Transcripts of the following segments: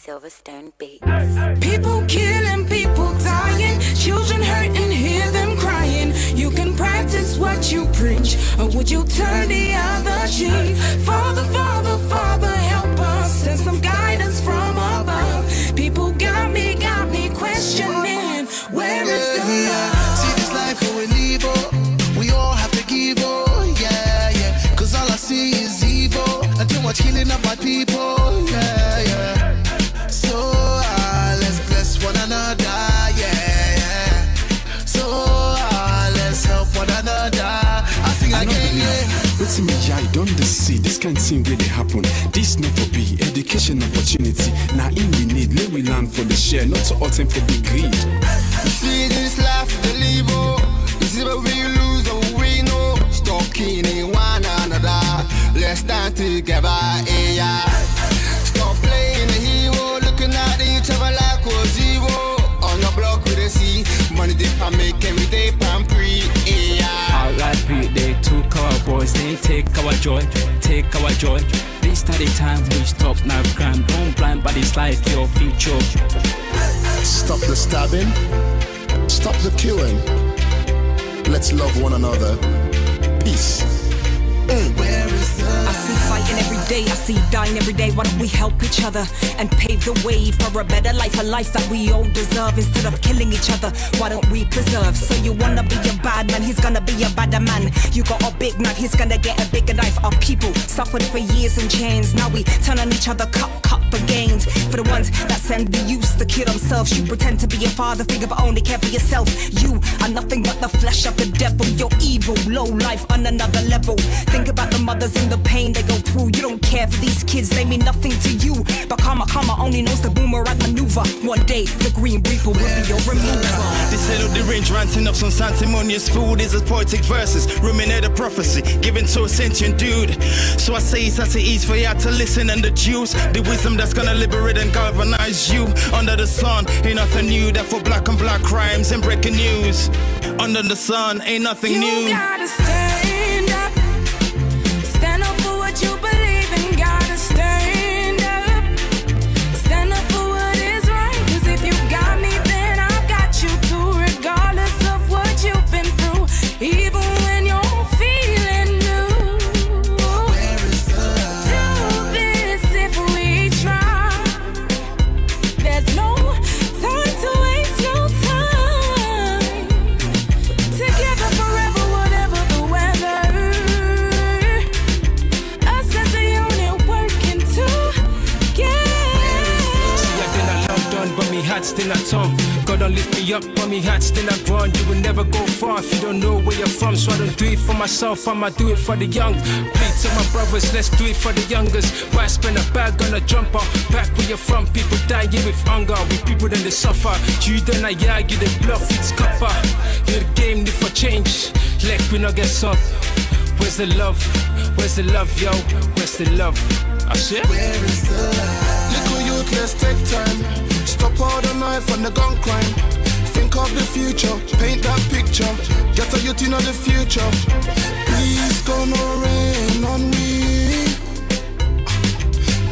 Silverstone Beats. People killing, people dying, children hurting, hear them crying. You can practice what you preach, or would you turn the other cheek? Father, Father, Father, help us, send some guidance from above. People got me questioning, where is the love? See this life going evil, we all have to give, oh, yeah, yeah. Cause all I see is evil, and too much killing of my people, yeah, yeah. So let's bless one another, yeah, yeah. So let's help one another. I sing again, yeah. What's me, I don't see this kind of thing really happen. This not for be education opportunity. Now in we need, let we learn for the share, not to all time for the greed. You see this life, the level. This is where we lose or we know. Stop killing one another. Let's stand together, yeah. Stop playing the hero, looking at each other like we're zero. On the block with the sea, money they can make every day pan pre, yeah. R.I.P. They took our boys, they take our joy, take our joy. This study time we stop now crime. Don't blind by this life, your future. Stop the stabbing, stop the killing. Let's love one another. Peace. Where is the I see fighting every day, I see dying every day. Why don't we help each other and pave the way for a better life, a life that we all deserve? Instead of killing each other, why don't we preserve? So you wanna be a bad man, he's gonna be a badder man. You got a big knife, he's gonna get a bigger knife. Our people suffered for years in chains. Now we turn on each other, cut for gains. For the ones that send the youth to kill themselves, you pretend to be a father figure but only care for yourself. You are nothing but the flesh of the devil. You're evil, low life on another level. Think about the mothers and the pain they go through. You don't care for these kids, they mean nothing to you. But karma only knows the boomerang maneuver. One day the green reaper will be your remover. This little deranged ranting of some sanctimonious food is as poetic verses, ruminate a prophecy given to a sentient dude. So I say it's as it is for you to listen and deduce the wisdom that's gonna liberate and galvanize you. Under the sun ain't nothing new, that for black and black crimes and breaking news. Under the sun ain't nothing new. You gotta stand up, stand up for what you believe in. Gotta stand up, stand up for what is right. Cause if you got me, then I've got you too. Regardless of what you've been through, even when you're feeling new. Where is the Do this if we try. There's no time to waste no time. Together forever, whatever the weather. Us as a unit working together. See, I've been a London, but me heart still at home. God don't lift me up, but me heart still at ground. You will never go far if you don't know where you're from. So I don't do it for myself, I'ma do it for the young. Plead to my brothers, let's do it for the youngers. Why spend a bag on a jumper? Back where you're from, people die here with hunger. With people then they suffer. You then I argue, they bluff, it's copper. You're the game, need for change. Like we not get up. Where's the love? Where's the love, yo? Where's the love? I said, Where is the Little youth, let's take time. Stop all the knife and the gun crime. Think of the future, paint that picture. Get a youth in the future. Peace gonna rain on me.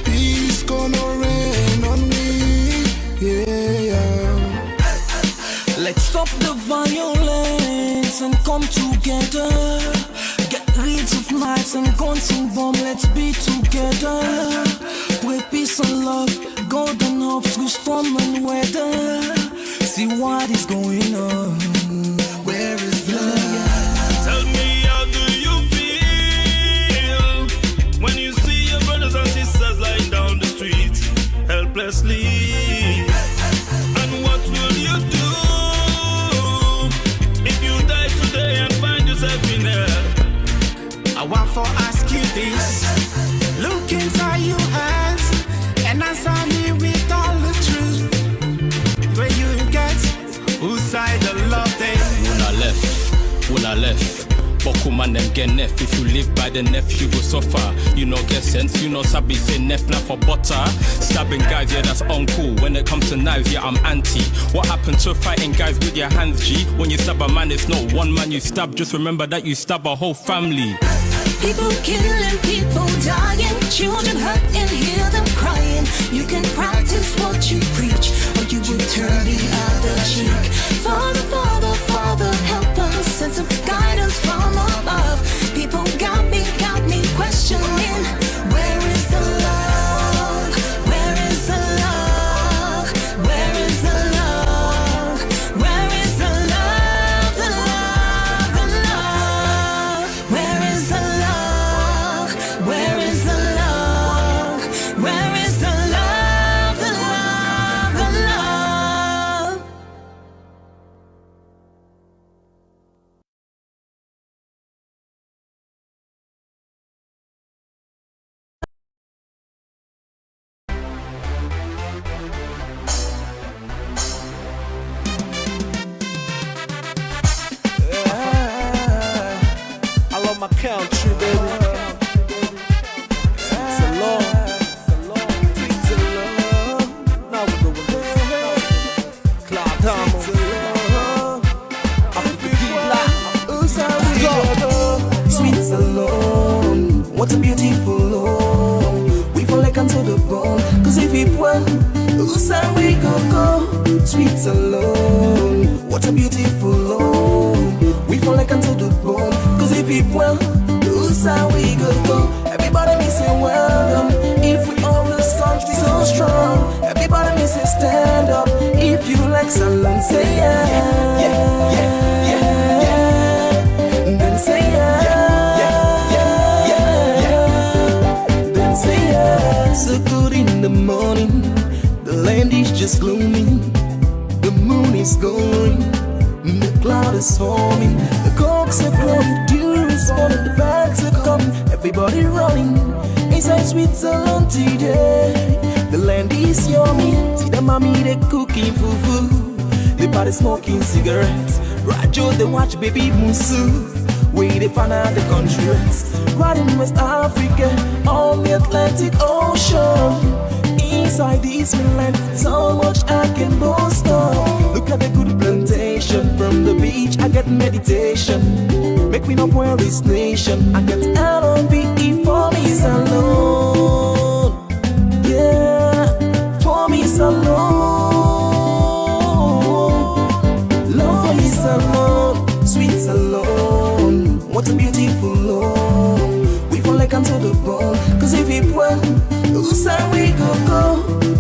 Peace gonna rain on me. Yeah, yeah. Let's stop the violence and come together. Get rid of knives and guns and bomb. Let's be together. With peace and love, golden hope through storm and weather. See what is going on. Where is the Tell me, how do you feel when you see your brothers and sisters lying down the street helplessly? And what will you do if you die today and find yourself in hell? I want to ask you this. Look inside your eyes and answer me with all the truth. Where you get, whose side the love they? when I left. Boku man them get nef. If you live by the nef, you go suffer. You know get sense, you know sabi say nef not for butter. Stabbing guys, yeah that's uncool. When it comes to knives, yeah I'm anti. What happened to fighting guys with your hands, G? When you stab a man, it's not one man you stab. Just remember that you stab a whole family. People killing, people dying, children hurt and hear them crying. You can practice what you preach, or you will turn the other cheek. Father, Father, Father, help us, send some guidance from above. People got me questioning, where is the love? Where is the love? Where is the love? Where is the love? The love, the love. Where is the love? Where is the love? Where is the love? The love, the love. I love my country, baby. It's a long, it's a long. Now we go with this. Clark Thomas. Sweets alone, what a beautiful love. We fall like unto the bone, cause if it were, who's how we go. Sweets alone, what a beautiful love. We fall like unto the bone, cause if it were, who's how we go. Everybody may say welcome, if we all this country so strong. Everybody may say stand up, if you like salon, say yeah. Then say yeah. Then say yeah. So good in the morning, the land is just gloomy. The moon is going, the cloud is forming. The cocks are crowing, deer is falling, the birds are coming. Everybody running, inside Switzerland today. The land is yummy, see the mommy they cooking fufu. The party smoking cigarettes, Rajo they watch baby Musu. Way they find out the country rest. Right in West Africa, on the Atlantic Ocean. Inside this land, so much I can boast of. Look at the good plantation, from the beach I get meditation. Make me not wear this nation, I get L-O-V-E for me alone. Yeah, for me alone. Love for me alone, sweet alone. What a beautiful love. We fall like unto the bone, cause if it were, who's how we go.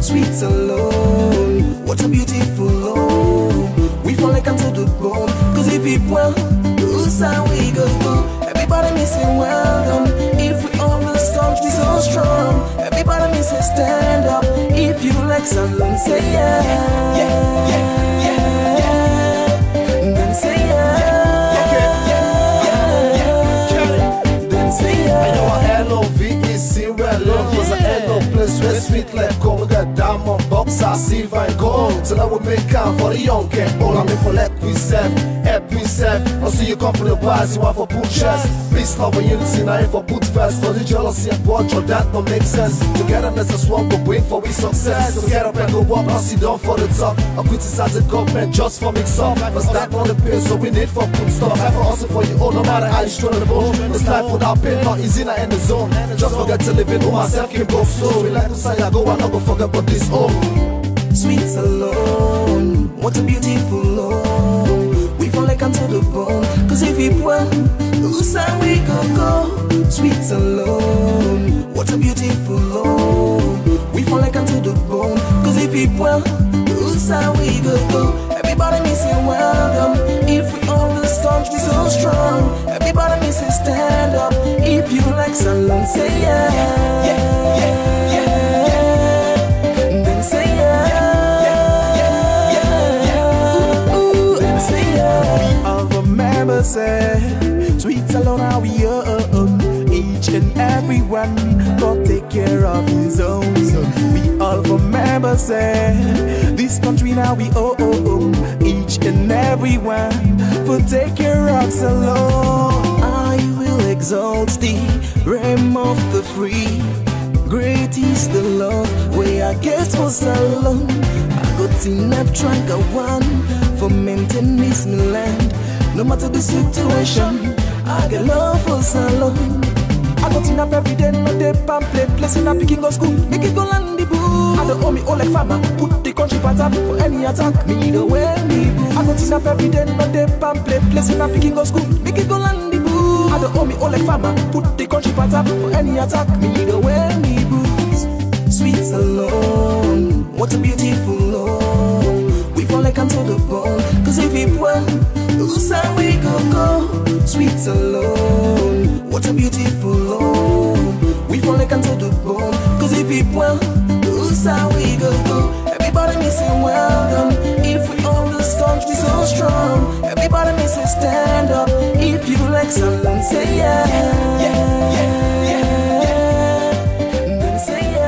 Sweet alone, what a beautiful love. We fall like unto the bone, cause if it were, who's how we go. Everybody may say welcome, if we all this country so strong. Everybody may say stand up, if you like salon, say yeah. Then say yeah. Then say yeah. I know a L-O-V-E-C where love was an L-O place where sweet like gold. We got diamond box, I silver and gold. So that we make count for the young and old. I mean for let we serve, help we serve. I see you come from the bars, you want for put chest. Peace, love and unity, now for put first. For the jealousy and watch, that don't make sense. Togetherness is one, but wait for we success. So get up and go walk, I'll sit down for the top. I criticize the government just for mix up. But stack on the pay, so we need for put stuff. Have for hustle for your own, no matter how you struggle the boat. This life without pain, not easy, not in the zone. Just forget to live in who myself can go slow. We like to say I go, I not go forget about this home. Sweet alone, what a beautiful love. We fall like unto the bone, cause if it were, who's how we go. Sweet alone, what a beautiful love. We fall like unto the bone, cause if it were, who's how we go. Everybody may say welcome, if we all this country so strong. Everybody may say stand up, if you like salon, say yeah. Then say yeah. Then say yeah. We all remember say, sweet alone how we own. Each and every one go take care of his own. We all remember say, this country now we own. Each and every one will take care of the alone. I will exalt thee, realm of the free. Great is the love where I get for so long. I got enough track of one for maintaining this land. No matter the situation, I get love for so long. I go tin up every day, no day pamphlet. Place in a picking go school, make it go land the boo. I don't owe me all like farmer, put the country part up for any attack. Me the way me boo. I go tin up every day, no day pamphlet. Place in a picking go school, make it go land the boo. I don't owe me all like farmer, put the country part up for any attack. Me the way me boo. Sweets alone, what a beautiful love. We fall like unto the bone, cause if it went, who's how we go. Sweets alone, what a beautiful love. We fall like unto the bone, cause if it went, who's how we go. Everybody missing well done. If we own this country so strong, everybody missing stand up. If you like someone, say yeah, yeah, yeah, yeah, yeah, yeah. Then say yeah.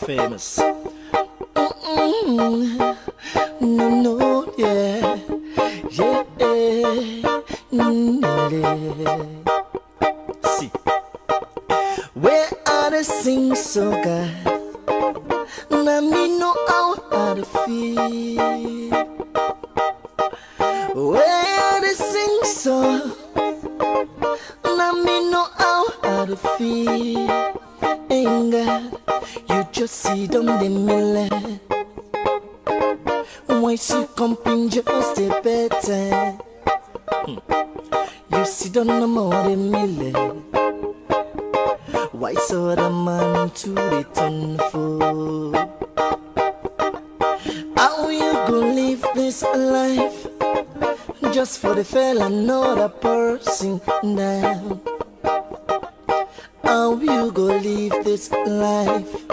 Famous. No, yeah, yeah, See, where are the sing so good? Now me know how to feel. Where are the sing so? Now me know how to feel. Ain't God, you just see them the millet. Why she comping just a better? You see them no more the millet. Why so the man to return for? How you gonna live this life just for the fella, not a person now? How you go live this life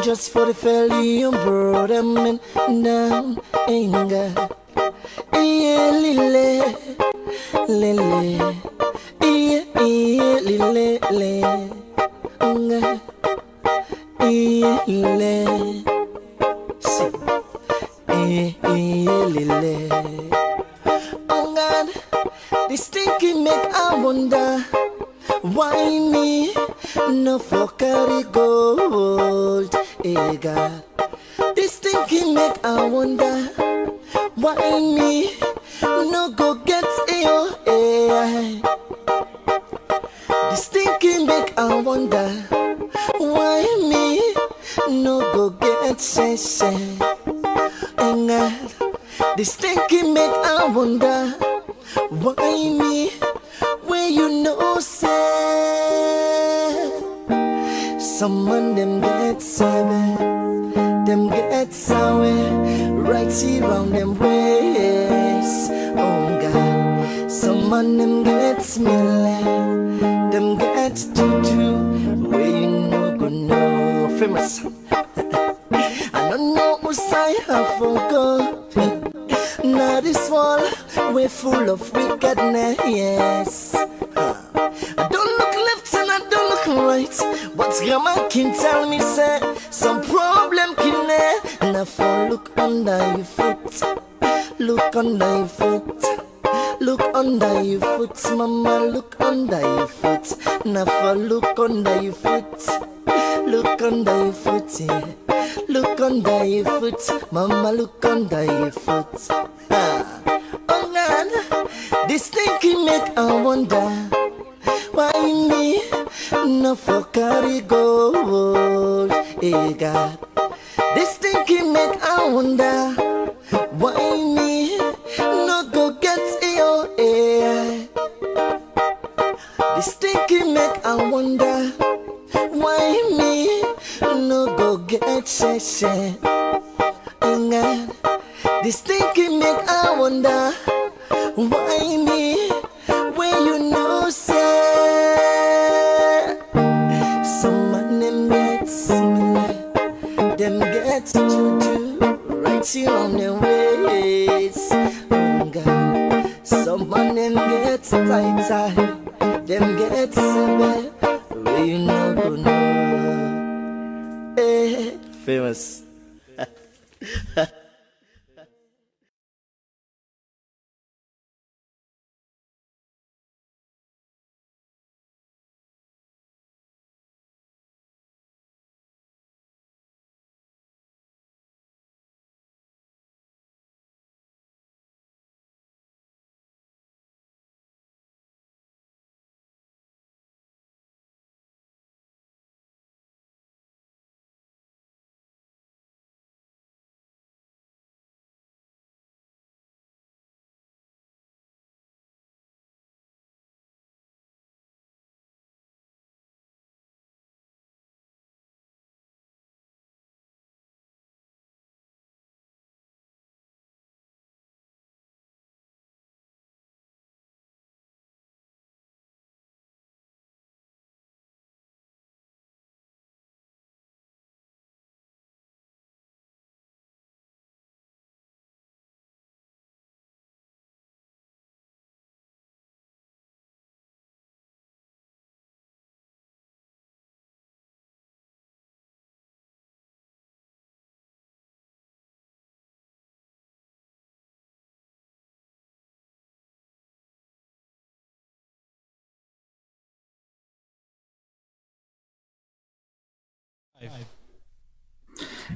just for the fella you brought them in down? Ain't God, yeah, lily, lily, yeah, yeah, lily, lily, yeah, lily, see, yeah, yeah, lily. Oh God, this thinking make I wonder. Why me no for carry gold, eh God? This thinking make I wonder. Why me no go get yo, eh? This thinking make I wonder. Why me no go get say, eh God? This thinking make I wonder. Why me? When you know say some man them get seven, them get sour, right here round them ways. Oh God, some man them get smelly, them get tutu. Where you know go know famous. I don't know who I have forgot. Now this wall we're full of wickedness, yes. I don't look left and I don't look right, but grandma can tell me say some problem can there. Now for look under your foot, look under your foot, look under your foot, mama look under your foot. Now for look under your foot, look under your foot, yeah. Look under your foot, mama look under your foot. Oh God, this thinking make I wonder. Why me no for carry gold, eh God? This thinking make I wonder. Why me no go get yo, eh? This thinking make I wonder. Why me no go get she? God, this thinking make I wonder. Why me when you know say some man them get similar, them get juju right here on their ways. God, some man them get tight, them get similar. Where you know go know, eh, famous.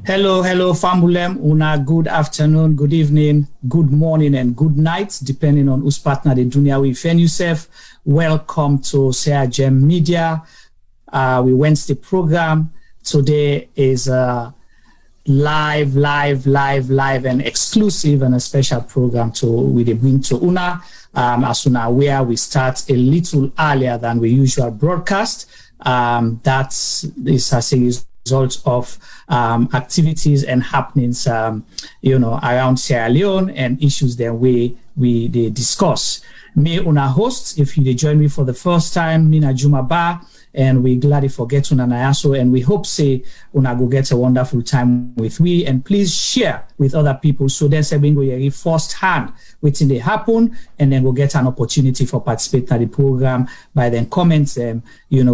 Hello, Fambulem. Una good afternoon, good evening, good morning, and good night, depending on whose partner the dunya we find yourself. Welcome to CRGM Media. We Wednesday program. Today is live and exclusive and a special program we bring to Una. As Una aware, we start a little earlier than we usual broadcast. That is as a result of activities and happenings, around Sierra Leone and issues that we discuss. Me Una host, if you join me for the first time, Mina Juma Ba, and we gladly forget Una Nayaso, and we hope say Una go get a wonderful time with we, and please share with other people so then say we go first hand waiting they happen, and then we'll get an opportunity for participate in the program by then comments we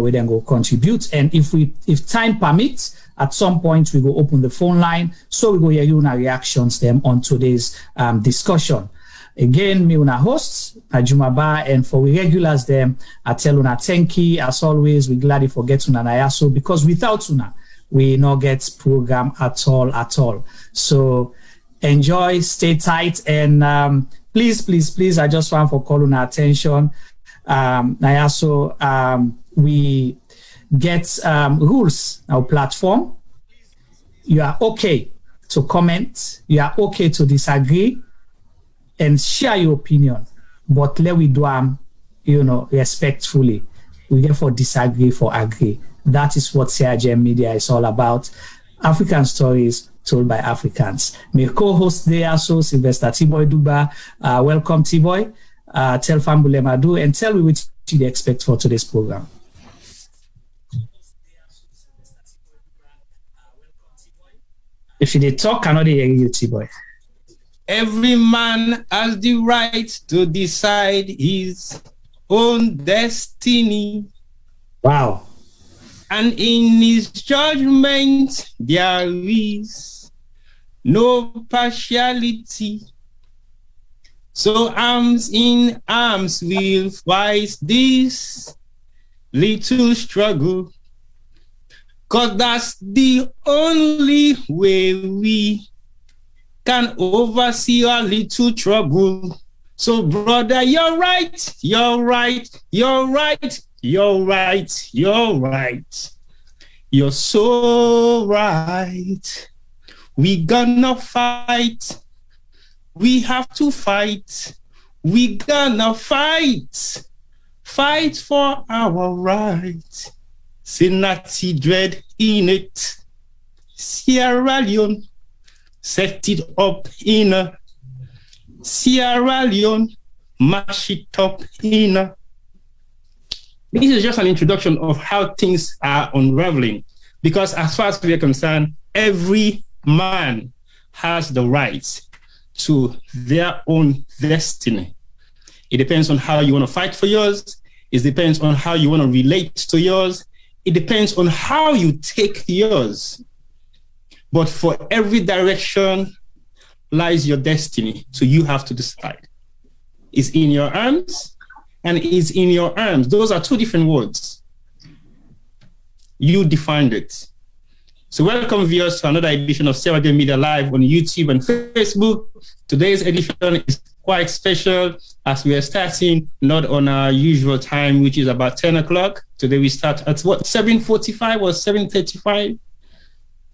then go contribute. And if time permits, at some point we go open the phone line so we go hear Una reactions them on today's discussion. Again, me una hosts, Najuma Ba, and for we regulars them, I tell una thank you. As always, we gladly forget Una Nayaso, because without Una, we not get program at all. So enjoy, stay tight, and please, I just want for call Una attention. Nayaso, we get rules, our platform. You are okay to comment. You are okay to disagree and share your opinion, but let we do them, respectfully. We therefore disagree for agree. That is what CRGM Media is all about. African stories told by Africans. My co-host there, so Sylvester T-Boy Duba. Welcome, T-Boy. Tell Fambule Madu and tell me what you expect for today's program. If you talk, cannot hear you, T-Boy. Every man has the right to decide his own destiny. Wow. And in his judgment, there is no partiality. So arms in arms we'll fight this little struggle, 'cause that's the only way we can oversee a little trouble. So brother, you're right. You're so right. We gonna fight. We have to fight. We gonna fight. Fight for our right. Senati dread in it. Sierra Leone set it up in a Sierra Leone, mash it up in a. This is just an introduction of how things are unraveling, because as far as we are concerned, every man has the right to their own destiny. It depends on how you want to fight for yours. It depends on how you want to relate to yours. It depends on how you take yours. But for every direction lies your destiny. So you have to decide. It's in your arms and it's in your arms. Those are two different words. You defined it. So welcome viewers to another edition of CRGM Media Live on YouTube and Facebook. Today's edition is quite special as we are starting not on our usual time, which is about 10 o'clock. Today we start at 7:45 or 7:35?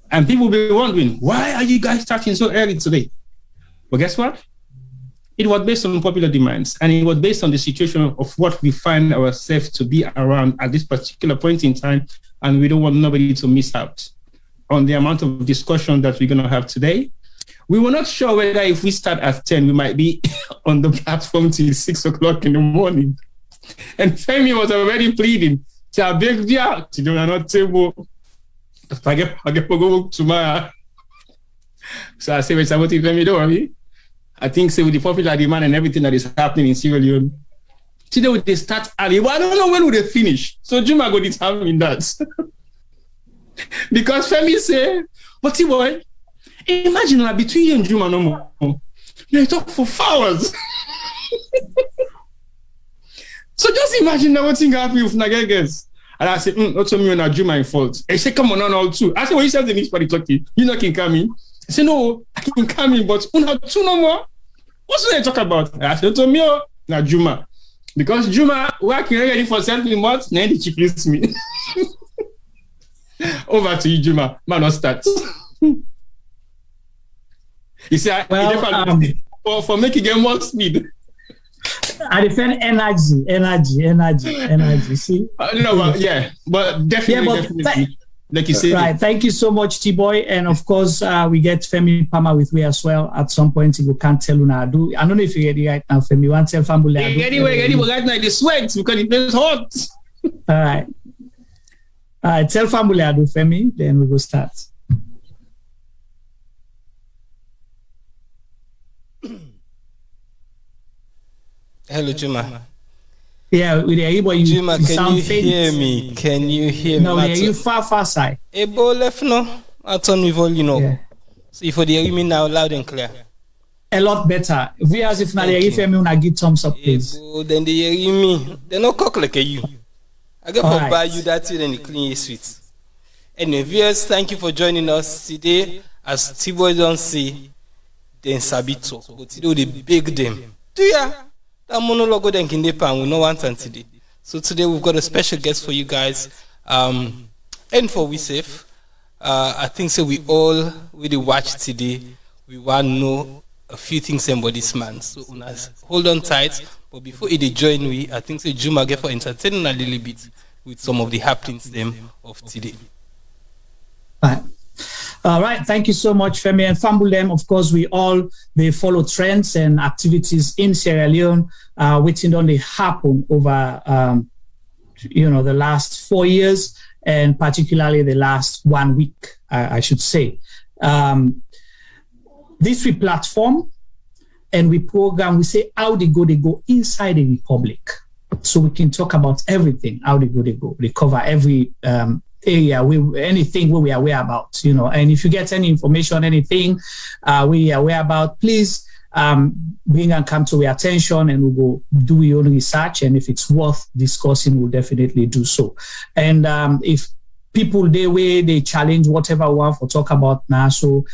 And people will be wondering, why are you guys starting so early today? But guess what? It was based on popular demands, and it was based on the situation of what we find ourselves to be around at this particular point in time, and we don't want nobody to miss out on the amount of discussion that we're going to have today. We were not sure whether if we start at 10, we might be on the platform till 6 o'clock in the morning. And Femi was already pleading, to beg you out, to do not table. I get go tomorrow. So I say, wait, what if Femi don't worry? I think with the popular demand and everything that is happening in Sierra Leone, today would they start early, but I don't know when would they finish. So Juma go determine that. Because Femi say, but boy, imagine between you and Juma no more. You talk for 4 hours. So just imagine that what thing happen with Nagegas. And I said, also me and Juma in fault. And he said, come on, all two. I said, when you said the next party talking, you know, can come in. I said, no, I can come in, but una two no more. What's they talk about? I said, to me, na Juma. Because Juma, working ready for something more, then the chief list me. Over to you, Juma. Man, not start. You see, for making game more speed. I defend energy. See? But definitely. Like you said. Right. Thank you so much, T-Boy. And of course, we get Femi Palmer with me as well. At some point, you can't tell I don't know if you're ready right now, Femi. You want to tell family? Anyway, right now, it sweats because it is hot. All right. Tell family I do, Femi. Then we go start. Hello, Juma. Yeah, with the boy, Juma, can you hear me? Can you hear me? No, yeah, you far side. Ebo left no. I turn me volume up. Yeah. So if you hear me now, loud and clear. A lot better. We as if not hear me when I give thumbs up, please. Ebo, then they hear me. They no cock like you. I get for buy you that and then clean your sweet. Anyway, viewers, thank you for joining us today. As T-Boy don't say, then Sabito. But today the big them. Do ya? That monologue then can depend. We know one time today. So today we've got a special guest for you guys. And for we safe. I think so we all really watch today. We want to know a few things about this man. So hold on tight. But before he join we, I think so Juma get for entertaining a little bit with some of the happenings them of today. All right. Thank you so much, Femi. And Fambulem, of course, they follow trends and activities in Sierra Leone, which only happen over, the last 4 years, and particularly the last 1 week, I should say. This we platform and we program, we say how they go inside the Republic. So we can talk about everything, how they go. They cover every area, anything we are aware about, and if you get any information, anything we are aware about, please bring and come to our attention, and we'll go do your own research, and if it's worth discussing, we'll definitely do so. And if people they challenge whatever we want to talk about now, so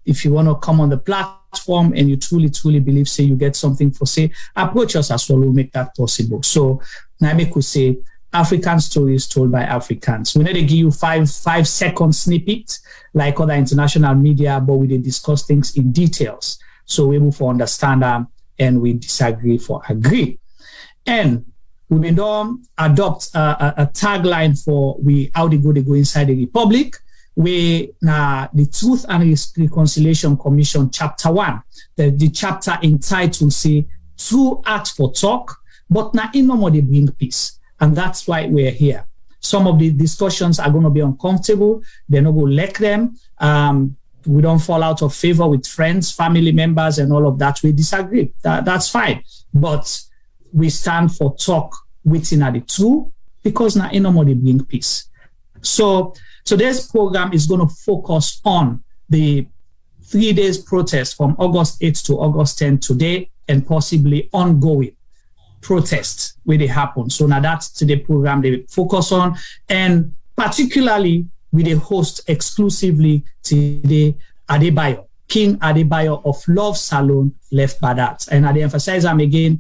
if you want to come on the platform and you truly believe, say you get something for say, approach us as well, we'll make that possible. So Naime could say African stories told by Africans. We need to give you 5-second snippet like other international media, but we discuss things in details. So we're able to understand them and we disagree for agree. And we've been done adopt a tagline for how they go inside the Republic. We the Truth and Reconciliation Commission Chapter 1, the chapter entitled say True Act for Talk, but now in no more they bring peace. And that's why we're here. Some of the discussions are going to be uncomfortable. They're not going to like them. We don't fall out of favor with friends, family members, and all of that. We disagree. That's fine. But we stand for talk within the two, because now in no more they bring peace. So today's program is going to focus on the 3 days protest from August 8th to August 10th today, and possibly ongoing protests where they happen. So now that's today's program they focus on, and particularly with a host exclusively today, Adebayor, King Adebayor of Love Salon Left Badat. And I emphasize them again,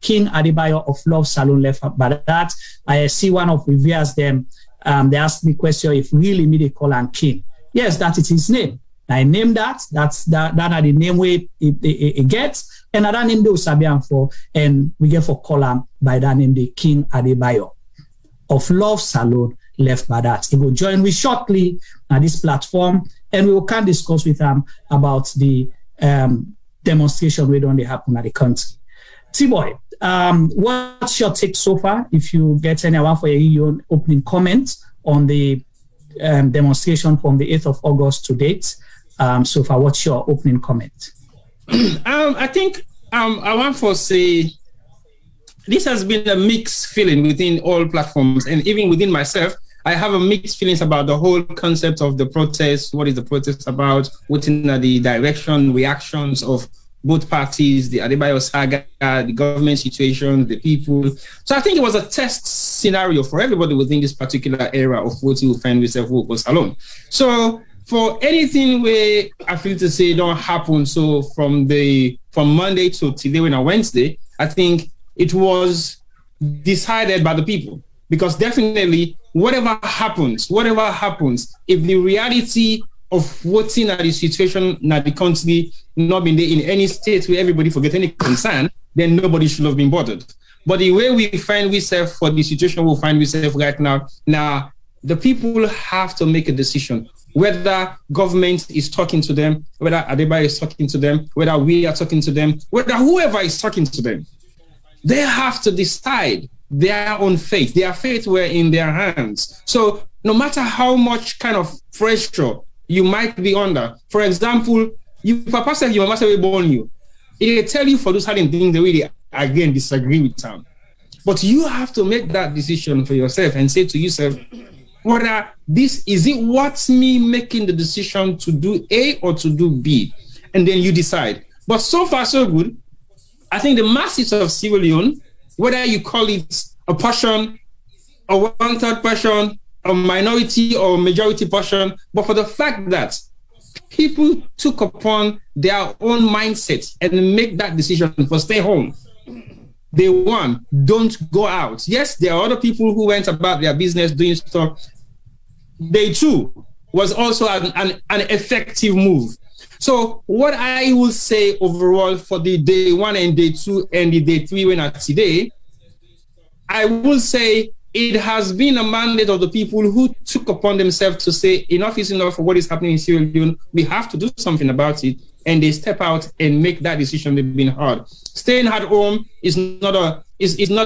King Adebayor of Love Salon Left Badat. I see one of the viewers them, they asked me question if really me they call him King. Yes, that is his name. I name that. That's that are the name way it gets. And that name they Sabian for, and we get for column by that name the King Adebayor of Love Salon Left Badat. He will join me shortly on this platform, and we can discuss with him about the demonstration we don't happen at the country. T-Boy, what's your take so far? If you get anyone for your opening comment on the demonstration from the 8th of August to date. So far, what's your opening comment? I think I want to say this has been a mixed feeling within all platforms, and even within myself, I have a mixed feelings about the whole concept of the protest. What is the protest about? What's in the direction, reactions of both parties, the Adebayor saga, the government situation, the people. So I think it was a test scenario for everybody within this particular era of what you find yourself was alone. So for anything where I feel to say don't happen, so from Monday to today when on Wednesday, I think it was decided by the people. Because definitely, whatever happens, if the reality of voting at the situation at the country not been there in any state where everybody forget any concern, then nobody should have been bothered. But the way we find ourselves for the situation we find ourselves right now, the people have to make a decision. Whether government is talking to them, whether Adebayor is talking to them, whether we are talking to them, whether whoever is talking to them, they have to decide their own fate. Their fate were in their hands. So no matter how much kind of pressure you might be under, for example, you papa said your master will born you. It tell you for those certain things they really again disagree with them. But you have to make that decision for yourself and say to yourself, whether this is it what's me making the decision to do A or to do B, and then you decide. But so far so good. I think the masses of Sierra Leone, whether you call it a portion, a 1/3 portion, a minority or majority portion, but for the fact that people took upon their own mindset and make that decision for stay home. They won, don't go out. Yes, there are other people who went about their business doing stuff. They too was also an effective move. So what I will say overall for the day 1 and day 2 and the day 3 when at today, I will say it has been a mandate of the people who took upon themselves to say enough is enough for what is happening in Sierra Leone. We have to do something about it. And they step out and make that decision. They've been hard. Staying at home is not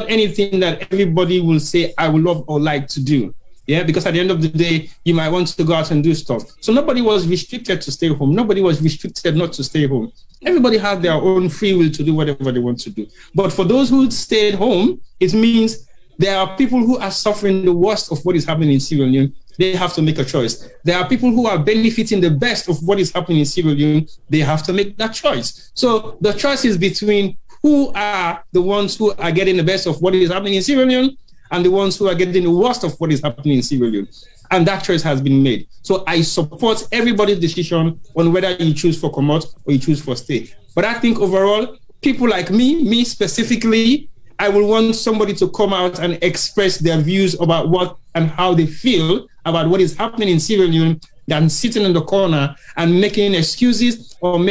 anything that everybody will say I would love or like to do. Yeah, because at the end of the day, you might want to go out and do stuff. So nobody was restricted to stay home. Nobody was restricted not to stay home. Everybody had their own free will to do whatever they want to do. But for those who stayed home, it means there are people who are suffering the worst of what is happening in Sierra Leone. They have to make a choice. There are people who are benefiting the best of what is happening in Sierra Leone. They have to make that choice. So the choice is between who are the ones who are getting the best of what is happening in Sierra Leone and the ones who are getting the worst of what is happening in Sierra Leone. And that choice has been made. So I support everybody's decision on whether you choose for come out or you choose for stay. But I think overall, people like me specifically, I will want somebody to come out and express their views about what and how they feel about what is happening in Sierra Leone than sitting in the corner and making excuses or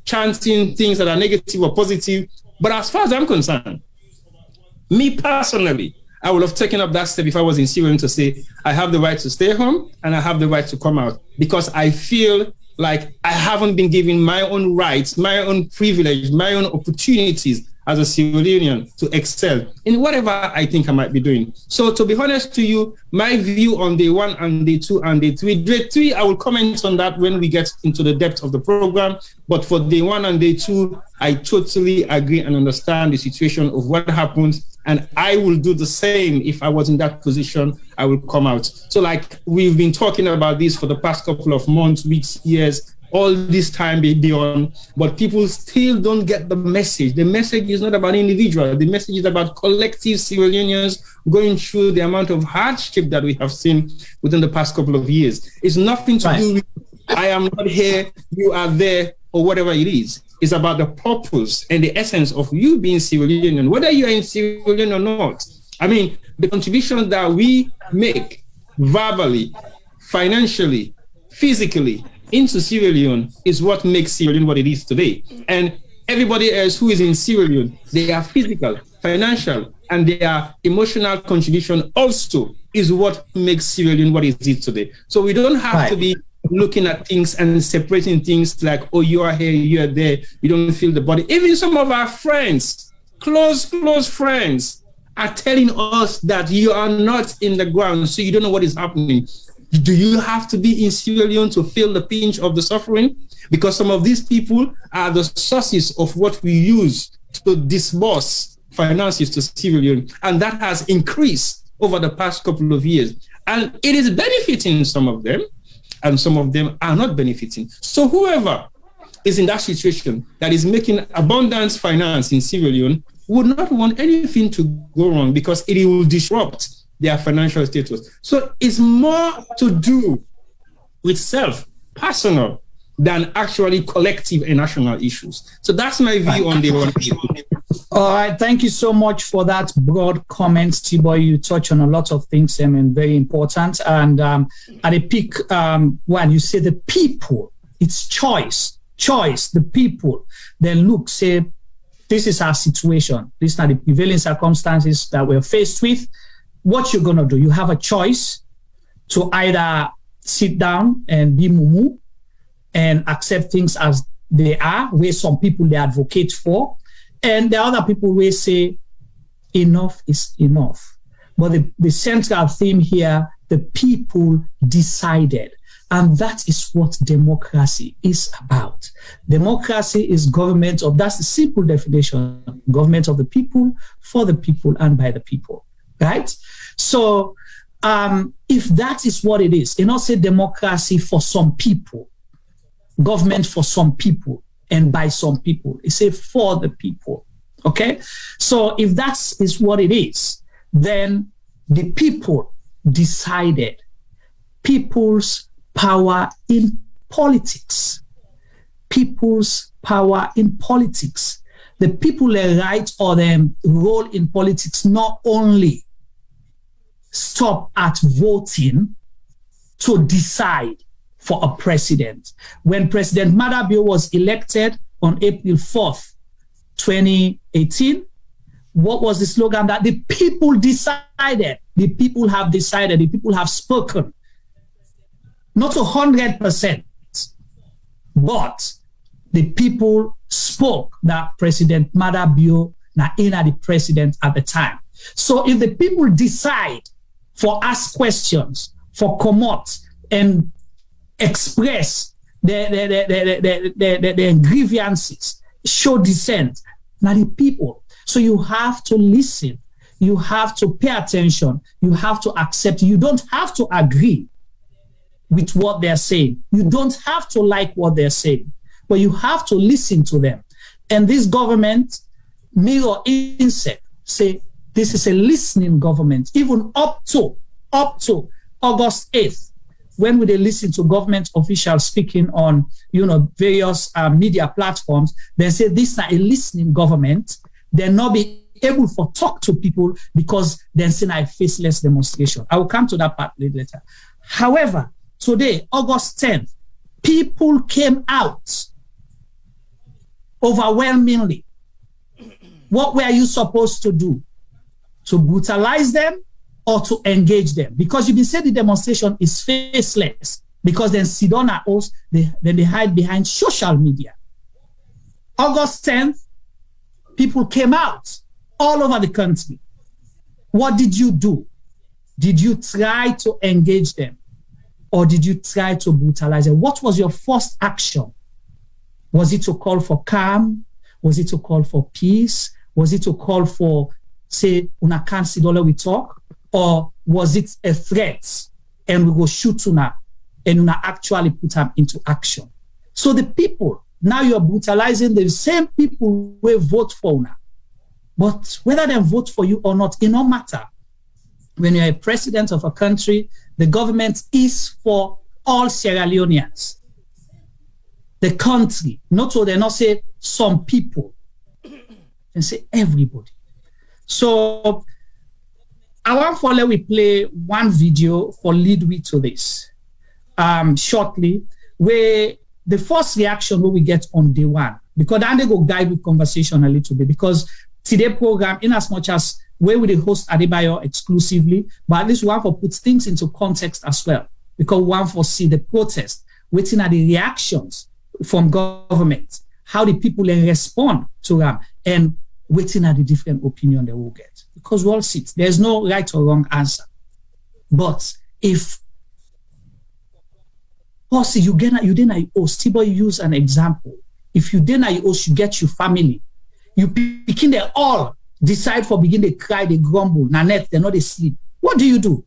chanting things that are negative or positive. But as far as I'm concerned, me personally, I would have taken up that step if I was in Sierra Leone to say, I have the right to stay home and I have the right to come out because I feel like I haven't been given my own rights, my own privilege, my own opportunities as a Sierra Leonean to excel in whatever I think I might be doing. So to be honest to you, my view on day 1 and day 2 and day 3, day 3, I will comment on that when we get into the depth of the program. But for day 1 and day 2, I totally agree and understand the situation of what happened. And I will do the same if I was in that position, I will come out. So like we've been talking about this for the past couple of months, weeks, years, all this time beyond, but people still don't get the message. The message is not about individual. The message is about collective Sierra Leoneans going through the amount of hardship that we have seen within the past couple of years. It's nothing to do with I am not here, you are there, or whatever it is. It's about the purpose and the essence of you being Sierra Leonean, whether you are in Sierra Leone or not. I mean, the contributions that we make verbally, financially, physically, into Sierra Leone is what makes Sierra Leone what it is today. And everybody else who is in Sierra Leone, their physical, financial, and their emotional contribution also is what makes Sierra Leone what it is today. So we don't have to be looking at things and separating things like, oh, you are here, you are there, you don't feel the body. Even some of our friends, close friends, are telling us that you are not in the ground, so you don't know what is happening. Do you have to be in Sierra Leone to feel the pinch of the suffering? Because some of these people are the sources of what we use to disburse finances to Sierra Leone. And that has increased over the past couple of years. And it is benefiting some of them, and some of them are not benefiting. So whoever is in that situation, that is making abundance finance in Sierra Leone, would not want anything to go wrong because it will disrupt their financial status. So it's more to do with personal, than actually collective and national issues. So that's my view on the one. All right, thank you so much for that broad comment, T-Boy. You touch on a lot of things and very important. And at the peak, when you say the people, it's choice, the people. Then look, say, this is our situation. These are the prevailing circumstances that we're faced with. What you're going to do, you have a choice to either sit down and be mumu and accept things as they are, where some people they advocate for, and the other people will say, enough is enough. But the central theme here, the people decided. And that is what democracy is about. Democracy is government of, that's the simple definition, government of the people, for the people, and by the people, right? So if that is what it is, you know, say democracy for some people, government for some people, and by some people, it's a for the people, okay? So if that is what it is, then the people decided. People's power in politics. People's power in politics. The people, their right or their role in politics not only stop at voting to decide for a president. When President Adebayor was elected on April 4th, 2018, what was the slogan? That the people decided. The people have decided. The people have spoken. Not 100%, but the people spoke that President Adebayor na the president at the time. So if the people decide for ask questions, for come out and express their grievances, show dissent, now the people. So you have to listen. You have to pay attention. You have to accept. You don't have to agree with what they're saying. You don't have to like what they're saying, but you have to listen to them. And this government, me or INSEC, say this is a listening government, even up to August 8th, when they listen to government officials speaking on, various media platforms, they say this is not a listening government. They'll not be able to talk to people because then say a faceless demonstration. I will come to that part later. However, today, August 10th, people came out overwhelmingly. What were you supposed to do? To brutalize them or to engage them? Because you've been saying the demonstration is faceless, because then Sidona also, then they hide behind social media. August 10th, people came out all over the country. What did you do? Did you try to engage them? Or did you try to brutalize them? What was your first action? Was it to call for calm? Was it to call for peace? Was it to call for, say, una can't see dollar we talk? Or was it a threat and we go shoot una and una actually put them into action? So the people, now you're brutalizing the same people who vote for una. But whether they vote for you or not, it don't matter. When you're a president of a country, the government is for all Sierra Leoneans. The country, not so they not say some people, and say everybody. So I want to let we play one video for lead we to this shortly, where the first reaction we get on day one, because then they go guide with conversation a little bit, because today program, in as much as where we host Adebayor exclusively, but at least we want to put things into context as well, because we want to see the protest, waiting at the reactions from government, how the people respond to them, and waiting at the different opinion they will get. Because we all see it. There's no right or wrong answer. But if also you then T-Boy use an example. If you then you get your family, you begin they all decide for begin they cry, they grumble, Nanette, they're not asleep. What do?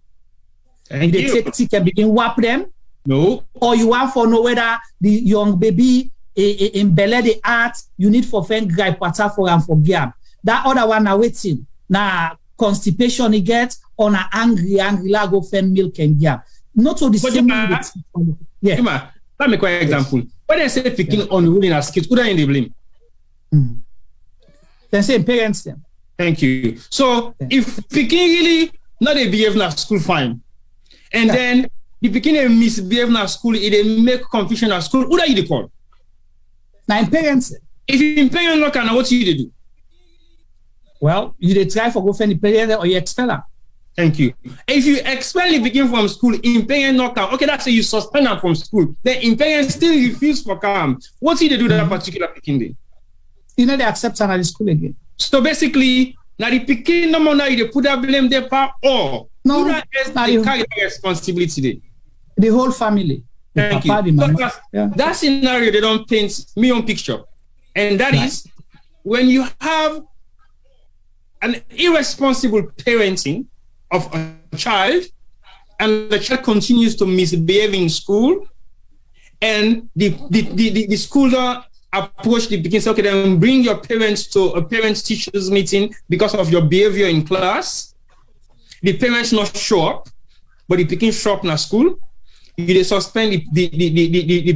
Thank they you. take tick and begin whap them? No. Or you want to know whether the young baby in Bele the art, you need for fen gripe water for and for giam. That other one are waiting. Now constipation he get on a angry la go fen milk and giam. Not to the same way. Yeah. Let me quite example. When they say picking unruly in a skit, who are in the blame? They say parents them. Thank you. So if picking really not a behave in school fine, and then the picking a misbehave in school, it make confusion at school, who are you the call? Now parents. If you parents not can, what do you do? Well, you dey try for go find the parent or you expel them. Thank you. If you expel the begin from school, in parent not come. Okay, that's say you suspend them from school. Then in parents still refuse for come. What do they do that particular picking day? You know they accept them at the school again. So basically, now the picking no more now you put that blame there part or no, they carry the responsibility there. The whole family. Thank you. That scenario they don't paint me on picture. And that is when you have an irresponsible parenting of a child and the child continues to misbehave in school and the school approach the begins, okay, then bring your parents to a parents-teachers meeting because of your behavior in class. The parents not show up, but the picking show up in a school. You suspend the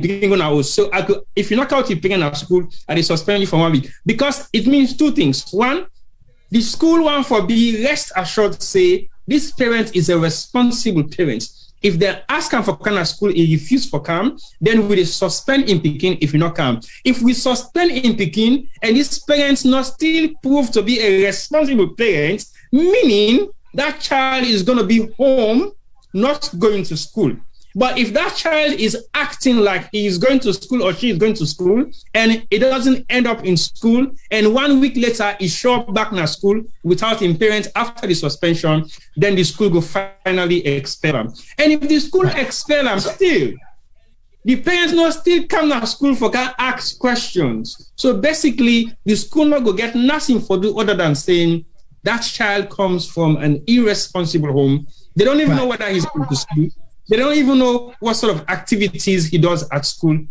picking on. So if you knock out the picking at school, I suspend you for 1 week because it means two things. One, the school one for be rest assured say this parent is a responsible parent. If they ask him for kind of school, he refuse for come, then we suspend in Peking if you not come. If we suspend in Peking and this parent not still prove to be a responsible parent, meaning that child is going to be home, not going to school. But if that child is acting like he is going to school or she is going to school and it doesn't end up in school and 1 week later he show up back in school without his parents after the suspension, then the school will finally expel him. And if the school expel him still, the parents not still come to school for can ask questions. So basically the school not go get nothing for do other than saying that child comes from an irresponsible home. They don't even know whether he's going to school. They don't even know what sort of activities he does at school.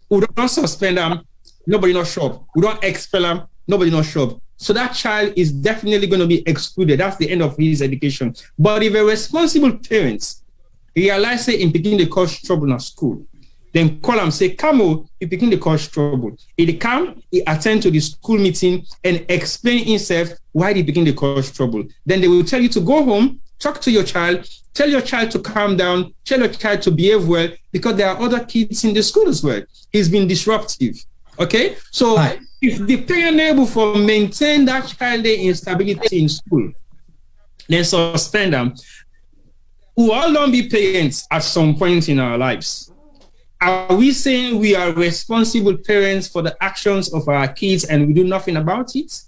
We don't suspend him, nobody not show up. We don't expel him, nobody not show up. So that child is definitely going to be excluded. That's the end of his education. But if a responsible parent realize say in beginning they cause trouble at school, then call him, say, come on, you begin to cause trouble. He come, he attend to the school meeting and explain himself why they begin to cause trouble. Then they will tell you to go home, talk to your child, tell your child to calm down, tell your child to behave well, because there are other kids in the school as well. He's been disruptive. Okay? So if the parent able to maintain that child instability in school, then suspend them. We all don't be parents at some point in our lives. Are we saying we are responsible parents for the actions of our kids and we do nothing about it?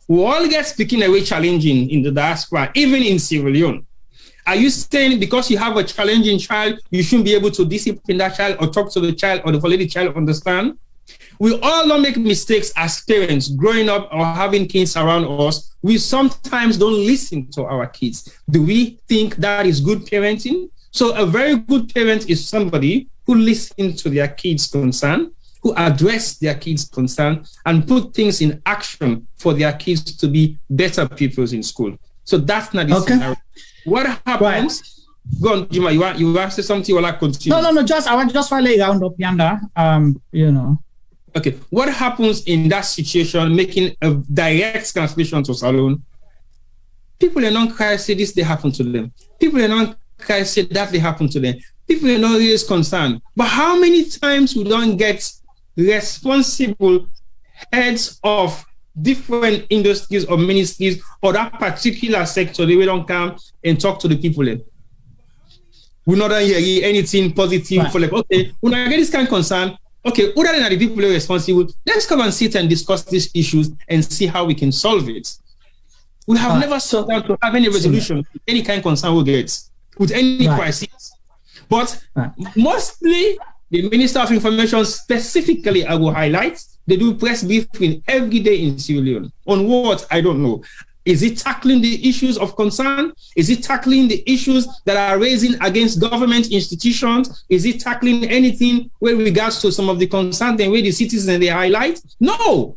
We all get speaking away challenging in the diaspora, even in Sierra Leone. Are you saying because you have a challenging child, you shouldn't be able to discipline that child or talk to the child or let the child understand? We all don't make mistakes as parents growing up or having kids around us. We sometimes don't listen to our kids. Do we think that is good parenting? So a very good parent is somebody who listens to their kids' concern, who address their kids' concern and put things in action for their kids to be better pupils in school. So that's not the scenario. What happens? Go on, Jima. You want to say something or like continue? No. I want just to lay round up yonder. Okay. What happens in that situation, making a direct translation to Salone? People are not crying say this they happen to them. People are not crying say that they happen to them. People are not really concerned. But how many times we don't get responsible heads of different industries or ministries or that particular sector, they don't come and talk to the people. We not hear anything positive for like, okay, when I get this kind of concern, okay, other than the people who are responsible, let's come and sit and discuss these issues and see how we can solve it. We have never sat down to have any resolution, any kind of concern we get with any crisis. But mostly the Minister of Information specifically, I will highlight, they do press briefing every day in Sierra Leone. On what? I don't know. Is it tackling the issues of concern? Is it tackling the issues that are raising against government institutions? Is it tackling anything with regards to some of the concerns and where the citizens they highlight? No.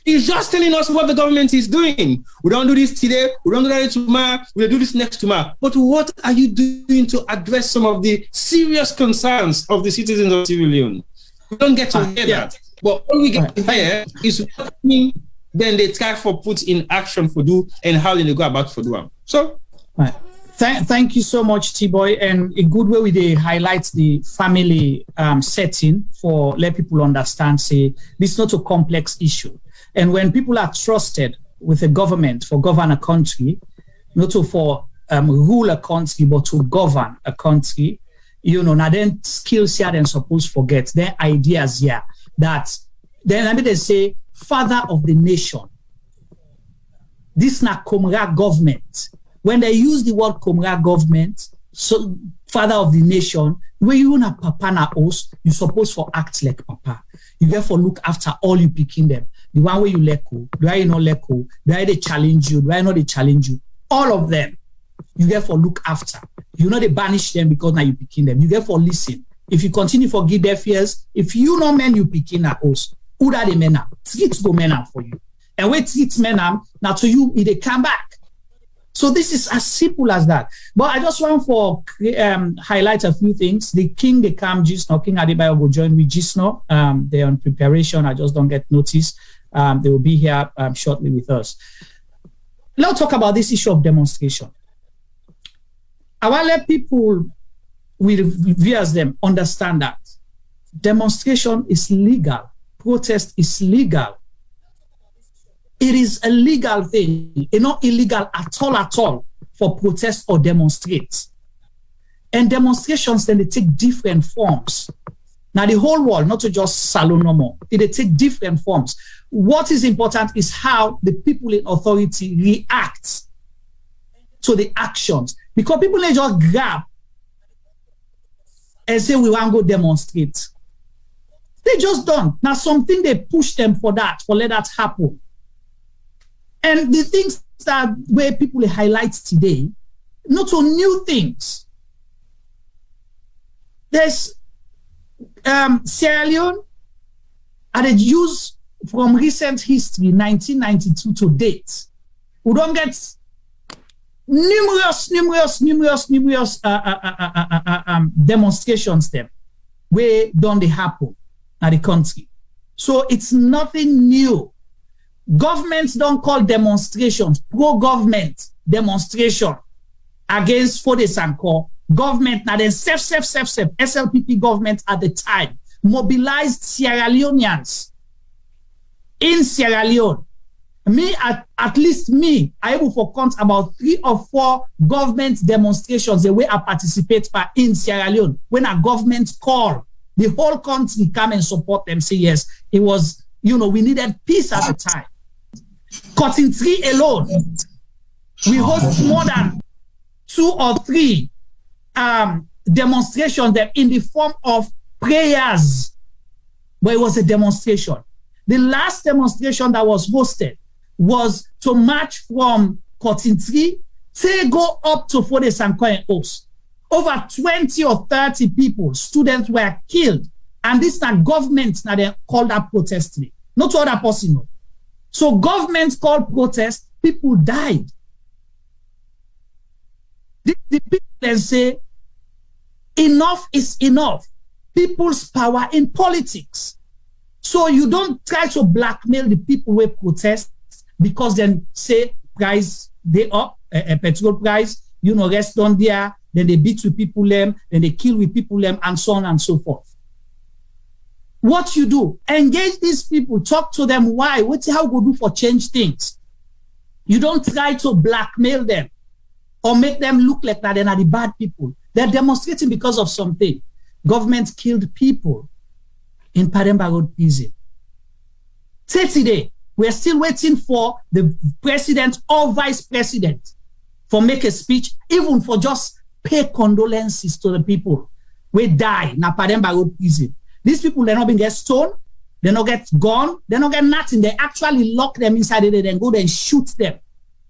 It's just telling us what the government is doing. We don't do this today, we don't do that tomorrow, we'll do this next tomorrow. But what are you doing to address some of the serious concerns of the citizens of Sierra Leone? We don't get to hear that. But when we get here is what then they try for put in action for do and how they go about for do them. So thank you so much, T-Boy. And a good way they highlight the family setting for let people understand, say, this is not a complex issue. And when people are trusted with a government for govern a country, not to for rule a country, but to govern a country, now then skills here then suppose forget, their ideas here that then I mean they say father of the nation. This na Comra government. When they use the word Comra government, so father of the nation, when you na papa na host, you supposed for act like papa. You therefore look after all you picking them. The one way you let go, do I not let go? Do I they challenge you? Do I not they challenge you? All of them, you therefore look after. You know they banish them because now you picking them. You therefore listen. If you continue to forgive their fears, if you know men you picking a host, who are the men now? Treat go men now for you. And when treat men now to you, they come back. So this is as simple as that. But I just want to highlight a few things. The king, they come just now. King Adebayor will join with just now. They're on preparation. I just don't get notice. They will be here shortly with us. Let's talk about this issue of demonstration. I want to let people with viewers them understand that demonstration is legal. Protest is legal. It is a legal thing. It's not illegal at all for protest or demonstrate. And demonstrations, then they take different forms. Now the whole world, not to just salon no more, they take different forms. What is important is how the people in authority react to the actions. Because people they just grab and say, we want to go demonstrate. They just don't. Now something they push them for that, for let that happen. And the things that where people highlight today, not on new things. There's Sierra Leone, and it used from recent history, 1992 to date. We don't get numerous demonstrations there where don't they happen at the country. So it's nothing new. Governments don't call demonstrations pro-government demonstration against Fode Sanko. Government, now then SLPP government at the time mobilized Sierra Leoneans in Sierra Leone. At least me, I able to count about 3 or 4 government demonstrations the way I participate in Sierra Leone. When a government call, the whole country come and support them, say yes, it was, we needed peace at the time. Cutting 3 alone, we host more than 2 or 3 demonstrations that in the form of prayers, but it was a demonstration. The last demonstration that was hosted was to march from Cotton Tree to go up to Fode Sanko and Oaks. Over 20 or 30 people, students were killed. And this is not government that they called that protesting. Not other person. No. So government called protest, people died. The people then say, enough is enough. People's power in politics. So you don't try to blackmail the people who protest because then say price they up, petrol price, rest on there, then they beat with people them, then they kill with people them, and so on and so forth. What you do, engage these people, talk to them why, what's how we do for change things. You don't try to blackmail them or make them look like that they're the bad people. They're demonstrating because of something. Government killed people in Pademba Road prison. Say today, we're still waiting for the president or vice president for make a speech, even for just pay condolences to the people who die in Pademba Road prison. These people, they're not being get stoned, they not get gone, they not get nothing. They actually lock them inside it and go there and shoot them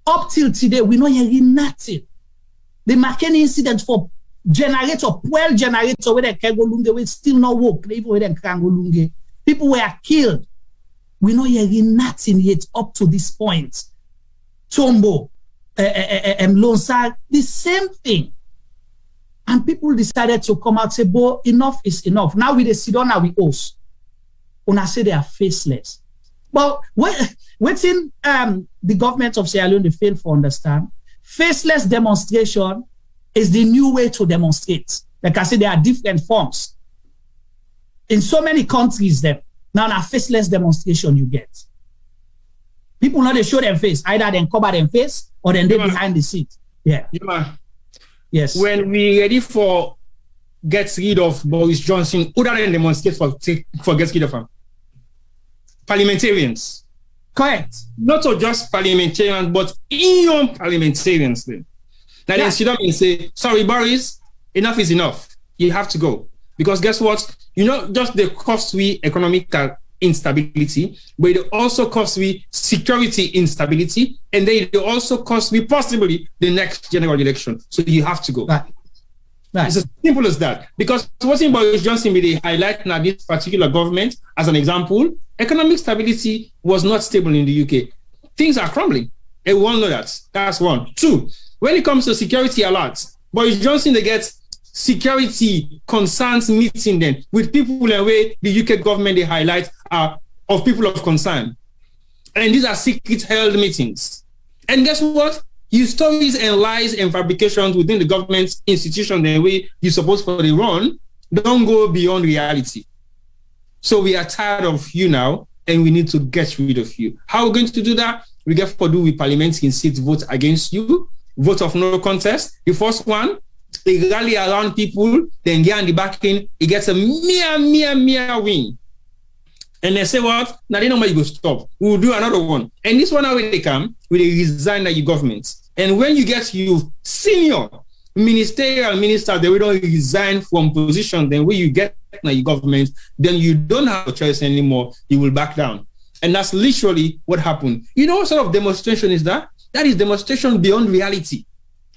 Up till today, we not hearing nothing. The Makeni incident for generator, fuel generator, where they can go lunge, we still not work. Even where they can go lunge. People were killed. We not hearing nothing yet up to this point. Tombo, Lonsar, the same thing. And people decided to come out and say, "Bo, enough is enough." Now we sit down, now we host. Una say they are faceless. But within the government of Sierra Leone, they fail to understand. Faceless demonstration is the new way to demonstrate. Like I said, there are different forms. In so many countries, now faceless demonstration you get. People know they show their face. Either they cover their face or then they behind the seat. Yeah. Yes. When we ready for get rid of Boris Johnson, who don't demonstrate for get rid of him? Parliamentarians. Correct. Not just parliamentarians, but young parliamentarians. Then. Now they sit down and say, "Sorry, Boris, enough is enough. You have to go." Because guess what? You know, just the cost we economical instability, but it also costs we security instability, and then it also costs we possibly the next general election. So you have to go. Right. It's as simple as that. Because what's in Boris Johnson really highlight now this particular government as an example, economic stability was not stable in the UK. Things are crumbling. Everyone know that. That's one. Two, when it comes to security alerts, Boris Johnson, they get security concerns meeting then with people and where the UK government they highlight are of people of concern. And these are secret held meetings. And guess what? Your stories and lies and fabrications within the government institution the way you're supposed to run don't go beyond reality. So we are tired of you now and we need to get rid of you. How are we going to do that? We get to do with parliament in seats vote against you, vote of no contest. The first one, they rally around people, then get on the backing, it gets a mere win. And they say, what? Now they know where you go stop. We'll do another one. And this one, how they come, will they resign at your government. And when you get you senior ministerial ministers, they will don't resign from position, then when you get now your government, then you don't have a choice anymore. You will back down. And that's literally what happened. You know what sort of demonstration is that? That is demonstration beyond reality.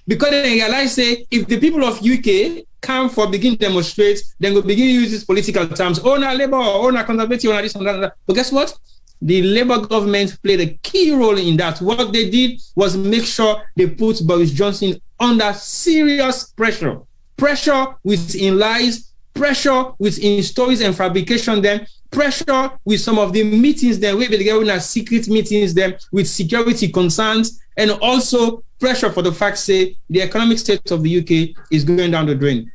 Because they realize, say, if the people of UK come for begin demonstrate, then we'll begin to use these political terms, oh, na labor, oh, na conservative, oh, na this and that. But guess what? The Labour government played a key role in that. What they did was make sure they put Boris Johnson under serious pressure. Pressure within lies, pressure within stories and fabrication, then pressure with some of the meetings, then we will get secret meetings, then with security concerns, and also pressure for the fact, say, the economic state of the UK is going down the drain.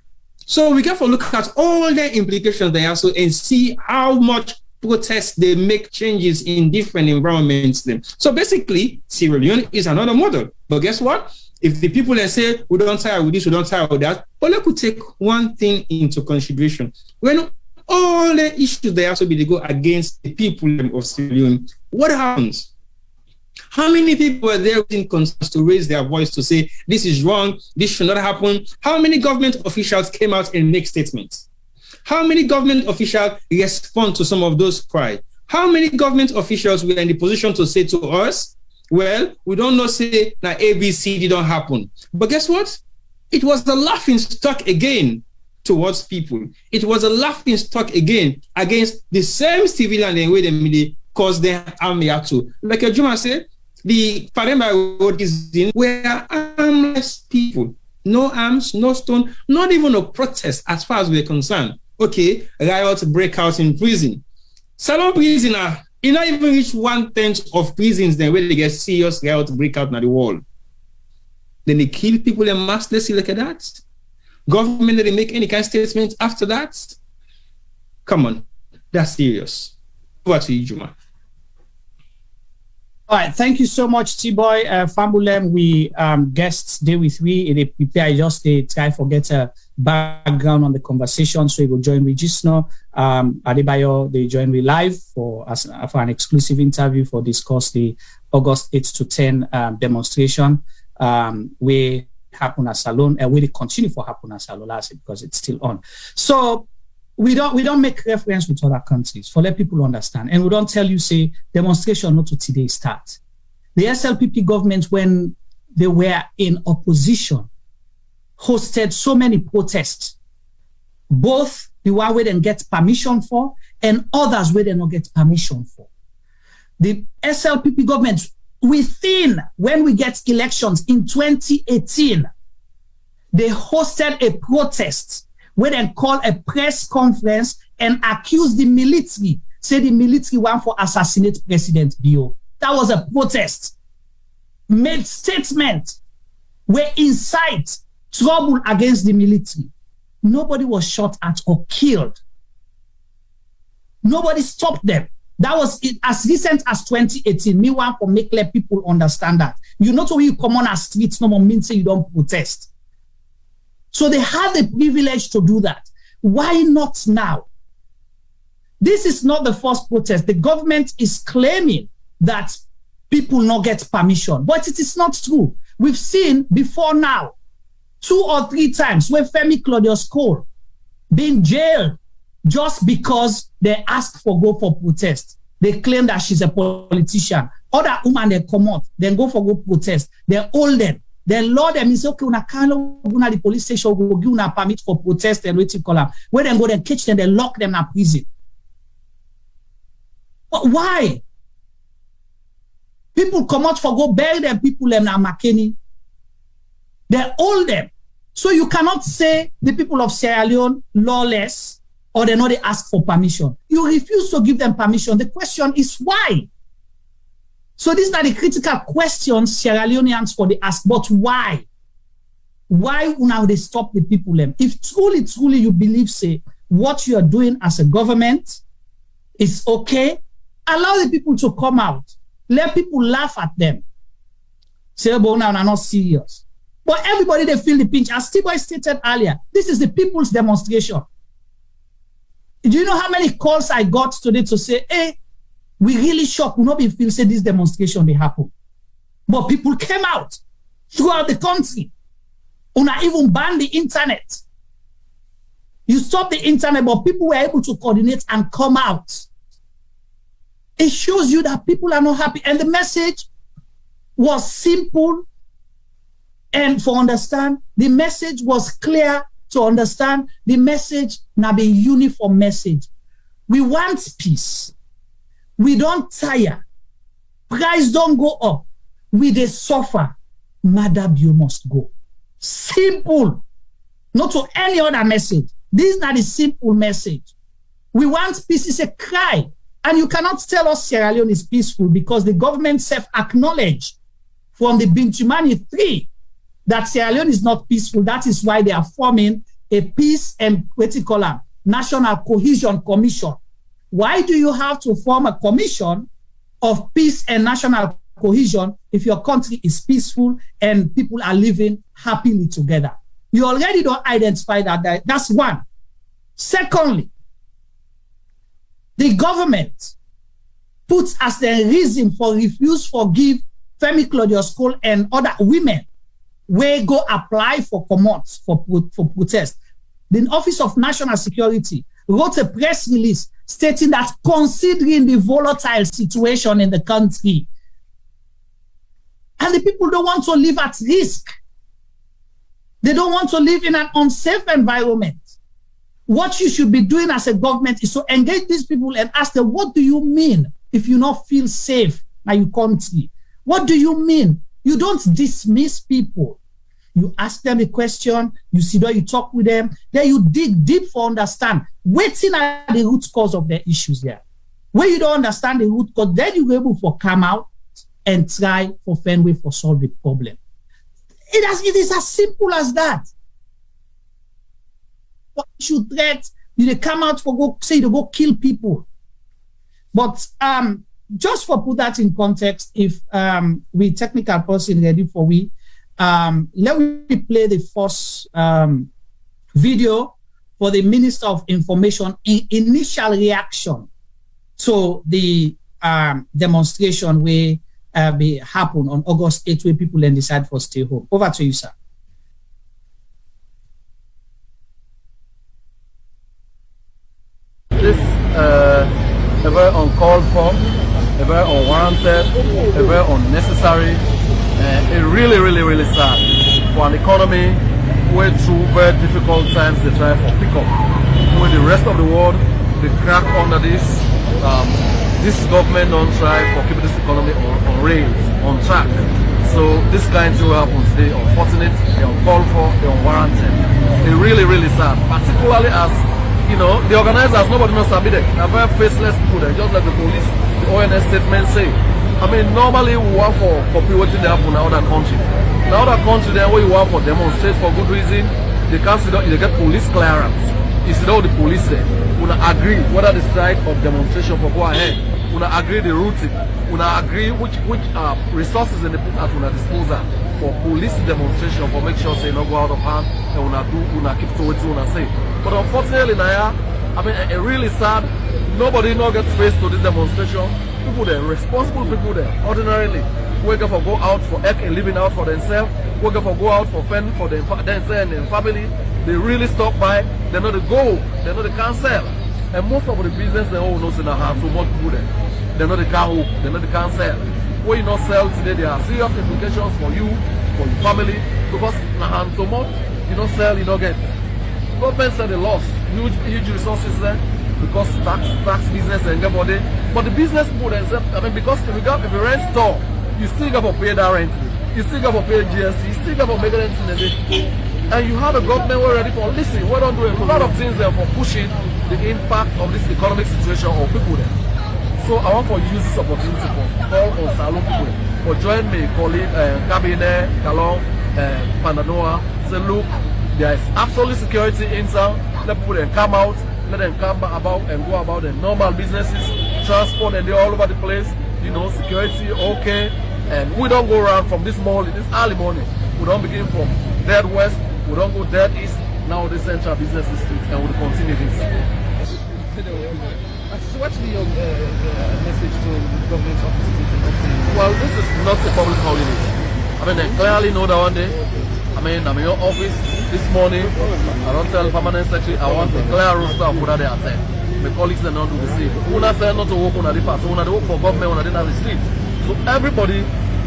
So we have to look at all the implications there also and see how much protests they make changes in different environments then. So basically, Sierra Leone is another model. But guess what? If the people that say, we don't tire with this, we don't tire with that, but let's take one thing into consideration. When all the issues they also be, they go against the people of Sierra Leone, what happens? How many people are there in concerns to raise their voice to say, this is wrong, this should not happen? How many government officials came out and make statements? How many government officials respond to some of those cries? How many government officials were in the position to say to us, well, we don't know, say, that ABC didn't happen. But guess what? It was the laughing stock again towards people. It was a laughing stock again against the same civilian and way they cause their army to. Like Juma said, the Paremba road is in where armless people, no arms, no stone, not even a protest as far as we're concerned. Okay, riots break out in prison. Salon prison it not even reach 1/10 of prisons then where they get serious riots break out in the world. Then they kill people in mass, see like that. Government they make any kind of statement after that. Come on, that's serious. Over to you, Juma. All right, thank you so much, T-Boy. Fambulem, we guests day with we. They prepare just they try to get a background on the conversation, so you will join with Gisno. Adebayor, they join me live for an exclusive interview for discuss the August 8 to 10 demonstration. We happen at Salon and will continue for happen at Salon last because it's still on. So we don't make reference with other countries for let people understand, and we don't tell you say demonstration not to today start. The SLPP government, when they were in opposition, hosted so many protests, both the one where they get permission for and others where they don't get permission for. The SLPP government, within, when we get elections in 2018, they hosted a protest where they called a press conference and accused the military, say the military want for assassinate President Bio. That was a protest. Made statement, where incite trouble against the military. Nobody was shot at or killed. Nobody stopped them. That was it, as recent as 2018. Me want to make let people understand that. You not only you come on a streets, no more mean say you don't protest. So they had the privilege to do that. Why not now? This is not the first protest. The government is claiming that people not get permission, but it is not true. We've seen before now, 2 or 3 times where Femi Claudius Cole being jailed just because they asked for go for protest. They claim that she's a politician. Other women, they come out, then go for go protest. They hold them. Then law them is okay, una can't go to the police station, go give una permit for protest and waiting column. Where they go, then catch them, they lock them in prison. But why? People come out for go bury them, people them na McKinney. They hold them. So you cannot say the people of Sierra Leone lawless or they know they ask for permission. You refuse to give them permission. The question is why? So these are the critical questions Sierra Leoneans for they ask, but why? Why now they stop the people them? If truly you believe, say, what you are doing as a government is okay, allow the people to come out. Let people laugh at them. Say, but now they're not serious. But everybody, they feel the pinch. As T-Boy stated earlier, this is the people's demonstration. Do you know how many calls I got today to say, hey, we really shocked. We not be feel say this demonstration may happen. But people came out throughout the country. Una even banned the internet. You stop the internet, but people were able to coordinate and come out. It shows you that people are not happy. And the message was simple and for understand. The message was clear to understand. The message now be uniform message. We want peace. We don't tire. Price don't go up. We they suffer. Madam, you must go. Simple. Not to any other message. This is not a simple message. We want peace. It's a cry. And you cannot tell us Sierra Leone is peaceful because the government self-acknowledged from the Bintimani 3 that Sierra Leone is not peaceful. That is why they are forming a peace and National Cohesion Commission. Why do you have to form a commission of peace and national cohesion if your country is peaceful and people are living happily together? You already don't identify that. That's one. Secondly, the government puts as the reason for refuse forgive Femi Claudius Cole and other women where go apply for commots for protest. The Office of National Security wrote a press release stating that considering the volatile situation in the country, and the people don't want to live at risk. They don't want to live in an unsafe environment. What you should be doing as a government is to engage these people and ask them, what do you mean if you not feel safe in your country? What do you mean? You don't dismiss people. You ask them a question, you sit down, you talk with them, then you dig deep for understand. Waiting at the root cause of their issues there. When you don't understand the root cause, then you're able to come out and try for find way for solve the problem. It is as simple as that. You threat, you come out for go say to go kill people. But just for put that in context, if we technical person ready for we, let me play the first video for the Minister of Information in initial reaction to the demonstration where be happen on August 8th where people then decide for stay home. Over to you, sir. This a very uncalled for, a very unwarranted unwarranted, very unnecessary, and really sad for an economy where through very difficult times they try for pick up. When the rest of the world they crack under this, this government don't try for keeping this economy on rails, on track. So this kind of thing will happen today. Unfortunate, they uncalled for, they unwarranted. They really sad, particularly as you know the organizers. Nobody knows Sabide. They're very faceless people. They just like the police, the ONS statement say. I mean, normally we work for copy what they happen in other countries. In other countries, then where you work for demonstrate for good reason, they can't sit down, they get police clearance. You sit down with the police there. We agree whether the strike or demonstration for go ahead. We agree the routing. We agree which resources in the put at our disposal for police demonstration for make sure say not go out of hand and we keep to what we say. But unfortunately, Naya, I mean, really sad. Nobody not gets face to this demonstration. People there, responsible people there, ordinarily, wake up for go out for a living out for themselves, wake up for go out for fend for themselves and their family. They really stop by. They know the go. They know the cancel. And most of the business they all know in the hand. So much people there. They know the can hook. They know the cancel. When you not sell today, there are serious implications for you, for your family, because in the hand so much you don't sell, you don't get. Government said they lost huge resources there because tax business and everybody. But the business people themselves, I mean, because if you rent store, you still got to pay that rent. You still got to pay GST. You still got to make rent in the day. And you have a government ready for listen. We don't do a lot of things there for pushing the impact of this economic situation on people there. So I want to use this opportunity for call on Salon people for join me, colleague Cabinet, Kalong, Pandanoa. Say look, there is absolute security inside. Let people then come out. Let them come about and go about their normal businesses, transport, and they're all over the place. You know, security, okay. And we don't go around from this morning, this early morning. We don't begin from dead west, we don't go dead east. Now the central business district, and we'll continue this. So what's your message to government offices? Well, this is not a public holiday. I mean, they clearly know that one day. I mean, I'm in your office this morning. I don't tell the permanent secretary I want a clear roster of whether they attend. My colleagues are not do the same. Una say not to work on the past. Una they work for government, una they on the street. So everybody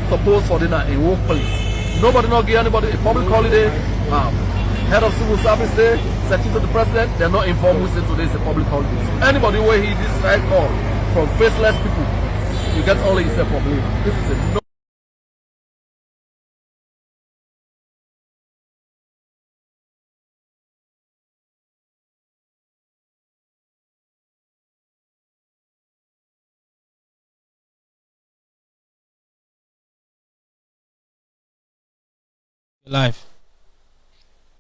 supposed for dinner in workplace. Nobody not give anybody a public holiday. Head of civil service day, secretary to the president, they're not informed who said today is a public holiday. So anybody where he this right call from faceless people, you get only yourself for blame. This is a no. Live.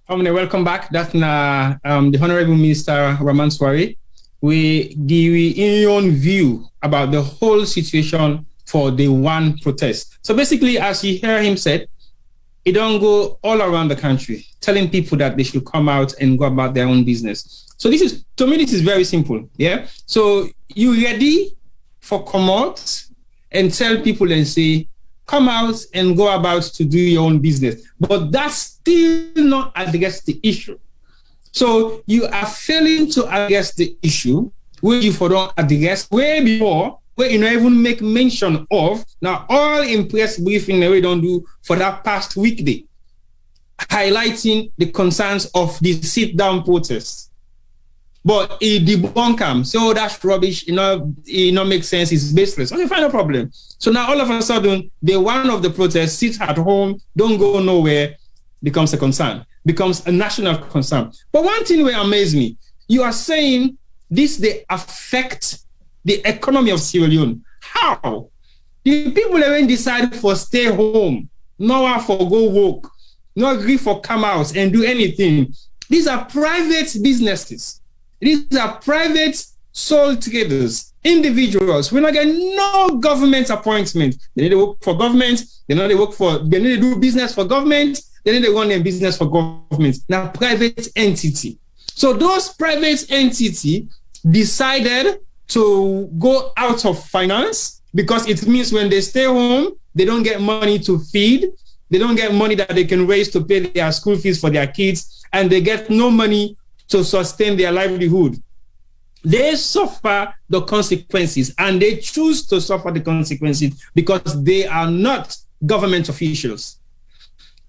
Welcome back. That's the Honorable Minister Raman Swari. We give your own view about the whole situation for the one protest. So basically, as you hear him said, it don't go all around the country telling people that they should come out and go about their own business. So this is, to me, this is very simple. Yeah. So you ready for come out and tell people and say, come out and go about to do your own business. But that's still not address the issue. So you are failing to address the issue where you for don't address way before, where you don't even make mention of. Now, all in press briefing we don't do for that past weekday, highlighting the concerns of the sit-down protests. But it debunk them. So that's rubbish. It not make sense. It's baseless. Okay, fine, no problem. So now all of a sudden, the one of the protests sits at home, don't go nowhere, becomes a concern, becomes a national concern. But one thing will amaze me. You are saying this, they affect the economy of Sierra Leone. How? The people even decide for stay home, nowhere for go work, no agree for come out and do anything. These are private businesses. These are private sole traders, individuals. We're not getting no government appointment. They need to work for government. They need to do business for government. They need to run their business for government. Now, private entity. So those private entity decided to go out of finance because it means when they stay home, they don't get money to feed. They don't get money that they can raise to pay their school fees for their kids, and they get no money to sustain their livelihood. They suffer the consequences, and they choose to suffer the consequences because they are not government officials.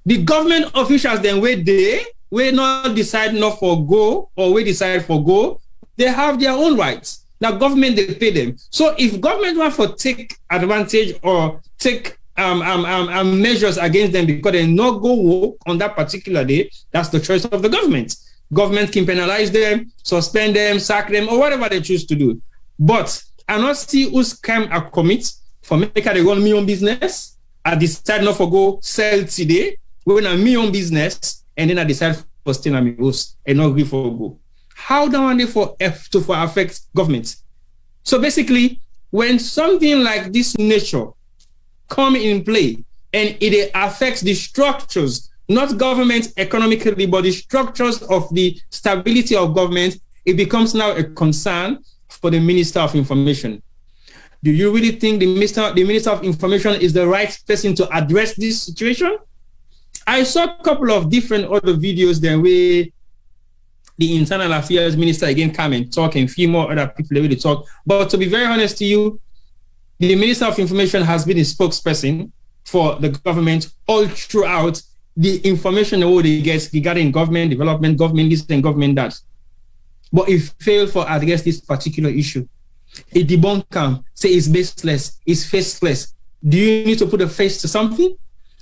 The government officials then we not decide not for go or we decide for go, they have their own rights. Now government, they pay them. So if government want to take advantage or take measures against them because they not go work on that particular day, that's the choice of the government. Government can penalize them, suspend them, sack them, or whatever they choose to do. But I not see who scam or commit for make they run me own business. I decide not for go sell today when I'm me own business, and then I decide for stay on my house and not agree for go. How do I for affect government? So basically, when something like this nature come in play and it affects the structures, not government economically, but the structures of the stability of government, it becomes now a concern for the Minister of Information. Do you really think the Minister of Information is the right person to address this situation? I saw a couple of different other videos then where the Internal Affairs Minister again come and talk, and a few more other people really talk. But to be very honest to you, the Minister of Information has been a spokesperson for the government all throughout the information the world gets regarding government development, government this and government that. But it failed for address this particular issue. It debunk them, say it's baseless, it's faceless. Do you need to put a face to something?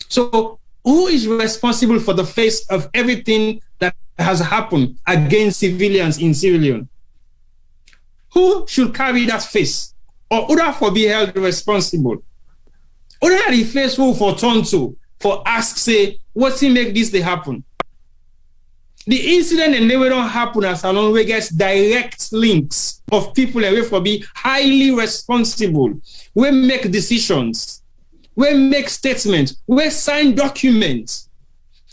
So who is responsible for the face of everything that has happened against civilians in Sierra Leone? Who should carry that face? Or who therefore be held responsible? Who are the face who for turn to, for ask, say, what's it make this they happen? The incident and never don't happen as alone we get direct links of people away for be highly responsible. We make decisions, we make statements, we sign documents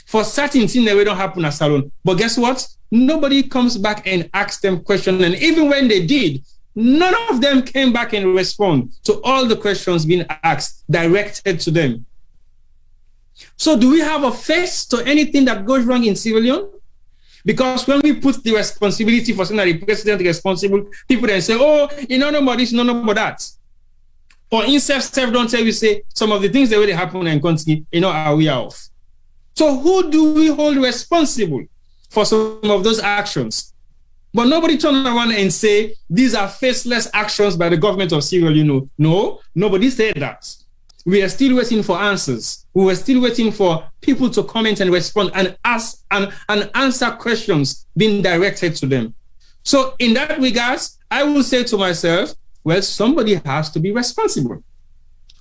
for certain things that we don't happen as alone. But guess what? Nobody comes back and asks them questions. And even when they did, none of them came back and respond to all the questions being asked, directed to them. So do we have a face to anything that goes wrong in Sierra Leone? Because when we put the responsibility for saying that the president is responsible, people then say, oh, you know about this, you know about that. Or instead, don't tell you, say, some of the things that really happen in country, are we off? So who do we hold responsible for some of those actions? But nobody turn around and say, these are faceless actions by the government of Sierra Leone. No, nobody said that. We are still waiting for answers. We were still waiting for people to comment and respond and ask and answer questions being directed to them. So in that regard, I will say to myself, well, somebody has to be responsible.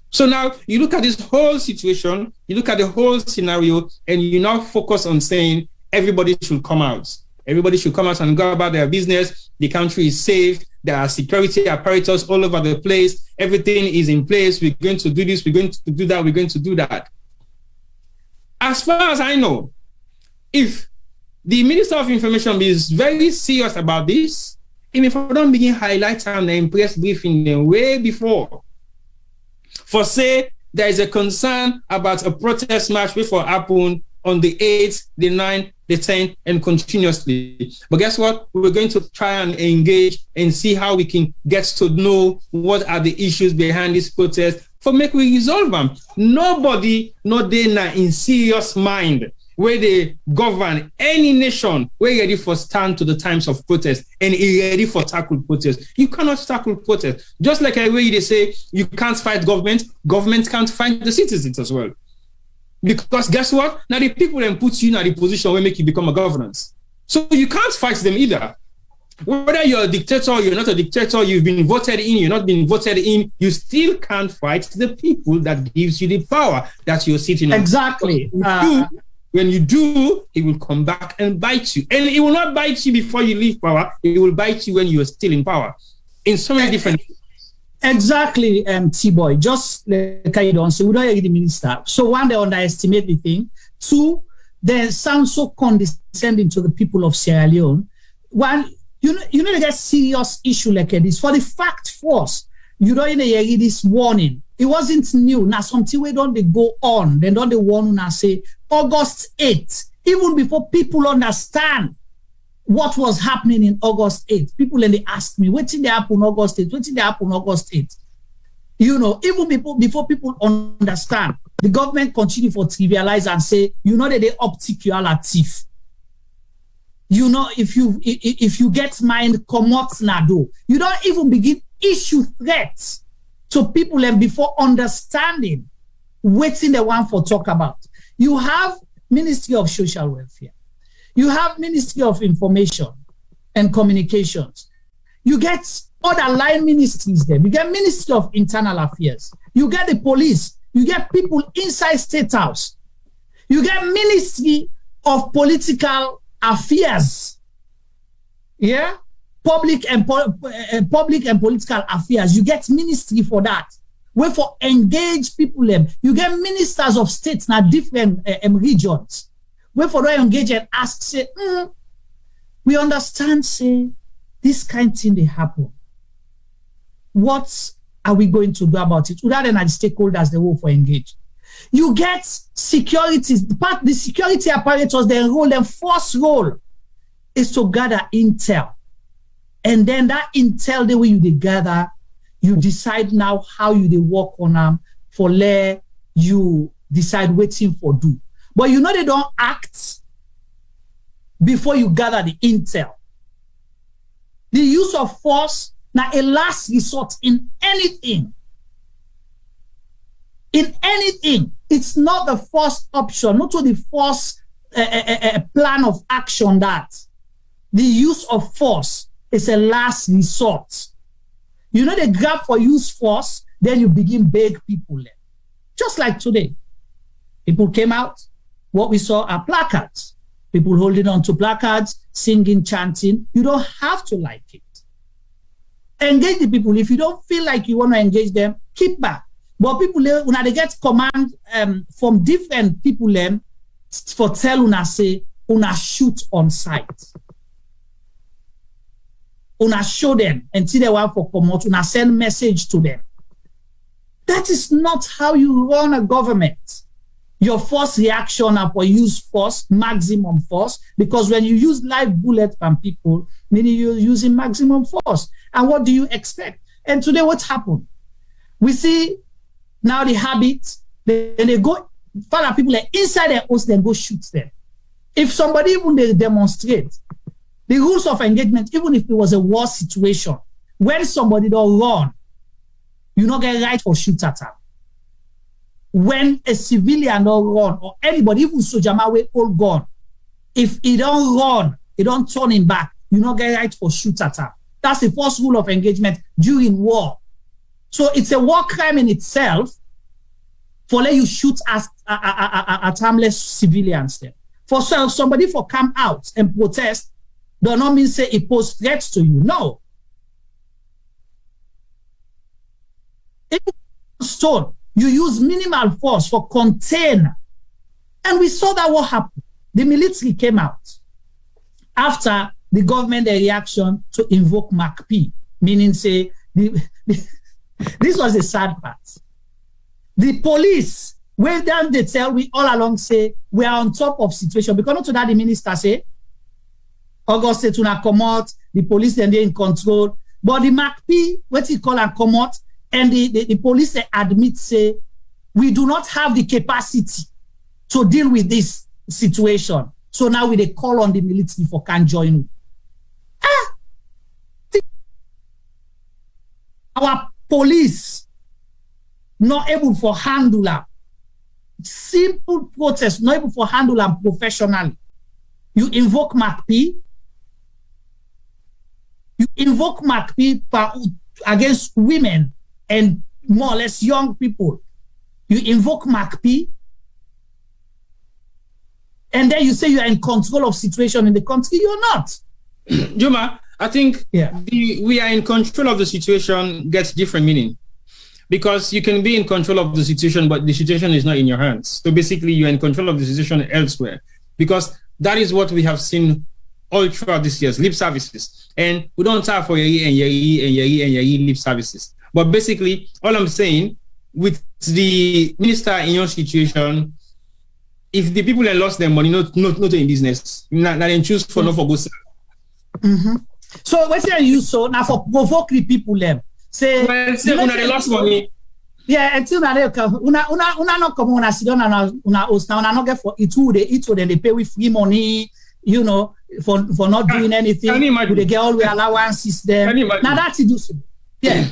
So now you look at this whole situation, you look at the whole scenario, and you now focus on saying everybody should come out. Everybody should come out and go about their business. The country is safe. There are security apparatus all over the place. Everything is in place. We're going to do this. We're going to do that. We're going to do that. As far as I know, if the Minister of Information is very serious about this, if I don't begin highlighting the press briefing way before, for say there is a concern about a protest march before happen on the 8th, the 9th, the 10th, and continuously. But guess what? We're going to try and engage and see how we can get to know what are the issues behind this protest for make we resolve them. Nobody, no day now in serious mind where they govern any nation, where ready for stand to the times of protest and ready for tackle protest. You cannot tackle protest. Just like a way they say you can't fight government, government can't fight the citizens as well. Because guess what? Now the people then put you in the position where make you become a governance. So you can't fight them either. Whether you're a dictator or you're not a dictator, you've been voted in, you're not been voted in, you still can't fight the people that gives you the power that you're sitting on. Exactly. When you do, it will come back and bite you. And it will not bite you before you leave power. It will bite you when you are still in power. In so many different ways. Exactly, T-Boy. Just like I don't say, we don't hear the minister. So one, they underestimate the thing. Two, they sound so condescending to the people of Sierra Leone. One, you know, they get serious issue like this. For the fact force, you don't hear this warning. It wasn't new. Now something we don't they go on. Then don't they warn and say August 8th, even before people understand what was happening in August 8th. People and they asked me, what did they happen August 8th? What did they happen August 8th? You know, even before people understand, the government continue to trivialize and say, you know that they optic you are a thief. You know, if you get mine, come out nado. You don't even begin issue threats to people and before understanding waiting the one for talk about. You have Ministry of Social Welfare. You have Ministry of Information and Communications. You get other line ministries there. You get Ministry of Internal Affairs. You get the police. You get people inside State House. You get Ministry of Political Affairs. Yeah? Public and political affairs. You get ministry for that. Where for engage people. You get ministers of states now different regions. Where for they engage and ask, say, we understand, say, this kind of thing they happen. What are we going to do about it? Rather than the stakeholders they will for engage. You get securities, the security apparatus, their role, their first role is to gather intel. And then that intel, the way you gather, you decide now how you work on them for let you decide waiting for do. But you know they don't act before you gather the intel. The use of force now a last resort in anything. In anything, it's not the first option, not to the first plan of action that the use of force is a last resort. You know the grab for use force, then you begin beg people. Just like today. People came out, what we saw are placards. People holding on to placards, singing, chanting. You don't have to like it. Engage the people. If you don't feel like you want to engage them, keep back. But people, when they get command from different people, for tell una say, una shoot on sight. Una show them until they want for come out, una send message to them. That is not how you run a government. Your first reaction are for use force, maximum force, because when you use live bullet from people, meaning you're using maximum force. And what do you expect? And today, what happened? We see now the habit, they go, follow people inside their house, then go shoot them. If somebody even they demonstrate, the rules of engagement, even if it was a war situation, when somebody don't run, you not get right for shoot at them. When a civilian don't run, or anybody, even soldier with old gun, if he don't run, he don't turn him back, you not get right for shoot at them. That's the first rule of engagement during war. So it's a war crime in itself for let you shoot at harmless civilians there. For somebody for come out and protest, does not mean say it pose threats to you. No. If stone, you use minimal force for contain. And we saw that what happened. The military came out after the government reaction to invoke MACP, meaning say, this was the sad part. The police, when then they tell we all along say, we are on top of situation. Because not to that the minister say, August say to come out, the police then they in control. But the MACP, what he call and come out, and the police they admit say, we do not have the capacity to deal with this situation. So now we they call on the military for can join. Our police not able for handle them. Simple protest, not able for handle them professionally. You invoke MACP. You invoke MACP against women and more or less young people. You invoke MACP. And then you say you are in control of situation in the country. You're not. Juma, I think we are in control of the situation gets different meaning. Because you can be in control of the situation, but the situation is not in your hands. So basically, you're in control of the situation elsewhere. Because that is what we have seen all throughout this year's lip services. And we don't have for Yei lip services. But basically, all I'm saying, with the minister in your situation, if the people that lost their money, not in business, not then choose for no for good. So what say you so now for provoke the people them say they lost money. Yeah, until now una not come on sit down una host now not get for it then they pay with free money, you know, for not doing anything. They get all the allowances there. Now that's it. Yeah.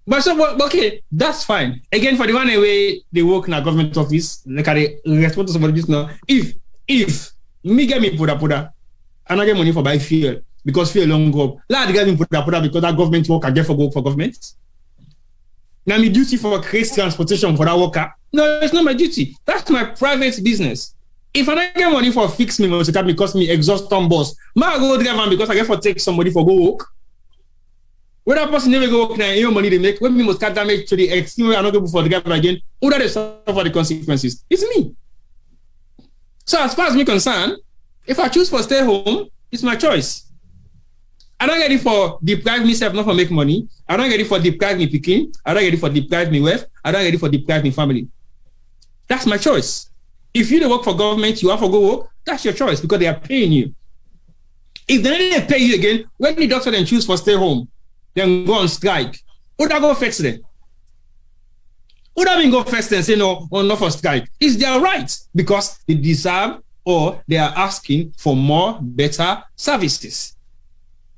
But so okay, that's fine. Again, for the one way they work in a government office, like I respond to somebody now. If me get me put and I get money for buy fuel because fuel long go. Lad get me put because that government work I get for go for government. Now my duty for create transportation for that worker. No, it's not my duty. That's my private business. If I don't get money for fix me, it can cost me exhaust on bus. I go drive because I get for take somebody for go work. When that person never go work now, you money they make. When we must cut damage to the extreme way, I'm not going for the driver again. Who that they suffer the consequences? It's me. So as far as me concerned, if I choose for stay home, it's my choice. I don't get it for deprive myself, not for make money. I don't get it for deprive me picking. I don't get it for deprive me wealth. I don't get it for deprive me family. That's my choice. If you don't work for government, you have to go work, that's your choice because they are paying you. If they didn't pay you again, when the doctor then choose for stay home, then go on strike, would I go first then? Would I go first and say no or not for strike? It's their right because they deserve or they are asking for more, better services.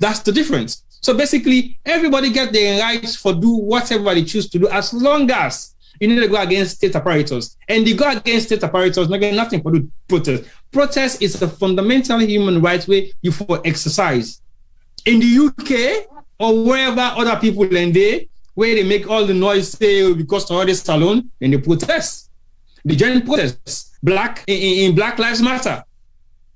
That's the difference. So basically, everybody get their rights for do what everybody choose to do as long as you need to go against state apparatus. And you go against state apparatus, not getting nothing for do protest. Protest is a fundamental human right way you for exercise. In the UK or wherever other people in there, where they make all the noise say because of all this salon, and they protest. The joint protest, Black Lives Matter,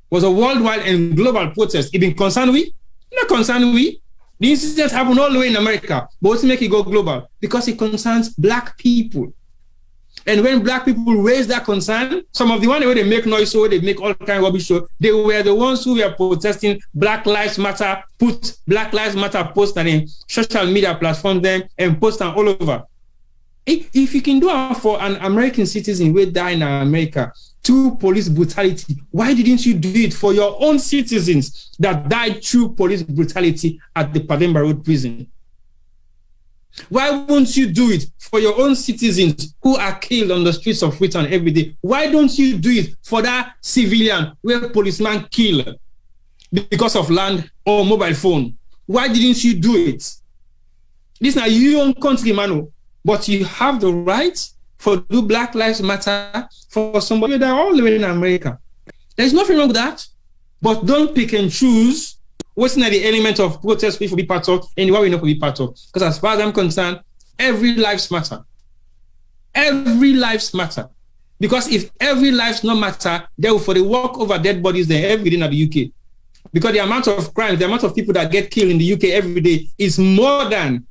was a worldwide and global protest. It been concerned we? Not concerned we. The incident happened all the way in America, but what's make it go global? Because it concerns Black people. And when Black people raise that concern, some of the one where they make noise, so they make all kind of rubbish show, they were the ones who were protesting Black Lives Matter, put Black Lives Matter post on a social media platform them and post them all over. If you can do it for an American citizen who died in America, through police brutality, why didn't you do it for your own citizens that died through police brutality at the Pademba Road prison? Why won't you do it for your own citizens who are killed on the streets of Freetown every day? Why don't you do it for that civilian where policeman kill because of land or mobile phone? Why didn't you do it? This is not your own country, man, but you have the right for do Black Lives Matter for somebody that all the way in America. There's nothing wrong with that, but don't pick and choose what's not the element of protest we should be part of and what we not be part of. Because as far as I'm concerned, every lives matter. Every lives matter. Because if every lives not matter, therefore they walk over dead bodies there every day in the UK. Because the amount of crime, the amount of people that get killed in the UK every day is more than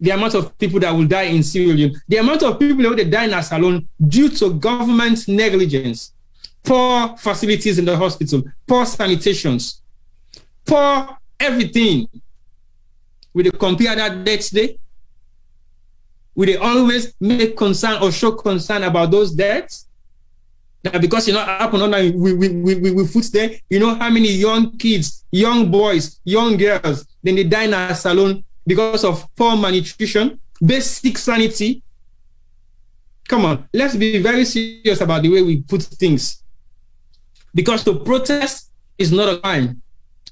the amount of people that will die in Sierra Leone, the amount of people that die in a salon due to government negligence, poor facilities in the hospital, poor sanitations, poor everything. Will they compare that deaths day? Will they always make concern or show concern about those deaths? Now, because you know, happen on we foot there, you know how many young kids, young boys, young girls, then they die in a salon because of poor malnutrition, basic sanity. Come on, let's be very serious about the way we put things. Because to protest is not a crime.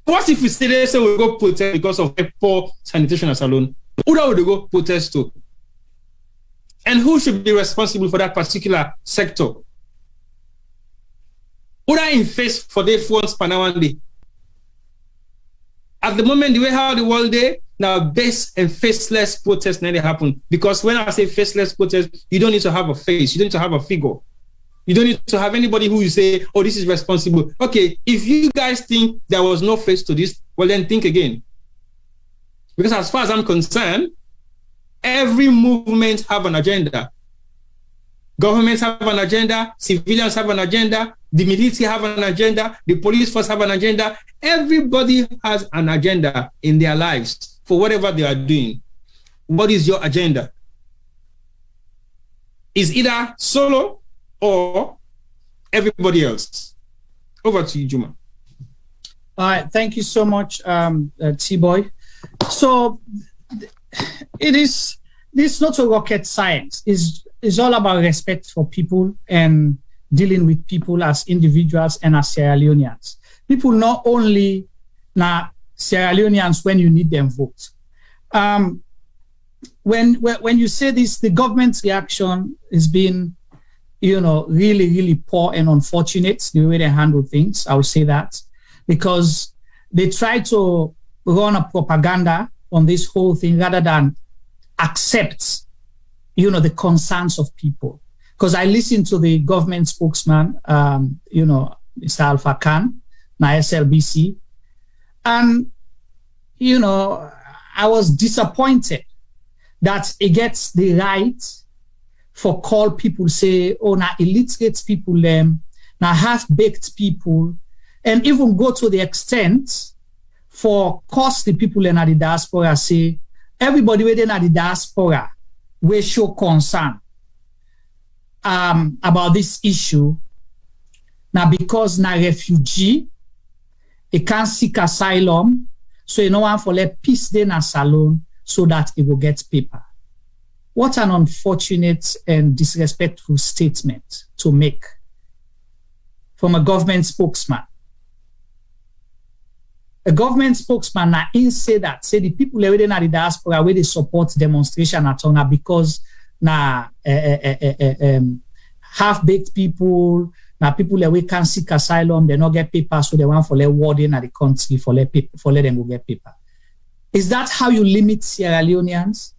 What if we say they say we go protest because of poor sanitation alone? Who would they go protest to? And who should be responsible for that particular sector? Who are in face for their phones per now and day? At the moment, the way how the world day, now base and faceless protests nearly happen. Because when I say faceless protest, you don't need to have a face, you don't need to have a figure. You don't need to have anybody who you say, oh, this is responsible. Okay, if you guys think there was no face to this, well then think again. Because as far as I'm concerned, every movement have an agenda. Governments have an agenda, civilians have an agenda, the military have an agenda, the police force have an agenda. Everybody has an agenda in their lives for whatever they are doing. What is your agenda? Is either solo or everybody else? Over to you, Juma. All right, thank you so much, T-Boy. So this not a rocket science. It's all about respect for people and dealing with people as individuals and as Sierra Leoneans. People not only now Sierra Leoneans when you need them vote. When you say this, the government's reaction has been, really, really poor and unfortunate the way they handle things. I would say that because they try to run a propaganda on this whole thing rather than accept, the concerns of people. Because I listened to the government spokesman, Mr. Alpha Khan, na SLBC, and I was disappointed that it gets the right for call people say, oh, now illiterate people, now half-baked people, and even go to the extent for cost the people in the diaspora say, everybody within the diaspora will show concern about this issue. Now, because now refugee, it can't seek asylum, so you know one for let peace then a salon so that it will get paper. What an unfortunate and disrespectful statement to make from a government spokesman. A government spokesman now say the people within the diaspora where they support demonstration at Tonga because now half-baked people, now people that we can't seek asylum, they not get paper, so they want for let ward in at the country for let them go get paper. Is that how you limit Sierra Leoneans?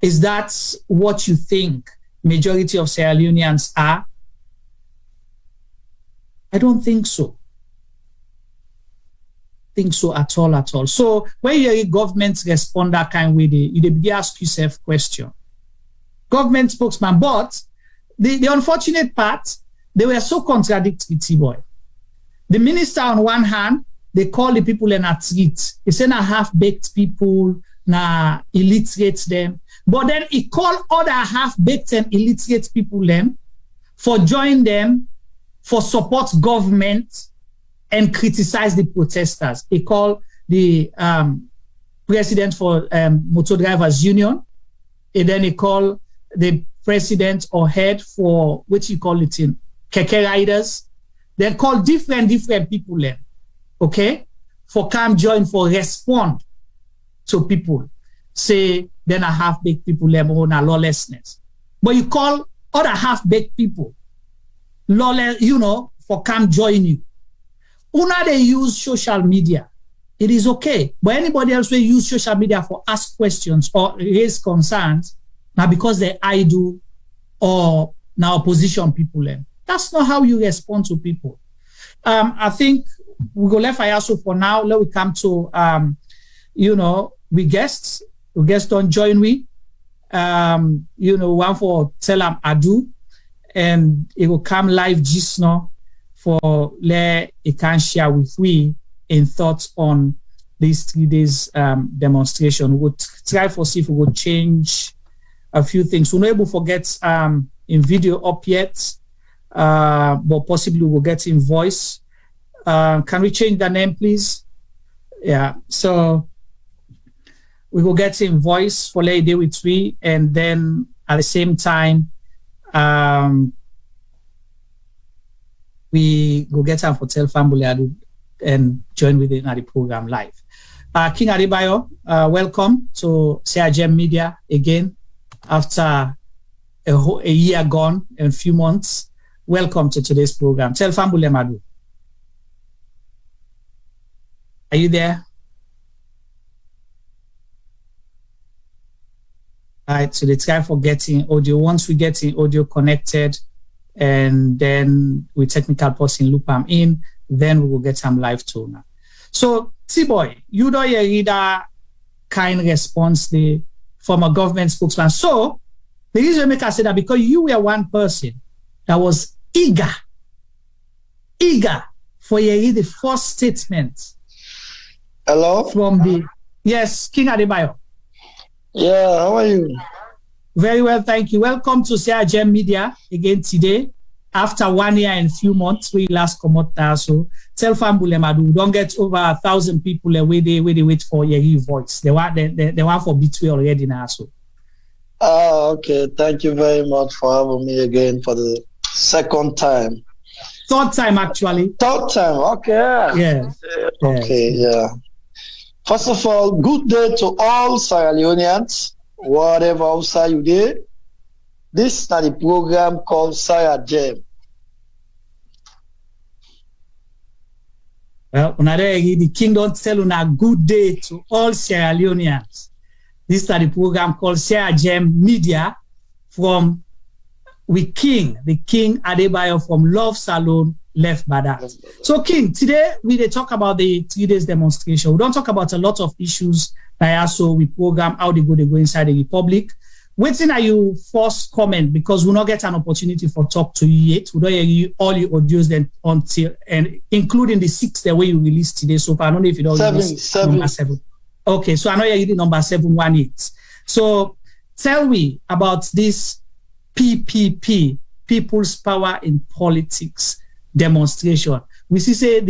Is that what you think majority of Sierra Leoneans are? I don't think so. Think so at all. So when you hear government respond that kind of way, you begin ask yourself question. Government spokesman, but the unfortunate part, they were so contradictory, T-Boy. The minister on one hand, they call the people an athlete. He say na half-baked people, na illiterate them. But then he call other half-baked and illiterate people them for join them, for support government and criticize the protesters. He called the president for Motor Drivers Union. And then he called the president or head for, what you call it in, Keke Riders. They call different people then, okay? For come join, for respond to people. Say, then a half-baked people them own a lawlessness. But you call other half-baked people, lawless, for come join you. Una they use social media. It is okay. But anybody else will use social media for ask questions or raise concerns, now because they idle or now opposition people. That's not how you respond to people. I think we go left I also for now. Let we come to we guests. We guests don't join we. One for tell them adu, and it will come live just now for let it can share with we in thoughts on these 3 days demonstration. We'll try for see if we will change a few things. We're not able to forget in video up yet, but possibly we'll get in voice. Can we change the name, please? Yeah, so we will get in voice for Lady with we, and then at the same time, we go get our hotel family and join with the program live. King Adebayor, welcome to CRGM Media again after a year gone and a few months. Welcome to today's program. Tell Fambule Madu. Are you there? All right, so they try for getting audio. Once we get in audio connected, and then with technical person loop them in, then we will get some live too now. So, T-Boy, you don't hear that kind response from a government spokesman. So, the reason I say that because you were one person that was eager for you hear the first statement. Hello? From yes, King Adebayor. Yeah, how are you? Very well, thank you. Welcome to CRGM Media again today after 1 year and few months, we last come out so tell Fambulemadu, don't get over 1,000 people where they wait for your voice. They want for B2 already now. So. Okay. Thank you very much for having me again for the second time. Third time, actually. Third time, okay. Yeah. Okay, yeah. First of all, good day to all Sierra Leoneans, whatever outside you did. This is the program called Sierra Jam. Well, the king don't tell a good day to all Sierra Leoneans. This is the program called Sierra Jam Media from the King Adebayor from Love Salon, Left by that. So, King, today we talk about the 3 days demonstration. We don't talk about a lot of issues that also we program how they go inside the Republic. Waiting are you first comment because we'll not get an opportunity for talk to you yet. We don't hear you all your audios then until and including the 6th the way you released today. So I don't know if you don't release number 7. Okay, so I know you're the number 718. So tell me about this PPP, People's Power in Politics demonstration. We see say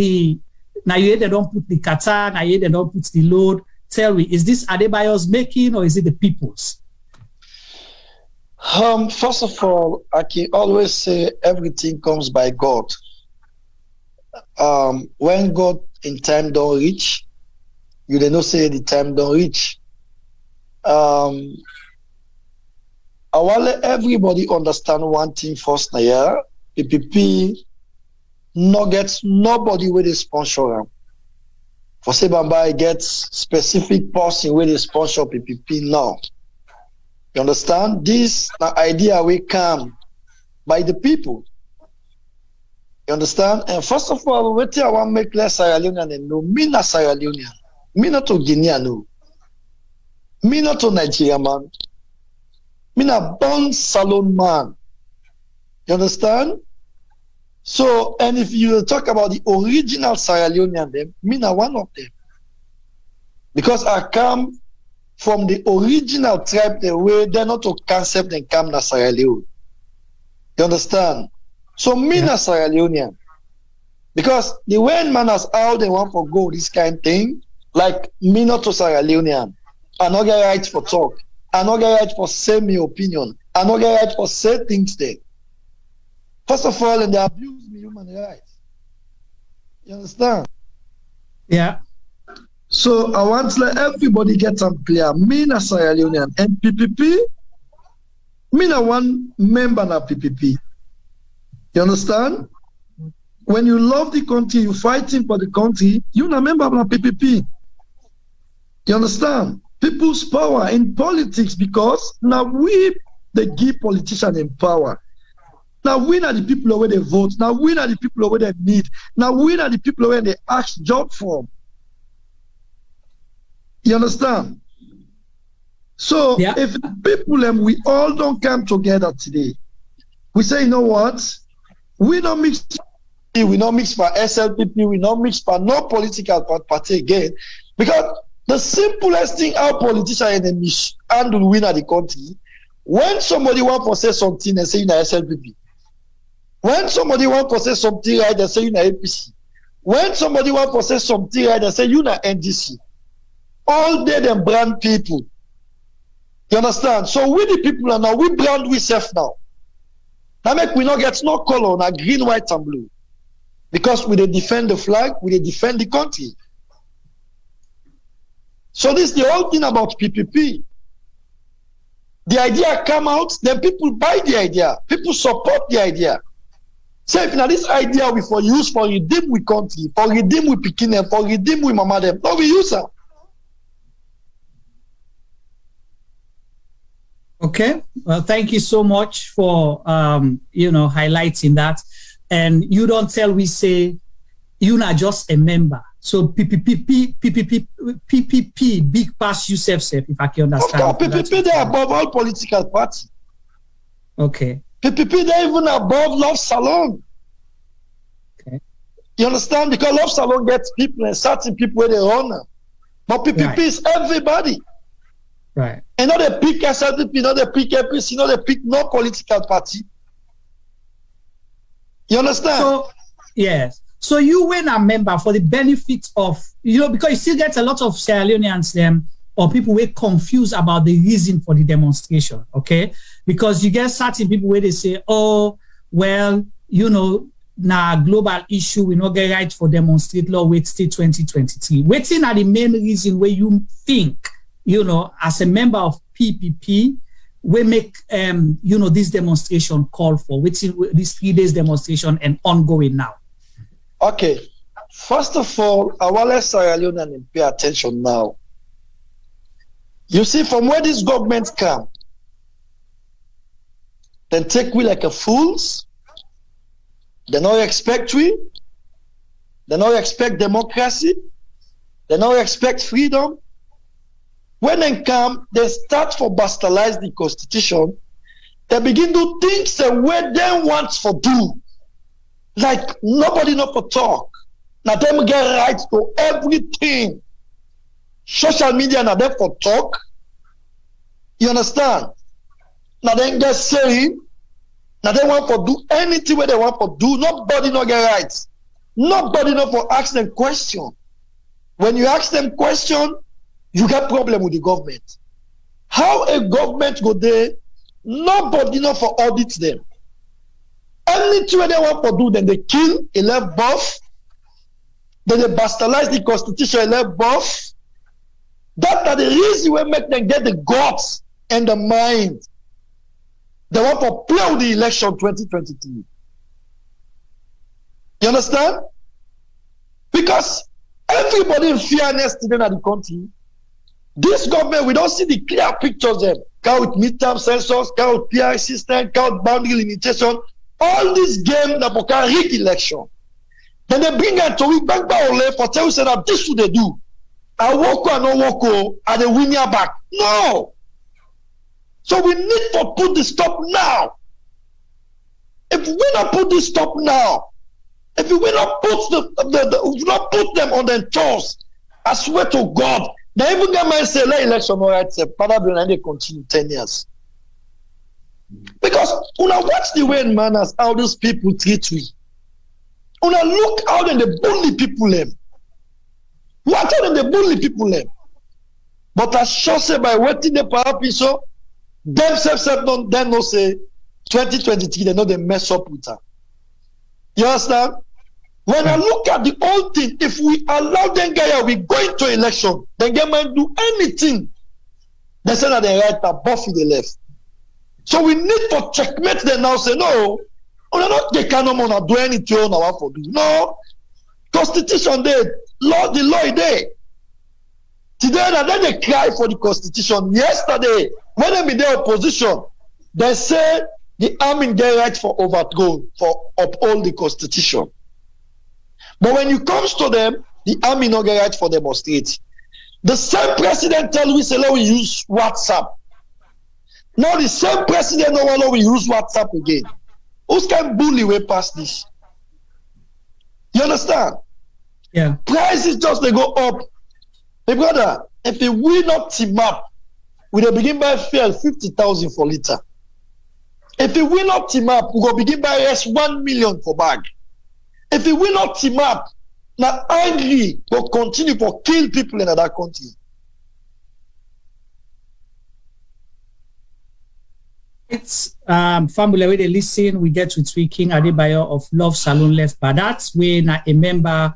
now you they don't put the Qatar, now they don't put the load. Tell me, is this Adebayor's making or is it the people's? First of all, I can always say everything comes by God. When God in time don't reach, you don't say the time don't reach. I want let everybody understand one thing first now, yeah? PPP no gets nobody with a sponsor. For say Bamba gets specific person with a sponsor PPP now. You understand? This idea will come by the people. You understand? And first of all, what I want to make less Sierra Leonean and no, me not Sierra Leonean. Me not to Guinea, no. Me not to Nigeria, man. Me not born salon man. You understand? So, and if you talk about the original Sierra Leonean, them, me not one of them. Because I come from the original tribe, the way they're not to concept and come na Sierra Leone. You understand? So me na Sierra Leonean. Because the way manners how they want for go this kind of thing, like me not to Sierra Leonean. I not get right for talk. I not get right for say me opinion. I not get right for say things there. First of all, and they abuse me human rights. You understand? Yeah. So I want to let everybody get some clear. Me na Sierra Leonean and PPP, me na one member na PPP. You understand? When you love the country, you fighting for the country, you na member na PPP. You understand? People's power in politics because now we they give politicians in power. Now we are the people where they vote. Now we are the people where they need. Now we are the people where they ask job for. You understand? So if the people and we all don't come together today, we say, you know what? We don't mix for SLPP, we don't mix for no political party again. Because the simplest thing our politicians enemies handle win at the country, when somebody want to say something and say you know SLPP. When somebody want to say something right, they say you know APC. When somebody want to say something right, they say you know NDC. All day them brand people. You understand? So we the people are now, we brand we self now. Now make we not get no color, now green, white, and blue. Because we they defend the flag, we they defend the country. So this is the whole thing about PPP. The idea come out, then people buy the idea. People support the idea. So if now this idea we for use for redeem we country, for redeem we picking them, for redeem we mama them, no we use them. Okay, well, thank you so much for highlighting that. And you don't tell we say you're not just a member. So PPP, big pass yourself, if I can understand. Of course, PPP they above all political parties. Okay. PPP they even above Love Salon. Okay. You understand? Because Love Salon gets people and certain people where they honor. But PPP is everybody. Right. And not they pick SLPP, not they pick APC, not they pick no political party. You understand? So, yes. So you were a member for the benefit of, because you still get a lot of Sierra Leoneans or people were confused about the reason for the demonstration, okay? Because you get certain people where they say, oh, well, now global issue, we not get right for demonstrate law, wait till 2023. Waiting are the main reason where you think, as a member of PPP, we make, this demonstration call for, waiting this 3 days demonstration and ongoing now. Okay. First of all, I want to Sierra Leone and pay attention now. You see, from where these governments come, then take we like a fools. They don't expect we. They don't expect democracy. They don't expect freedom. When they come, they start for bastardize the constitution. They begin to think the way they want for do. Like nobody know for talk. Now them get right to everything. Social media now them for talk. You understand? Now they get saying. Now they want to do anything where they want to do. Nobody no get right. Nobody no for ask them question. When you ask them question, you get problem with the government. How a government go there? Nobody no for audit them. Anything where they want to do, then they kill, they left buff. Then they bastardize the constitution, they left buff. That's the reason we make them get the guts and the mind. They want to play with the election 2023. You understand? Because everybody in fairness today in the country, this government, we don't see the clear pictures them. Count midterm census, count PI system, count boundary limitation, all these games that can rig election. Then they bring out to we back by for tell you that this should they do. I walk or no walk and they win your back. No. So we need to put the stop now. If we not put this stop now, if we not put them on their toes, I swear to God, they even get my say election all right, and they continue 10 years. Because when I watch the way in manners how these people treat me, when I look how they bully people them. What are they bully people them? But I sure say by waiting the power so themselves don't no say 2023 they know they mess up with her. You understand? When I look at the whole thing, if we allow them guy we go into election, then they might do anything. They say that they right above the left. So we need to checkmate them now. Say no, they cannot do anything on our for do. No, constitution there, law the law is there. Today and then they cry for the constitution. Yesterday, when they be the opposition, they say the army get right for overthrow, for uphold the constitution. But when it comes to them, the army not get right for demonstrate. The same president tell we say let we use WhatsApp. Now the same president no want we use WhatsApp again. Who's can bully way past this? You understand? Yeah. Prices just they go up. Hey brother, if we not team up, we will begin by fuel 50,000 for liter. If we not team up, we go begin by rest 1 million for bag. If we not team up, now angry will continue to kill people in that country. It's family where they listen. We get with King Adebayor of Love Salon Left, but that's when a member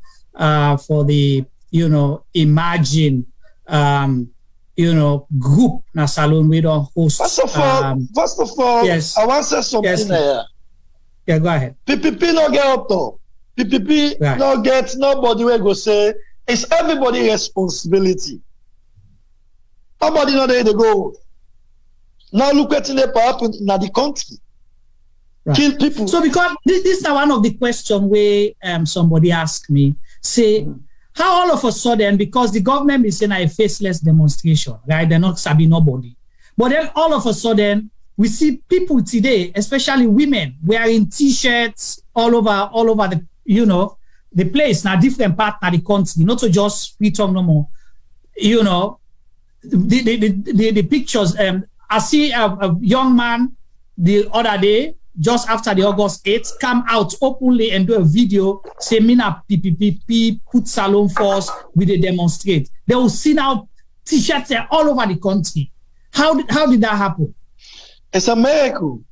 for the Imagine group na salon we don't host. First of all, yes. I want to say something here. Yeah, go ahead. PPP no get up though. PPP right. No get nobody will go say it's everybody's responsibility. Nobody know there they go. Now look at what happened in the country. Right. Kill people. So because this is one of the questions where somebody asked me, say, how all of a sudden, because the government is saying a faceless demonstration, right? They're not sabi nobody. But then all of a sudden, we see people today, especially women, wearing T-shirts all over the the place, now different part of the country, not to just freedom no more. The pictures. I see a young man the other day just after the August 8th, come out openly and do a video saying, Mina PPP put Salon Force with a demonstrate. They will see now t-shirts all over the country. How did that happen? It's a miracle.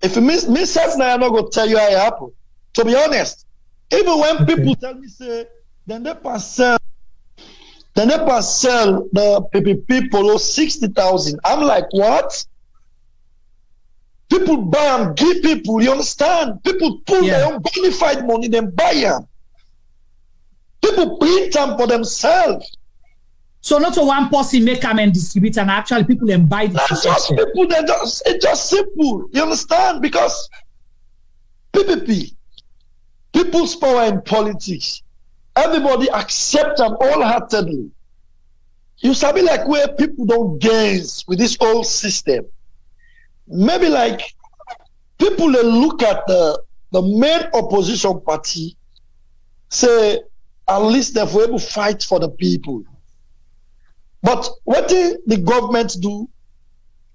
If you miss now, I'm not going to tell you how it happened. To be honest, even when people tell me, say, then they can sell the PPP Polo 60,000. I'm like, what? People buy them, give people, you understand? People pull their own bona fide money, then buy them. People print them for themselves. So not a one person make them and distribute, and actually people then buy the That's just people, it's just simple, you understand? Because PPP, people's power in politics, everybody accept them wholeheartedly. You sabi like where people don't gaze with this old system. Maybe like people that look at the main opposition party, say at least they're able to fight for the people. But what did the government do?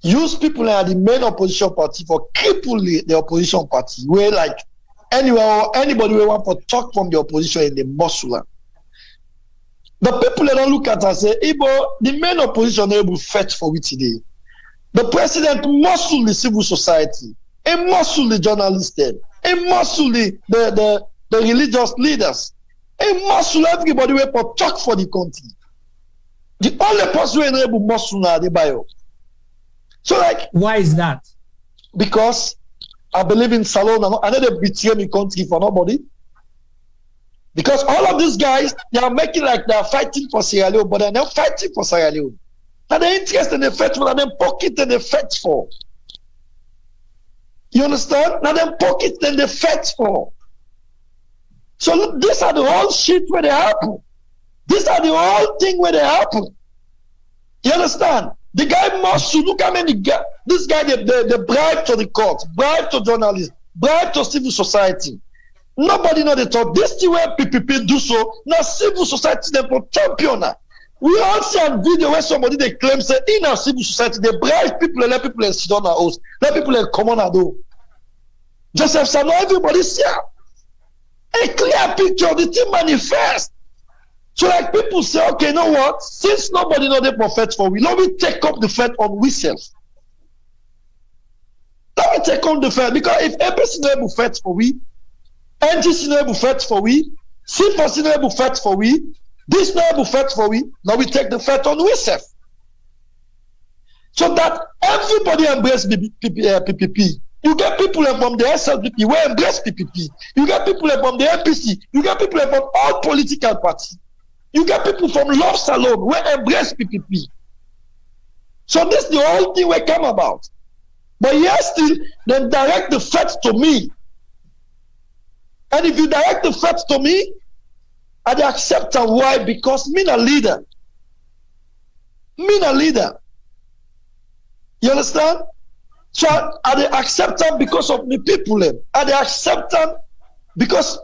Use people at the main opposition party for crippling the opposition party, where like anywhere or anybody will want to talk from the opposition in the muscle. The people that don't look at us say, Ibo, the main opposition able to fight for it today. The president muscle the civil society, he muscle the journalists, he muscle the religious leaders, he muscle everybody who will talk for the country. The only person who able muscle now Adebayor. So like, why is that? Because I believe in Salon. I know they betray me country for nobody. Because all of these guys, they are making like they are fighting for Sierra Leone, but they're not fighting for Sierra Leone. Now the interest in the fight for, and then pocket and the fight for. You understand? Now them pocket and the fight for. So look, these are the whole shit where they happen. These are the whole thing where they happen. You understand? The guy must look how many this guy they bribe to the court, bribe to journalists, bribe to civil society. Nobody know the talk. This thing where PPP do so, now civil society they for champion. We all see a video where somebody they claim say in our civil society they bribe people and let people sit on our house, let people come on our door. Joseph said, no, everybody see a clear picture of the thing manifest. So like people say, okay, you know what? Since nobody know the prophet for we, let me take up the faith on we self. Let me take on the faith because if APC no able faith for we, NGC no able faith for we, C4C no able faith for we, this no able faith for we, now we take the faith on we self. So that everybody embrace PPP. You get people from the SLPP who embrace PPP. You get people from the APC. You get people from all political parties. You get people from Love Salon who embrace PPP. So this is the whole thing we come about. But yes, still, then direct the threat to me. And if you direct the threat to me, I accept them. Why? Because me a leader. Me a leader. You understand? So I accept them because of me people. I accept them because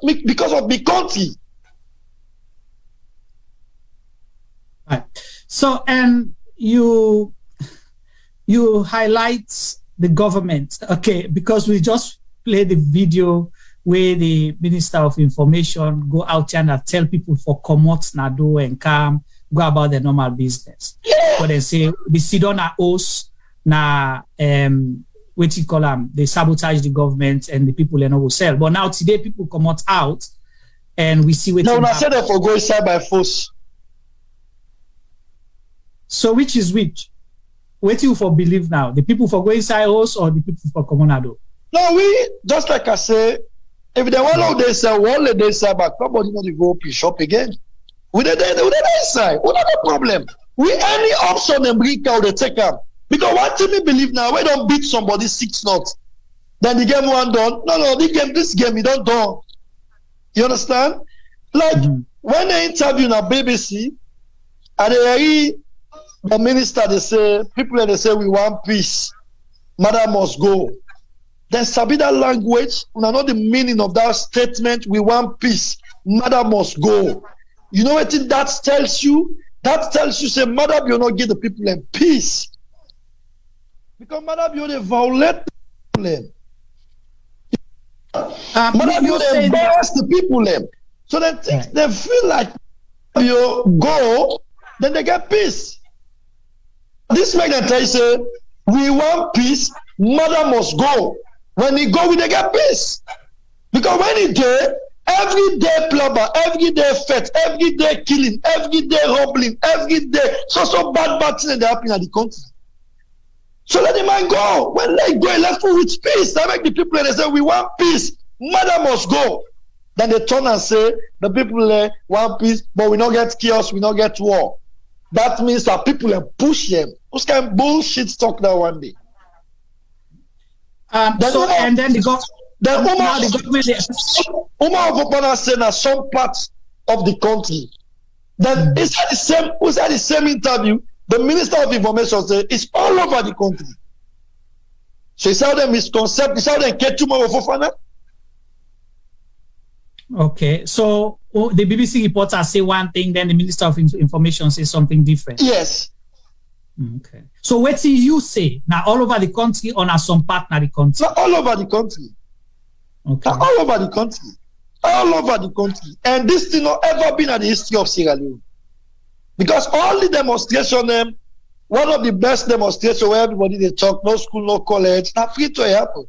of me country. Right. So you highlight the government, okay, because we just played the video where the Minister of Information go out and tell people for comot Nado and come go about the normal business. But they say the Sidona host na what you call them, they sabotage the government and the people they know will sell. But now today people come out and we see what. No, I said that for going side by force. So which is which? What you for believe now? The people for going side house or the people for Comonado? No, we just like I say, if they want to they say one they say back, nobody want to go up shop again. We they inside. We not a problem. We any option and bring out they take up. Because one thing we believe now, we don't beat somebody 6-0. Then the game one done. No, this game you don't done. You understand? Like when they interview na BBC, and they the minister they say people they say we want peace, mother must go. Then sabi that language, we know the meaning of that statement. We want peace, mother must go. You know what that tells you? That tells you say mother will not give the people in peace. Because Madam, you violate them. But you embarrass the people them. So they think they feel like you go, then they get peace. This make them tell you, say, we want peace, mother must go. When he go, we they get peace. Because when he there, every day plumber, every day fete, every day killing, every day robbing, every day so bad things that happen in the country. So let the man go. When they go, let's go with peace. They make the people they say, we want peace. Mother must go. Then they turn and say, the people want peace, but we don't get chaos, we don't get war. That means that people push them. Who's kind of bullshit talk that one day? And then the government saying that some parts of the country. Then inside the same interview, the Minister of Information said it's all over the country. So it's how they misconcept, it's how they get too much of Fofana. Okay, so the BBC reporter say one thing, then the Minister of Information says something different. Yes. Okay. So what do you say? Now all over the country or now some part of the country? Not all over the country. Okay. Now all over the country. All over the country. And this thing not ever been in the history of Sierra Leone. Because all the demonstration, one of the best demonstrations where everybody they talk, no school, no college, not free to happen.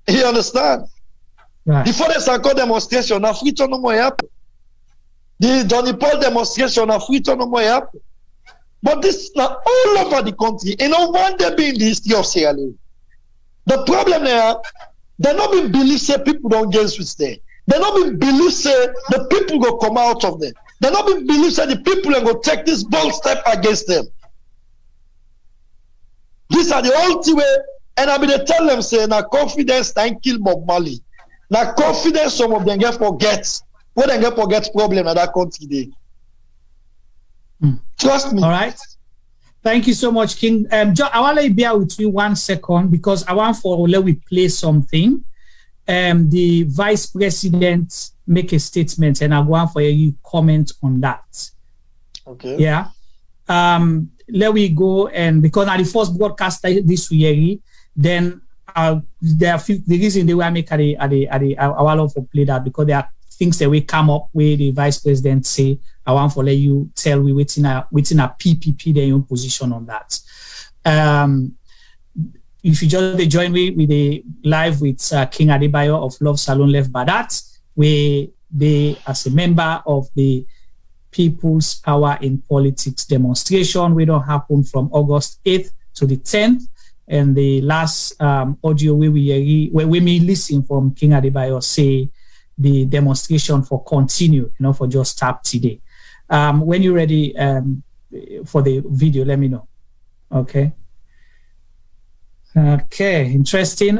You understand? Right. Before the Sanko demonstration, na free to no more happen. The Johnny Paul demonstration, na free to no more happen. But this is not all over the country. You know, one day be in the history of Sierra Leone. The problem there, they not been believe say people don't get switch there. They not been believe say the people go come out of them. They not been believe say the people are go take this bold step against them. These are the only way, and I mean they tell them say na confidence and kill Bob Marley. Now confidence some of them get forget when they get forget problem in that country day. Trust me. All right. Thank you so much, King. I want to bear with you 1 second because I want for let we play something. The Vice President make a statement and I want for you comment on that. Okay. Yeah. Let we go and because now the first broadcast this week, then there are the reason they will make I want to play that because there are things that will come up where the Vice President say I want to let you tell we within a PPP their own position on that. If you just join me with the live with King Adebayor of Love Salon Left by that, where they as a member of the People's Power in Politics demonstration, we don't happen from August 8th to the 10th. And the last audio where we may listen from King Adebayor say the demonstration for continue, for just start today. When you're ready for the video, let me know. Okay. Okay, interesting.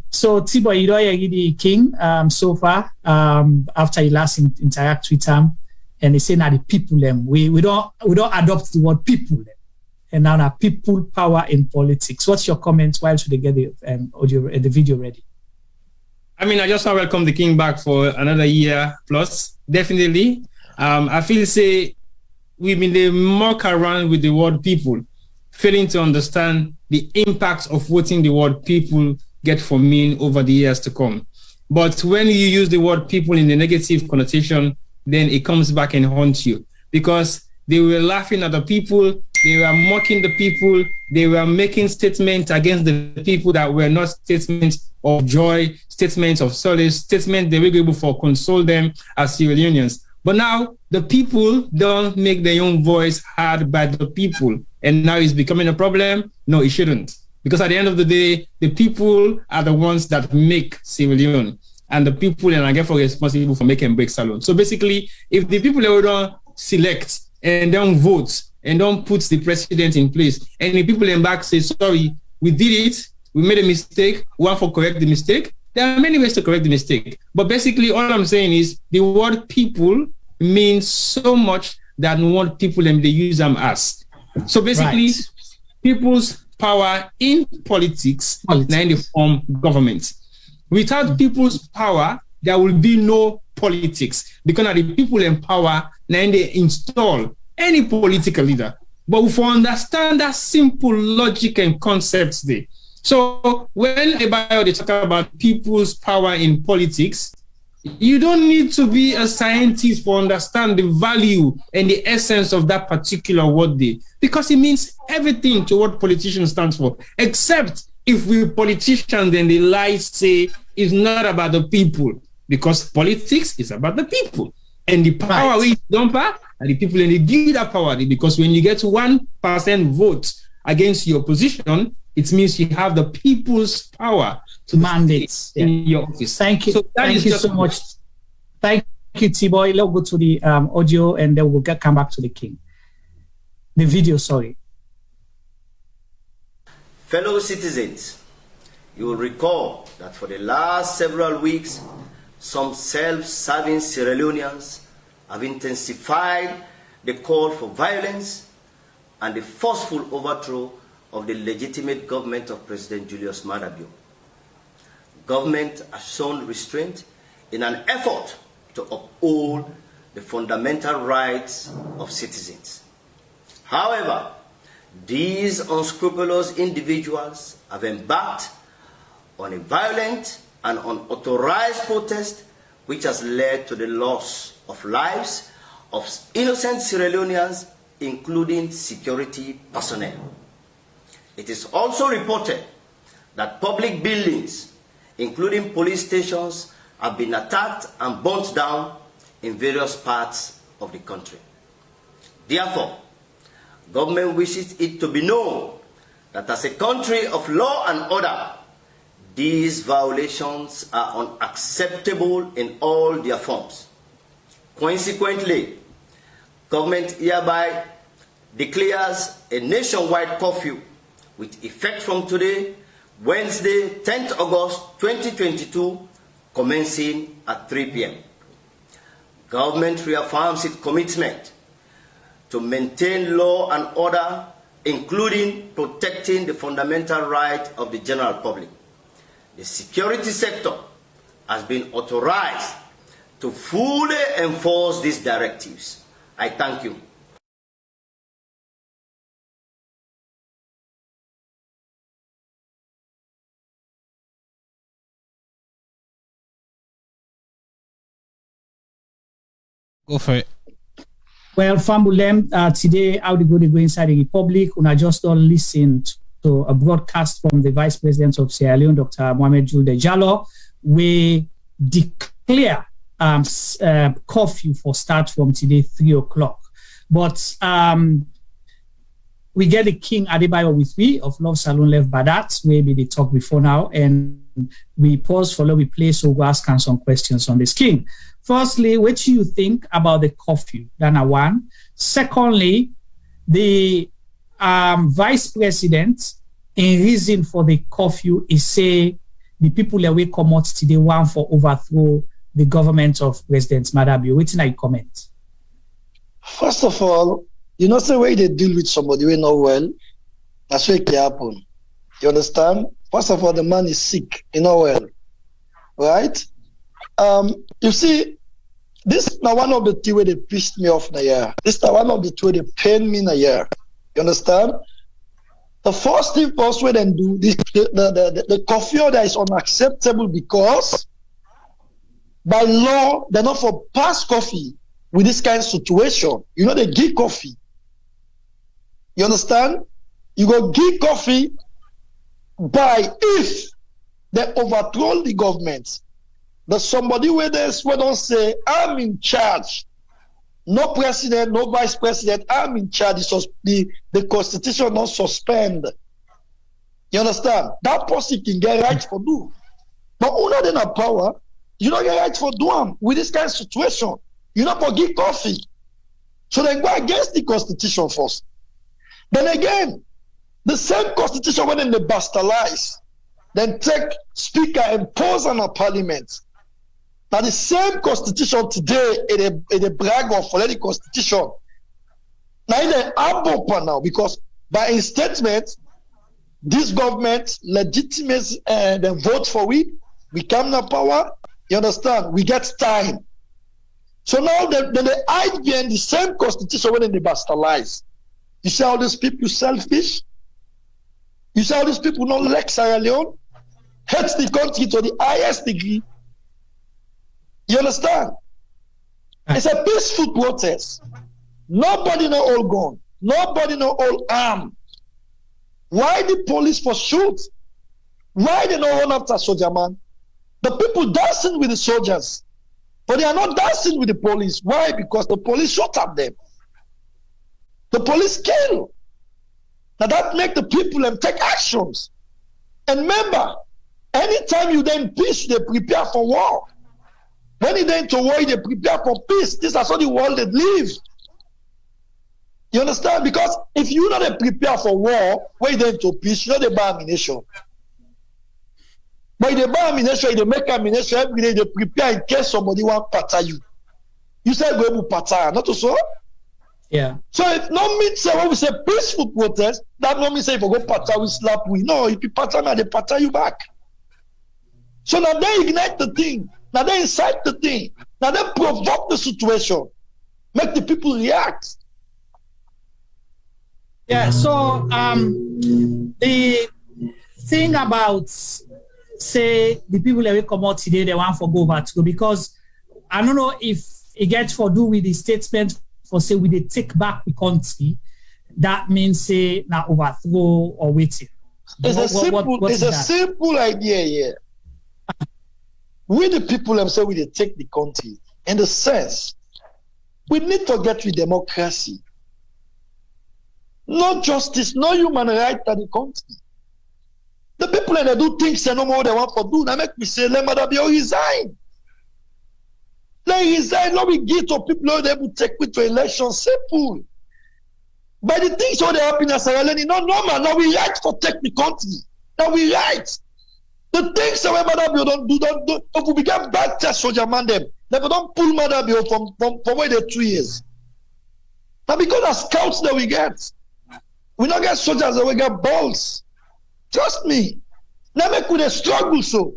So Tibo, you don't hear the King so far after you last interact with him, and they say now the people we don't adopt the word people and now people power in politics. What's your comments while they get the audio the video ready? I mean, I just want to welcome the King back for another year plus. Definitely. I feel say we've been mock around with the word people, failing to understand the impact of voting the word people get for me over the years to come. But when you use the word people in the negative connotation, then it comes back and haunts you because they were laughing at the people, they were mocking the people, they were making statements against the people that were not statements of joy, statements of solace, statements they were able to console them as Sierra Leoneans. But now the people don't make their own voice heard by the people. And now it's becoming a problem. No, it shouldn't. Because at the end of the day, the people are the ones that make Sierra Leone. And the people and I get for responsible for making break salon. So basically, if the people don't select and don't vote and don't put the president in place, and the people in back say, sorry, we did it, we made a mistake, we want to correct the mistake, there are many ways to correct the mistake. But basically, all I'm saying is the word people means so much that we want people and they use them as. So basically, people's power in politics. Now in the form government. Without people's power, there will be no politics. Because the people in power, now they install any political leader. But if we understand that simple logic and concepts there, So when Adebayor they talk about people's power in politics, you don't need to be a scientist to understand the value and the essence of that particular word there, because it means everything to what politician stands for, except if we politicians then the lies say it's not about the people, because politics is about the people. And the power we dump are the people, and they give that power, because when you get 1% vote against your opposition, it means you have the people's power to mandates in your office. Thank you. So Thank you so much. Thank you, T-Boy. Let's go to the audio, and then we'll come back to the king. The video, sorry. Fellow citizens, you will recall that for the last several weeks, some self-serving Sierra Leoneans have intensified the call for violence and the forceful overthrow of the legitimate government of President Julius Maada Bio. Government has shown restraint in an effort to uphold the fundamental rights of citizens. However, these unscrupulous individuals have embarked on a violent and unauthorized protest which has led to the loss of lives of innocent Sierra Leoneans, including security personnel. It is also reported that public buildings, including police stations, have been attacked and burnt down in various parts of the country. Therefore, government wishes it to be known that as a country of law and order, these violations are unacceptable in all their forms. Consequently, government hereby declares a nationwide curfew with effect from today, Wednesday, 10th August 2022, commencing at 3 p.m. Government reaffirms its commitment to maintain law and order, including protecting the fundamental right of the general public. The security sector has been authorized to fully enforce these directives. I thank you. Go for it. Well, Fambulem, today, how they go inside the Republic, and just all listened to a broadcast from the Vice President of Sierra Leone, Dr. Mohamed Julde Jallow. We declare curfew for start from today, 3 o'clock. But we get the King Adebayor with me of Love Salon Left Badat, maybe they talk before now, and we pause for we play, so we'll ask some questions on this King. Firstly, what do you think about the curfew? That's one. Secondly, the Vice President, in reason for the curfew, is say the people that will come out today want for overthrow the government of President Maada Bio. What's your comment? First of all, you know the way they deal with somebody we know well, that's what can happen. You understand? First of all, the man is sick, you know well. Right? You see, this is now one of the two where they pissed me off in a year. This is now one of the two where they pain me in a year. You understand? The first thing first way they do this, the curfew order is unacceptable because by law they're not for pass coffee with this kind of situation. You know they give coffee. You understand? You go give coffee by if they overthrow the government. There's somebody where don't say, I'm in charge. No president, no vice president, I'm in charge. The constitution not suspend. You understand? That person can get right for do. But who not in a power, you don't get right for do them with this kind of situation. You not forgive coffee. So they go against the constitution first. Then again, the same constitution when they bastardize, then take speaker and pose on a parliament. Now the same constitution today, it brag of for the constitution. Now it above now because by a statement, this government legitimates the vote for we come to power. You understand? We get time. So now they hide behind the same constitution when they bastardize. You see how these people selfish? You see how these people don't like Sierra Leone? Hate the country to the highest degree. You understand? It's a peaceful protest. Nobody no hold gun. Nobody no hold arm. Why the police for shoot? Why they no run after soldier man? The people dancing with the soldiers, but they are not dancing with the police. Why? Because the police shot at them. The police kill. Now that make the people take actions. And remember, anytime you then peace, they prepare for war. When you then to war, they prepare for peace. This is how the world they live. You understand? Because if you not prepare for war, when you then to peace, you know they buy ammunition. But they buy ammunition, they make ammunition every day, they prepare in case somebody want to patter you. You say go to patter, not so? Yeah. So it no means say when we say peaceful protest, that no means say if you go patter, we slap we. No, if you patter me, they patter you back. So now they ignite the thing. Now they incite the thing. Now they provoke the situation. Make the people react. Yeah, so the thing about, say, the people that will come out today, they want for go back to, because I don't know if it gets for do with the statement for say we they take back the country, that means say now overthrow or waiting. It's a simple idea here. We the people themselves we they take the country. In the sense, we need to get with democracy. No justice, no human right in the country. The people that do things they no more they want to do. Now make me say, let Adebayor resign. Let resign. Let me give to people that will take me to election. Simple. But the things that happen in Sierra Leone, no normal. Now we right to take the country. Now we right. The things that Adebayor don't do. If we become bad test soldier man them, they don't pull Adebayor from where they 2 years. Now because of scouts that we get. We don't get soldiers that we get balls. Trust me. Now make we struggle so.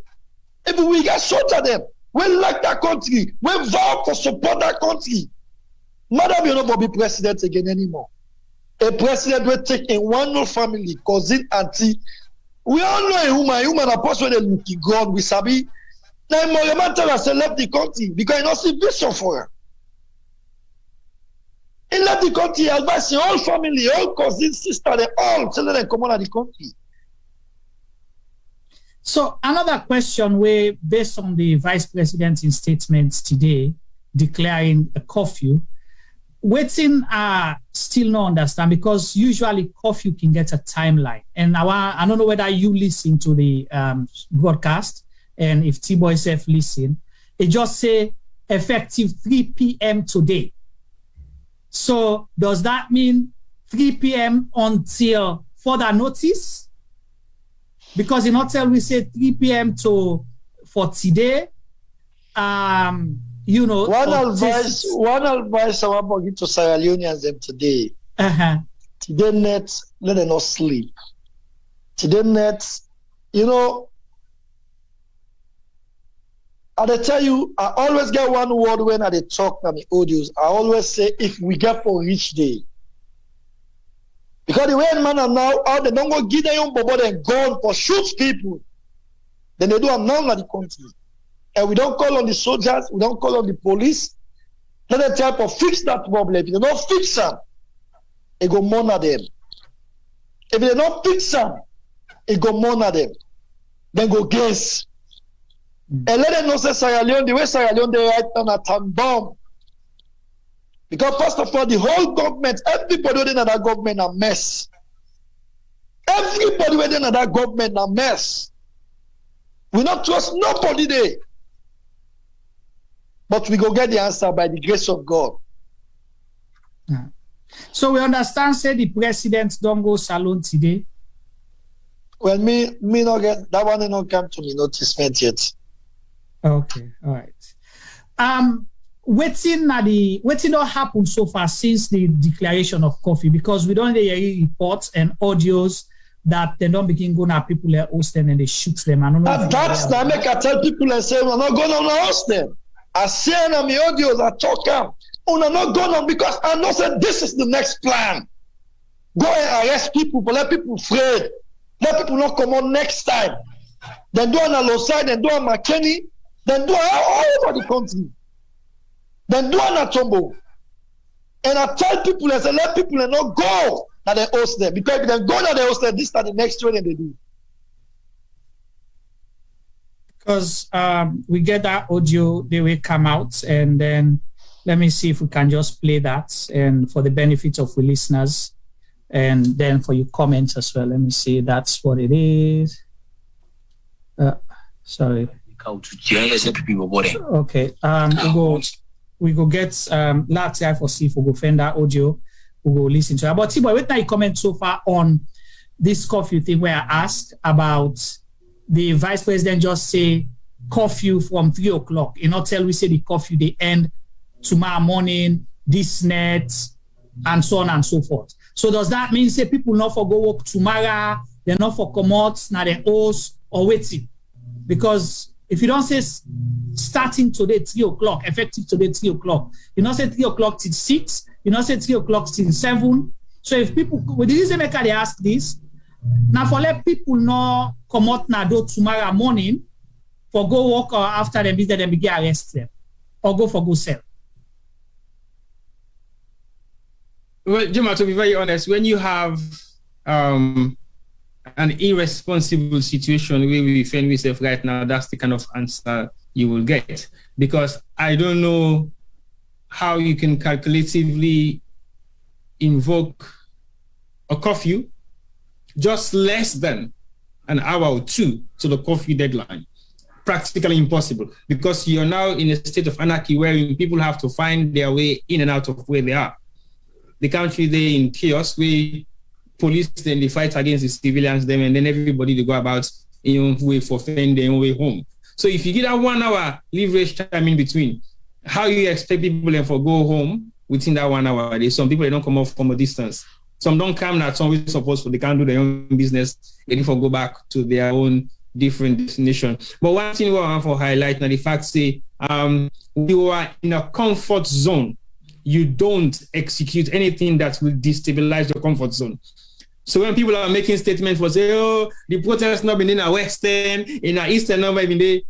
If we get soldiers them, we like that country. We vow to support that country. Madam, you not be president again anymore. A president will take in one family, cousin, auntie. We all know a human a person they looking God, we sabi. Now Moyaman tell us to left the country because he not see vision for her. He left the country, advice all family, all cousins, sister, they all tell them come on at the country. So another question where, based on the vice president's statements today, declaring a curfew, waiting still not understand, because usually curfew can get a timeline. And I don't know whether you listen to the broadcast, and if T-Boy self listen, it just say effective 3 p.m. today. So does that mean 3 p.m. until further notice? Because in hotel we say 3 p.m. for today. You know, one advice I want to give to Sierra Leoneans them today. Today net, let them not sleep. Today net, you know, I tell you, I always get one word when I talk on the audios. I always say, if we get for each day. Because the way man are now, how they don't go give their own bobo and gun for shoot people. Then they do them now in the country. And we don't call on the soldiers, we don't call on the police. Let them try to fix that problem. If they don't fix them, it go monitor them. If they don't fix them, it go monitor them. Then go guess. And let them know say Sierra Leone, the way Sierra Leone they right on a time bomb. Because first of all, the whole government, everybody within that government a mess. Everybody within that government a mess. We not trust nobody there. But we go get the answer by the grace of God. Yeah. So we understand, say the president don't go salon today. Well, me not get that one. Not come to me noticement yet. Okay, all right. Waiting not happened so far since the declaration of curfew, because we don't hear reports and audios that they don't begin going at people that host them and they shoot them. I don't know. That's not make I tell people and say we're not going to host them. I say on my audios, I talk them. We're not going on because I know that this is the next plan. Go and arrest people, but let people afraid. Let people not come on next time. Then do on Alosai, then do on McKinney, then do all over the country. Then do on Atombo. And I tell people, I say, let people not go that they host them. Because if they go that they host them, this is the next training they do. Because we get that audio, they will come out, and then let me see if we can just play that, and for the benefit of the listeners, and then for your comments as well. Let me see, that's what it is. Sorry. Okay. We go get last guy for see if we go find that audio. We go listen to it. But T-Boy, what you comment so far on this curfew thing where I asked about the vice president just say curfew from 3 o'clock. You know, tell we say the curfew they end tomorrow morning, this net, and so on and so forth. So does that mean say people not for go work tomorrow, they're not for come out, now they host or waiting? Because if you don't say starting today 3 o'clock, effective today 3 o'clock, you don't say 3 o'clock till 6, you don't say 3 o'clock till 7. So if people, with the reason they ask this, now for let people not come out now do tomorrow morning for go work or after them visit them get arrested or go for go sell. Well, Juma, to be very honest, when you have an irresponsible situation where we find ourselves right now, that's the kind of answer you will get. Because I don't know how you can calculatively invoke a curfew just less than an hour or two to the curfew deadline. Practically impossible, because you're now in a state of anarchy where people have to find their way in and out of where they are. The country, they're in chaos, where police, then they fight against the civilians, them, and then everybody, they go about in own way for finding their own way home. So if you get that 1 hour leverage time in between, how you expect people then for go home within that 1 hour? There's some people, they don't come off from a distance. Some don't come now, some we supposed to, they can't do their own business, they need to go back to their own different destination. But one thing we want to highlight now, the fact say, you are in a comfort zone. You don't execute anything that will destabilize your comfort zone. So when people are making statements for say, oh, the protest not been in a Western, in a Eastern, not been there,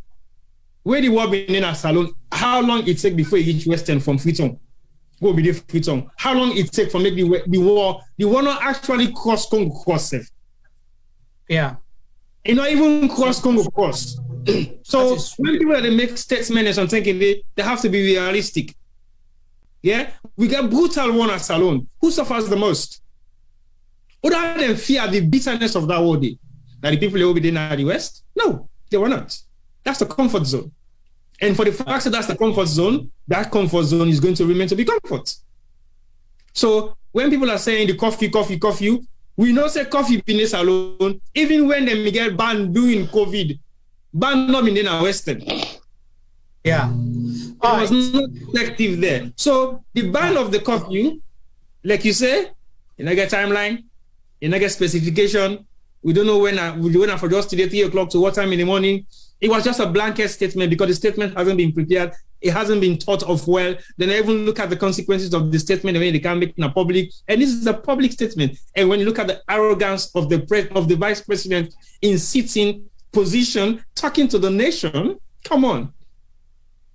where the war been in a salon, how long it take before you reach Western from Freetown? Go be there Freetown. How long it take for make the war not actually cross Congo cross? Yeah. You know, even cross Congo cross. So when people they make statements and thinking they have to be realistic. Yeah, we got brutal one at Salon. Who suffers the most? Other than fear the bitterness of that war day, that the people who will be there in the West? No, they were not. That's the comfort zone. And for the fact that that's the comfort zone, that comfort zone is going to remain to be comfort. So when people are saying the curfew, we know say curfew business alone, even when they get banned doing COVID, banned not in the Western. Yeah. It was not effective there. So the ban of the curfew, like you say, you not get timeline, you not get specification. We don't know when I for just today 3 o'clock to what time in the morning. It was just a blanket statement because the statement hasn't been prepared. It hasn't been thought of well. Then I even look at the consequences of the statement when they can't make it in a public. And this is a public statement. And when you look at the arrogance of the vice president in sitting position, talking to the nation, come on.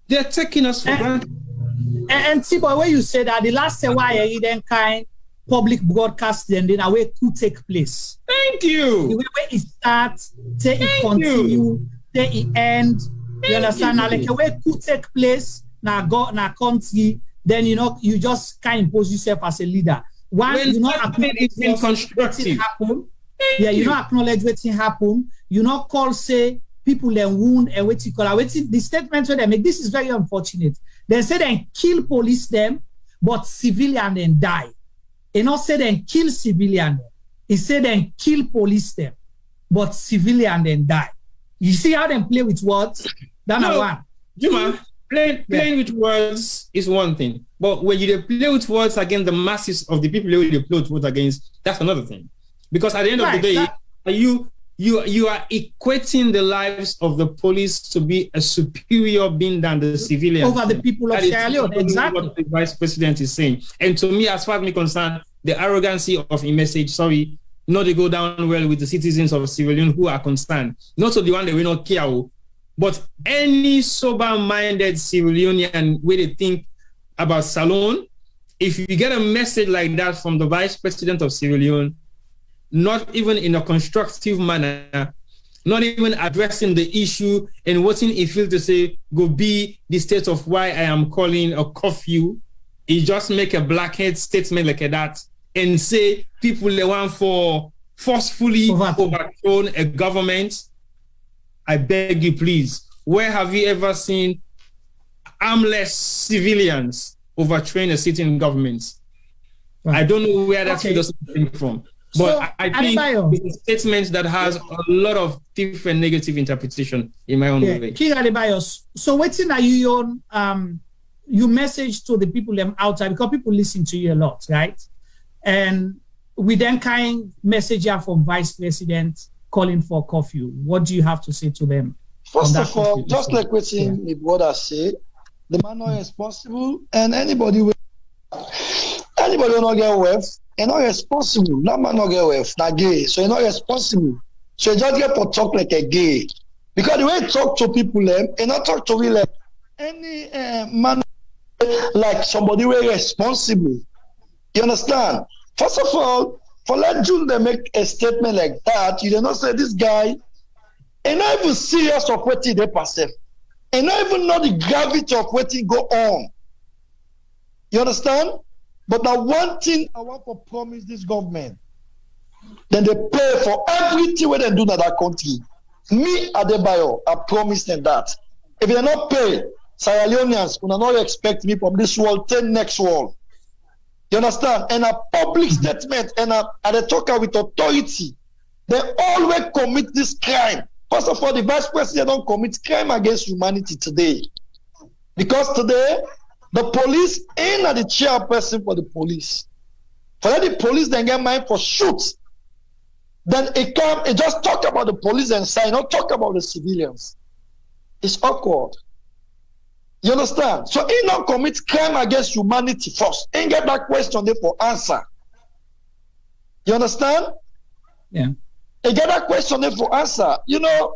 They're taking us for granted. And T-Boy, when you say that the last why then kind public broadcast then a way could take place. Thank you. The way it starts, say it continue, say it end. You understand? Now, like a way could take place now country, then you know you just can't impose yourself as a leader. One, you not acknowledge what happen. Yeah, you not acknowledge what happen. You not call say people then wound and what you call the statement where they make. This is very unfortunate. They say they kill police them, but civilian then die. They not say they kill civilian. He said they kill police them, but civilian then die. You see how they play with words? That's one. Juma, playing with words is one thing, but when you play with words against the masses of the people who you play with words against, that's another thing. Because at the end of the day, you are equating the lives of the police to be a superior being than the civilians. Over the people of Sierra Leone, exactly. What the vice president is saying. And to me, as far as me concerned, the arrogancy of a message, not they go down well with the citizens of Sierra Leone who are concerned. Not so the one that we not care, but any sober-minded Sierra Leonean where they think about Salone, if you get a message like that from the Vice President of Sierra Leone, not even in a constructive manner, not even addressing the issue and what he feels to say go be the state of why I am calling a curfew, he just make a blackhead statement like that and say people they want for forcefully overthrown a government. I beg you, please. Where have you ever seen armless civilians overthrowing a sitting government? Right. I don't know where that doesn't come from. But so, I think it's a statement that has a lot of different negative interpretation in my own way. King Adebayor, so waiting are you on you message to the people outside because people listen to you a lot, right? And we then kind message from Vice President calling for curfew. What do you have to say to them? First of all, just like what my brother said, the man not responsible, and anybody will not get wealth. You're not responsible. That man not get wealth, not gay. So you're not responsible. So you just get to talk like a gay. Because the way you talk to people, and not talk to me like any man like somebody very responsible. You understand? First of all, for let June they make a statement like that, you do not say this guy and not even serious of what they perceive. And not even know the gravity of what go on. You understand? But now one thing I want to promise this government, then they pay for everything what they do in that country. Me, Adebayor, I promise them that. If they not pay, Sierra Leoneans will not expect me from this world to next world. You understand? And a public statement and they talk with authority. They always commit this crime. First of all, the Vice President don't commit crime against humanity today. Because today, the police ain't the chairperson for the police. For that the police then get mind for shoots. Then it just talk about the police and say, not talk about the civilians. It's awkward. You understand? So he not commit crime against humanity first. Ain't get that question there for answer. You understand? Yeah. He get that question there for answer. You know,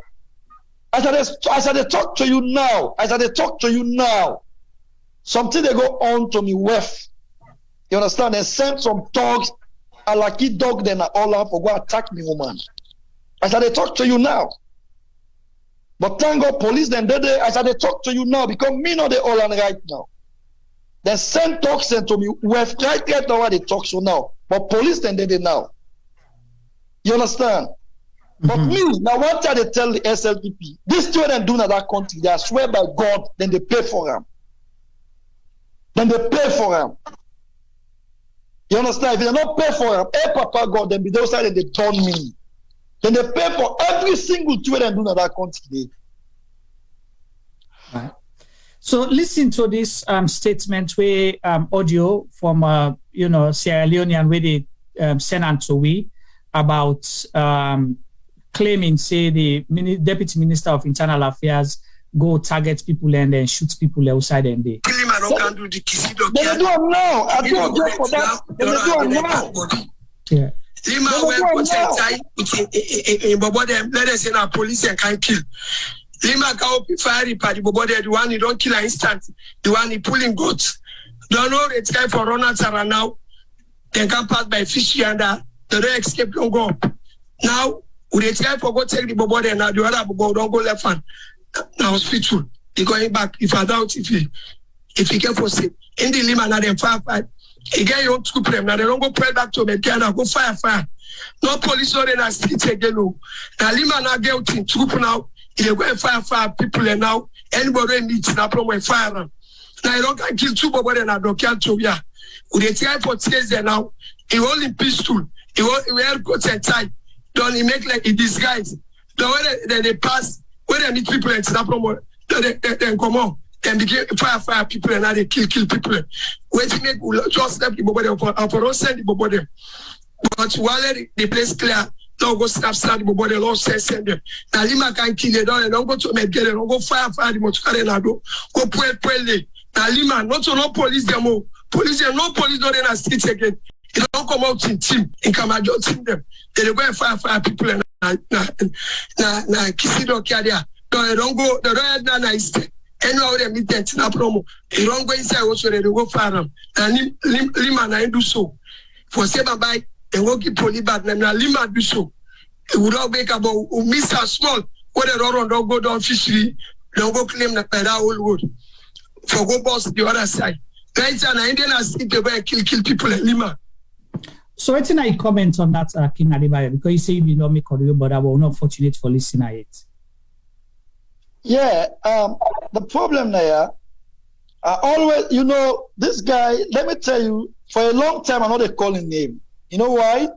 as I talk to you now, something they go on to me with. You understand? They send some dogs, a lucky dog, then all up for go attack me, woman. As I talk to you now. But thank God, police then as I talk to you now, because me know they all on right now. They send dogs to me with right now what they talk so now. But police then they now. You understand? Mm-hmm. But me, now what time they tell the SLPP, this student do in that country, they swear by God, then they pay for them. Then they pay for them. You understand? If they don't pay for them, hey Papa God, then be those side they turn me. Then they pay for every single student do in that country. Right. So listen to this statement where audio from Sierra Leonean where they sent unto we about claiming, say, the Deputy Minister of Internal Affairs go target people and then shoot people outside and they. They do it now. I do it for that. They do it now. Yeah. Let us say now police can kill. Lima can fire the one you don't kill an instant, the one he pulling goats. Don't know the time for runners around now. They can pass by fishy and they don't escape, don't go up. Now, with the time for go take the body and now the other don't go left hand. Now hospital. They going back. If I doubt if he get for sick. In the Lima now they firefight. He get your two them. Now they don't go pray back to me. Now go fire. No police or in a street again. Now Lima now get in troop now. They go and fire people and now anybody needs now from fire. Now you don't can kill two body and I don't kill two. Yeah. With the time for tears there now, he only pistol. He wear coat and tie. Don't he make like a disguise. The way they pass. When they meet people and snap from then come on, then begin fire people and now they kill people. When they make just step the body for don't send the body. But while the place clear, don't go snap the body, don't send them. Now Lima can kill it, don't go to make it, don't go fire the motor and go pray. Now Lima, not police them all. Police no police don't in a street again. You don't come out in team, in Kamajo team them. They go and fire people and na Kisido Kadia. They don't go, the red na is anyway they meet that na promo. They don't go inside also they go fire them. And Lima na do so. For say bye, they go keep polybad na Lima do so. It would all make about miss a small, what they don't go down fishery, don't go claim the whole wood. For go boss the other side. Right now, Indian has seen the way kill people in Lima. So what's I comment on that, King Adebayor? Because you say you don't make audio, but I was not fortunate for listening to it. Yeah, the problem there, I always, this guy, let me tell you, for a long time, I'm not calling name. You know why?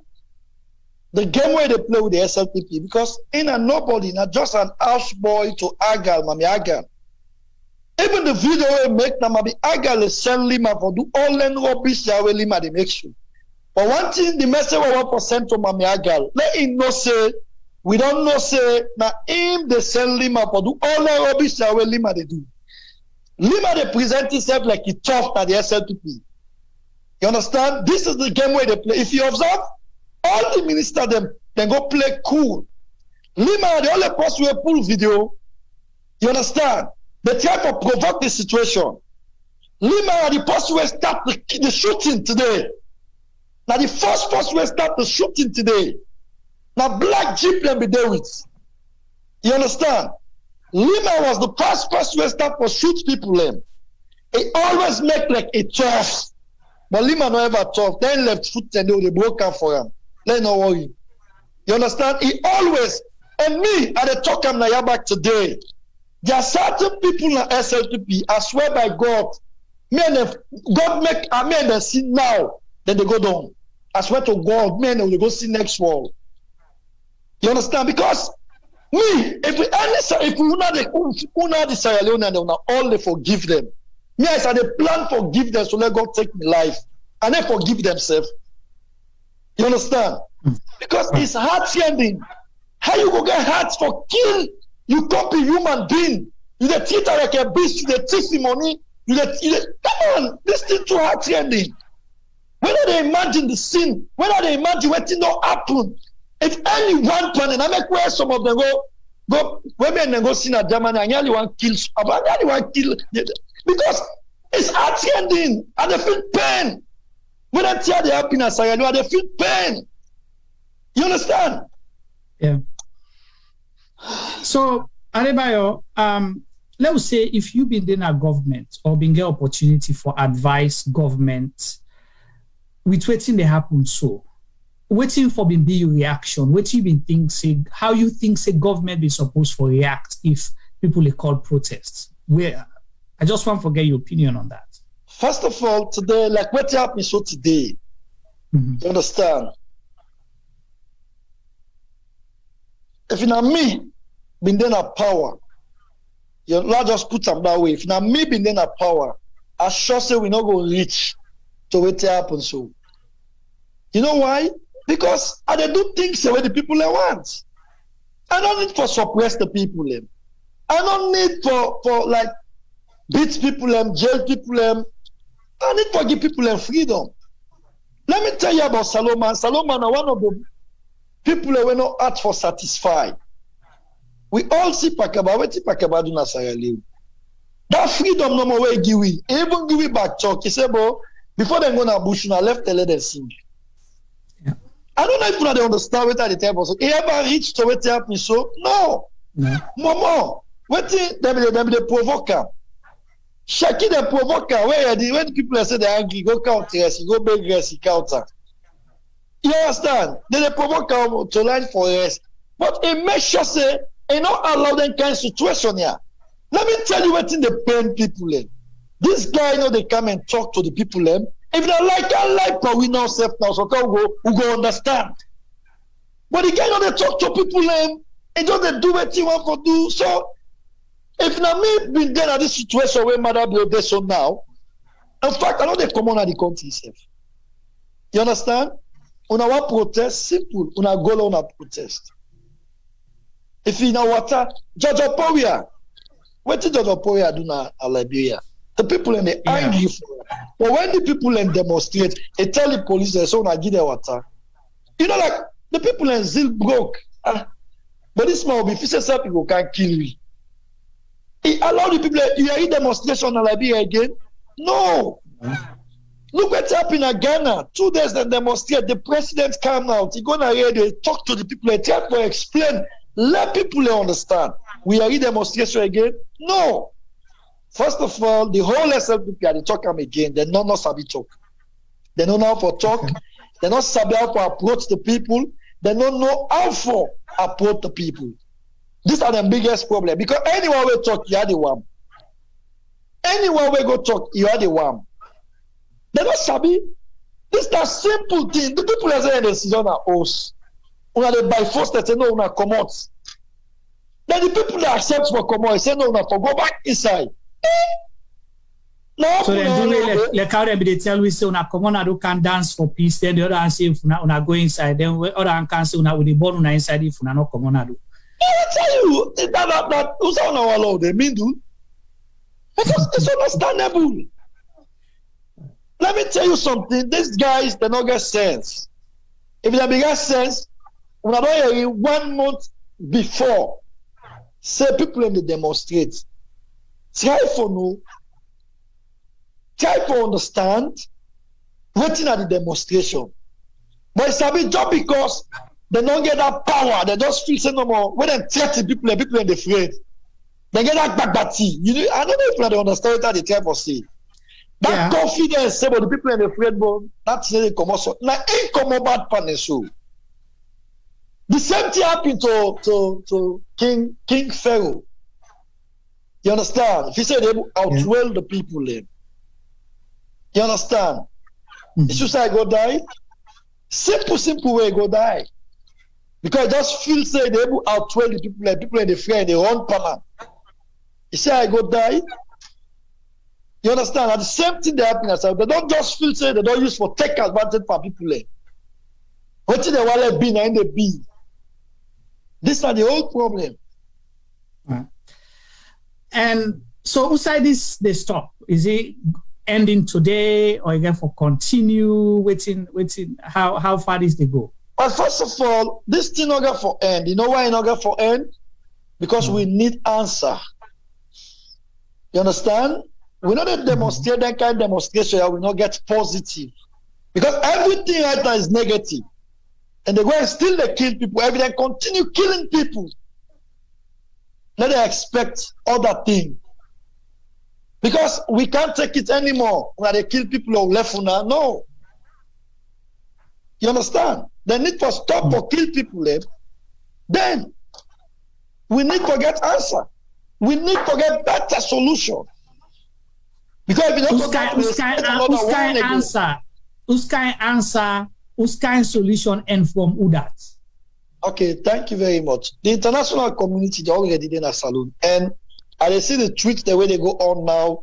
The game where they play with the SLPP, because nobody, not just an house boy to Agal, Mami Agal. Even the video we make, na Mami Agal send Lima for do all and rubbish where Lima they make sure. But one thing, the message we want to send to Mami Agal, let him know say, we don't know say, na him they send Lima for do all the rubbish where Lima they do. Lima they present himself like he tough at the SLPP. You understand? This is the game where they play. If you observe, all the ministers them go play cool. Lima the only person who pull video. You understand? They try to provoke the situation. Lima the person who start the shooting today. Now the first person who start the shooting today. Now black Jeep them be there with. You understand? Lima was the first person who start to shoot people them. He always make like a tough. But Lima no ever tough. Then left foot and they broke out for him. Let no worry. You understand? He always, and me, at the talk I'm back today. There are certain people in SLPP, I swear by God, God make a man that see now, then they go down. I swear to God, man, they will go see next world. You understand? Because if we not the Sierra Leone, they will all they forgive them. Me, I said they plan forgive them, so let God take my life. And they forgive themselves. You understand? Because it's heart-rending. How you go get heart for kill? You copy human being. You the treat her like a beast. You the thief the money. Come on, this thing too heart-rending. When they imagine the sin, when they imagine what thing don't happen, if any one planet, I make where some of them go women and go see in Germany and nearly want kill, because it's heart-rending and they feel pain. When I tell the happiness, they feel pain. You understand? Yeah. So, Adebayor, let's say if you've been in a government or been given opportunity for advice government, with waiting they happen so, waiting for being be reaction, what you been think say, how you think say government be supposed to react if people are called protests? Where I just want to get your opinion on that. First of all, today, like what happened so today, you understand? If not me, been then a power, you not just put them that way. If not me, been then a power, I sure say we not go reach to what happen so. You know why? Because I do things the way the people they want. I don't need for suppress the people them. I don't need for like beat people them, jail people them. I need to give people freedom. Let me tell you about Salomon. Salomon are one of the people that were not asked for satisfied. We all see Pakaba. What is Pakaba do na Sierra Leone? That freedom no more way give we. Even give we back talk. He said, bro, before they go na bush, na left to let them sing. Yeah. I don't know if they understand what the type of. He ever reached to what happened so? No. Mama, what them they provoke. Shaki the provoker, when people say they're angry, go count rest, go beg rest, counter. You understand? Then they provoke to line for rest. But it makes sure say, and not allow them kind of situation here. Let me tell you what in the pain people in. This guy, they come and talk to the people them. If they like, I like, but we know self now, so we go understand. But the guy, they talk to people them, and don't they do what you want to do. So, if not me been there at this situation where Mother be so now, in fact, I know they come on at the country itself. You understand? Una want protest, simple. Una go on a protest. If in our water, Judge Oporia, what did Judge Oporia do na Liberia? The people in the angry for But when the people then demonstrate, they tell the police they say, "I give them water." You know, like the people in Zil broke. But this man will be physical people can't kill you. He allowed the people. You are in demonstration in Liberia again? No. Look what's happening in Ghana. 2 days they demonstrate. The president came out. He go on radio, talk to the people, he try to explain, let people understand. We are in demonstration again? No. First of all, the whole SLPP they talk them again. They don't know sabi talk. They don't know how to talk. They don't sabi how to approach the people. They don't know how to approach the people. These are the biggest problem. Because anyone we talk, you are the one. Anyone we go talk, you are the one. They don't sabi. This is a simple thing. The people are saying this is on our house. Una they by force they say no, una come out. Then the people that accept for come out, they say no, una for go back inside. No, so then do like how they tell we say una come on and can dance for peace. Then the other hand say if una go inside, then other hand can say una with the born una inside if una not come on and do. I tell you that who's on our law they mean do. Because it's understandable. Let me tell you something. These guys, they don't get sense. If they get sense, when I don't hear 1 month before, say people in the demonstrate. Try for no. Try to understand. Waiting at the demonstration. But it's a bit just because they don't get that power. They just feel say no more. When they threaten people in the afraid. They get that backbatty. You know, I don't know if they understand what they try to say. That confidence about the people in the afraid, but that's really commercial. Now, income bad so. The same thing happened to King Pharaoh. You understand? If he said they outwell the people then. You understand? It's just like go die. Simple way go die. Because I just feel say they outwell the people in the afraid, they run permanent. He said I go die. You understand? And the same thing they happen as well. They don't just feel say they don't use for take advantage for people. What they want to be now in the be. These are the whole problem. Right. And so whose side is they stop? Is it ending today or again for continue waiting? How far is they go? Well, first of all, this thing not get for end. You know why it not get for end? Because we need answer. You understand? We not demonstrate that kind of demonstration that we not get positive. Because everything right now is negative. And they go and still they kill people. Every day continue killing people. Let them expect other things. Because we can't take it anymore when they kill people who left now. No. You understand? They need to stop or kill people. Then we need to get answer. We need to get better solution. Because if you don't whose kind solution and from who that? Okay, thank you very much. The international community they already in a saloon. And I see the tweets the way they go on now.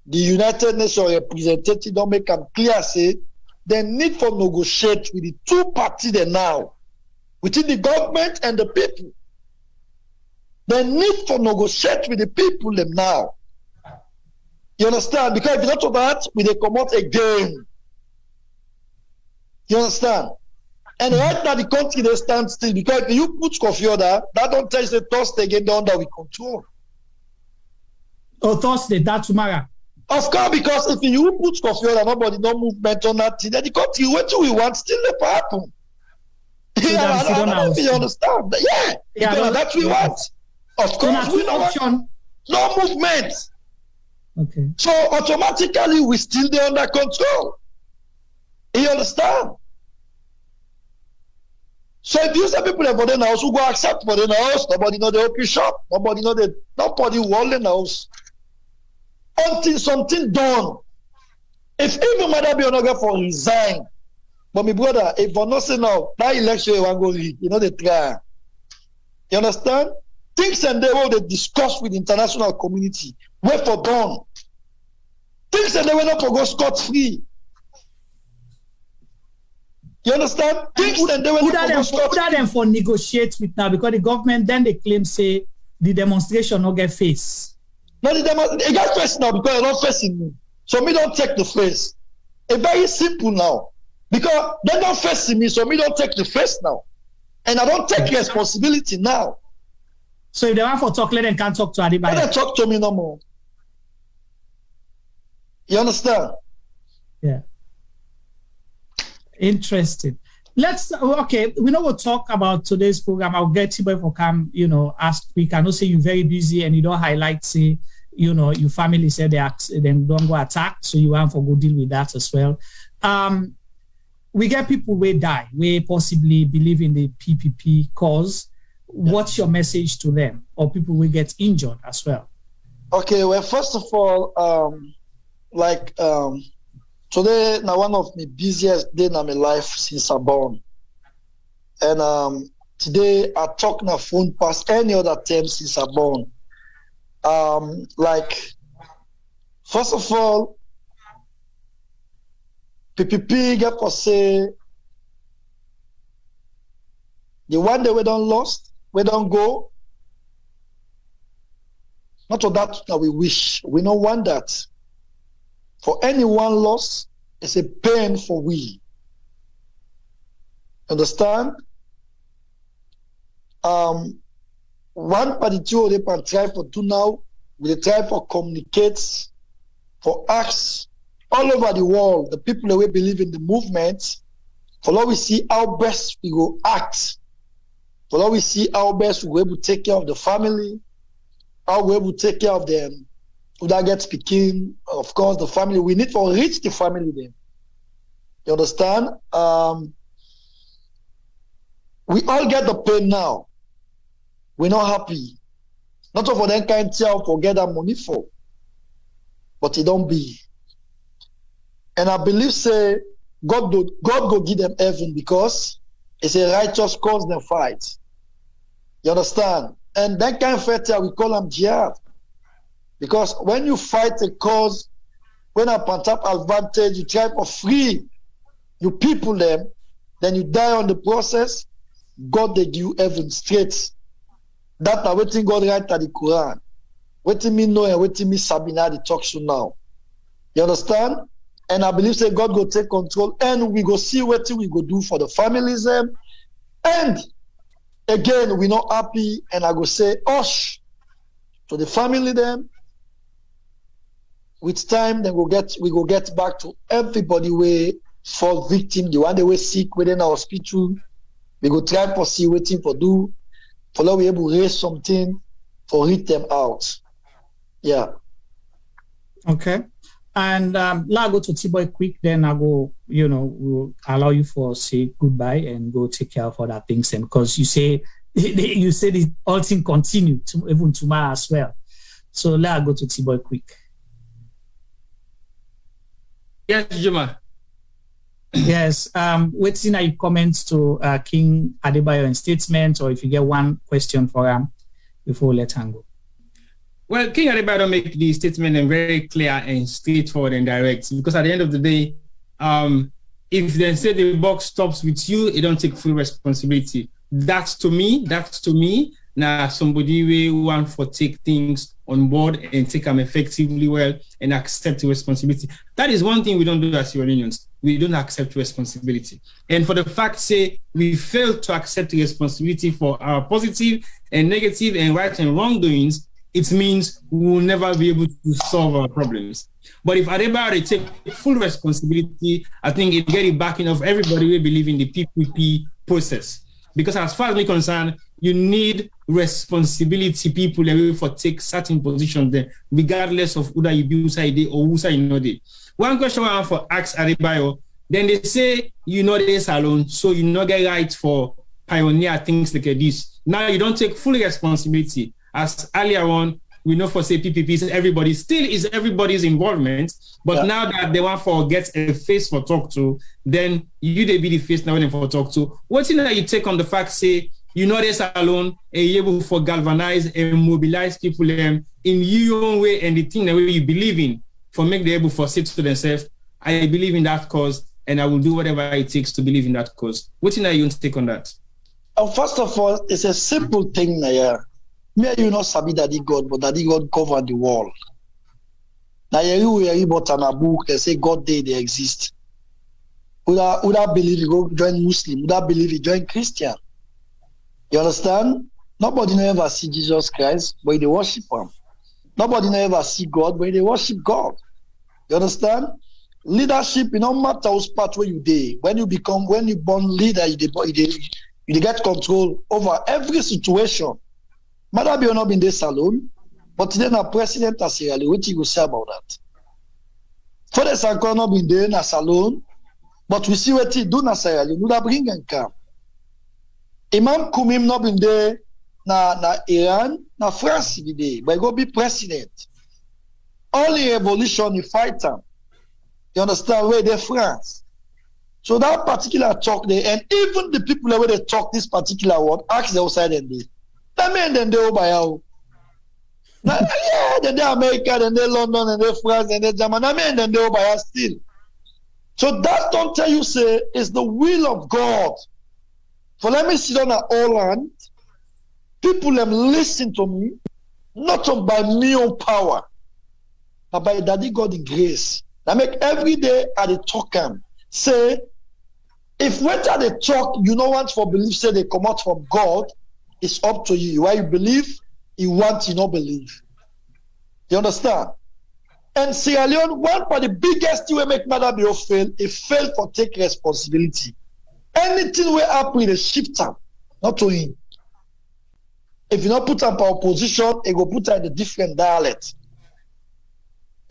The United Nations representative don't make them clear say they need to negotiate with the two parties there now. Within the government and the people. They need to negotiate with the people them now. You understand? Because if not to that, we they come out again. You understand? And right now the country they stand still because if you put coffee order, that don't tell you the Thursday again down that we control. Oh, Thursday, that's tomorrow. Of course, because if you put coffee order, nobody no movement on that thing, then the country what we want still never happen. So I don't know if you understand. Yeah, that's what we want. Of course, we don't want no movement. Okay. So automatically we still there under control. You understand? So if you say people for the house who go accept for the house, nobody know the open shop, nobody wall in the house. Until something done. If even Mother be not for resign, but my brother, if for not say now, that election you want go read, you know the try. You understand? Things and they will they discuss with the international community. Wait for done. Things and they will not go scot-free. You understand? Things and they will not go scot-free. Put them for negotiate with now because the government then they claim say the demonstration not get face. No, the demonstration they get face now because they're not facing me. So me don't take the face. It's very simple now. Because they don't face me, so me don't take the face now. And I don't take responsibility now. So if they want for talk, let them can't talk to Adebayor. Let them talk to me no more. You understand? Yeah. Interesting. We know we'll talk about today's program. I'll get T-Boy for come, ask quick. I know say you're very busy and you don't highlight, say, your family said they don't go attack, so you want for go deal with that as well. We get people who die, we possibly believe in the PPP cause. What's your message to them, or people will get injured as well? Okay, well, first of all, today now one of the busiest days in my life since I born. And today I talk on the phone past any other time since I born. First of all, PPP get for say the one day we don't lost, we don't go. Not for that we wish. We don't want that. For anyone lost, it's a pain for we. Understand? One party two they can try for do now, we try for communicate, for ask all over the world, the people that we believe in the movement, for now we see how best we go act. For now we see how best we will able to take care of the family, how we able to take care of them. Who that get speaking, of course, the family. We need to reach the family then. You understand? We all get the pain now. We're not happy. Not for them kind of forget that money for. But it don't be. And I believe say God go give them heaven because it's a righteous cause they fight. You understand? And that kind of fight we call them jihad. Because when you fight a cause, when a pantap advantage, you try for free, you people them, then you die on the process, God they give you heaven straight. That's what God write at the Quran. What me know and what me Sabina the talk show now. You understand? And I believe say God go take control and we go see what we go do for the families them. And again, we not happy and I go say, hush to the family them. With time, then we go get back to everybody we fall victim, the one they were sick within our hospital. We go try for see waiting for do, for now we able to raise something for read them out. Yeah. Okay. And I'll go to T-Boy quick, then I go, we'll allow you for say goodbye and go take care of other things. And because you say the all thing continue even tomorrow as well. So let's go to T-Boy quick. Yes, Juma. Yes. Waiting your comments to King Adebayor in statement, or if you get one question for him before we let him go. Well, King Adebayor make the statement and very clear and straightforward and direct. Because at the end of the day, if they say the buck stops with you, you don't take full responsibility. That's to me. Now somebody will want for take things on board and take them effectively well and accept the responsibility. That is one thing we don't do as unions. We don't accept responsibility. And for the fact say we fail to accept the responsibility for our positive and negative and right and wrongdoings, it means we will never be able to solve our problems. But if Adebayor take full responsibility, I think it get the backing of everybody who believe in the PPP process. Because as far as I'm concerned, you need responsibility people that for take certain positions there, regardless of whether you be Usaide or Usaide. One question I have for ask Adebayor, then they say you know this alone, so you not get right for pioneer things like this. Now you don't take full responsibility. As earlier on, we know for say PPPs, everybody still is everybody's involvement, but now that they want for get a face for talk to, then you they be the face now for talk to. What's in that you take on the fact say you know this alone and you're able for galvanize and mobilize people in your own way and the thing that way you believe in for make them able for say to themselves, I believe in that cause and I will do whatever it takes to believe in that cause. What's in that you take on that? First of all, it's a simple thing now. Me, you not sabi Daddy God, but Daddy God covered the wall. Now you but on a book, they say God they exist. Would I believe you go join Muslim? Would I believe you join Christian? You understand? Nobody never see Jesus Christ, but they worship him. Nobody never see God, but they worship God. You understand? Leadership, it no matter which part where you dey. When you born leader, you get control over every situation. Matter be not in this salon, but today na president of Sierra Leone. What you go say about that? For the Sanko not been there na salon, but we see what he do na Sierra Leone. Would bring and come. Imam Kumim not been there na Iran, na France be there, but he go be president. Only revolution you fight them. You understand where they're France. So that particular talk there, and even the people where they talk this particular word, ask the outside and they. That mean then they over here. Yeah, then they America, then they London, and they France, and they Germany. I mean then they over here still. So that don't tell you say it's the will of God. For let me sit on an all land. People them listen to me, not by me own power, but by Daddy God in grace. I make every day at the talk say, if when at the talk you don't want for belief, say they come out from God, it's up to you. Why you believe, you want, you not believe. You understand? And Sierra Leone, one of the biggest thing we make Adebayor fail, it failed for take responsibility. Anything we happen in a shift time, not to him. If you not put up our opposition, it go put in a different dialect.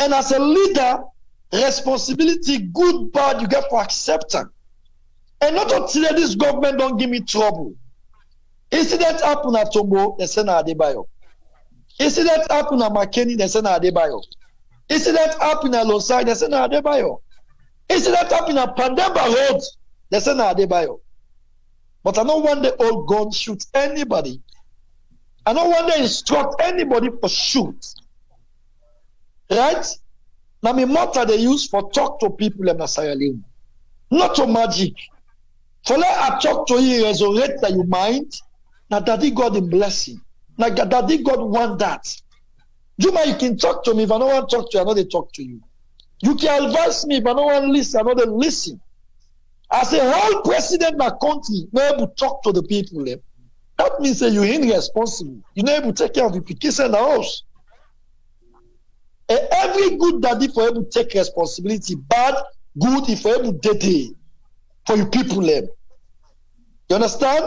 And as a leader, responsibility, good, bad, you get for acceptance. And not until this government don't give me trouble. Incident happen at Tombo, they send Adebayor. Incident happen at McKinney, they send Adebayor. Incident happen at Losai, they send Adebayor. Incident happen at Pandemba Road, they send Adebayor. But I don't want the old gun shoot anybody. I don't want to instruct anybody for shoot. Right? Now, my motto they use for talk to people in Sierra Leone. Not to magic. For let I talk to you, resurrect that you mind. Now, Daddy God in blessing. Now, Daddy God want that. Juma, you can talk to me. If I don't want to talk to you, I know they talk to you. You can advise me. If I don't want to listen, I know they listen. As a whole president of the country, not able to talk to the people. That means that you're irresponsible. You're not able to take care of the kids in the house. And every good daddy for able to take responsibility, bad, good, if for able to do for you people. You understand?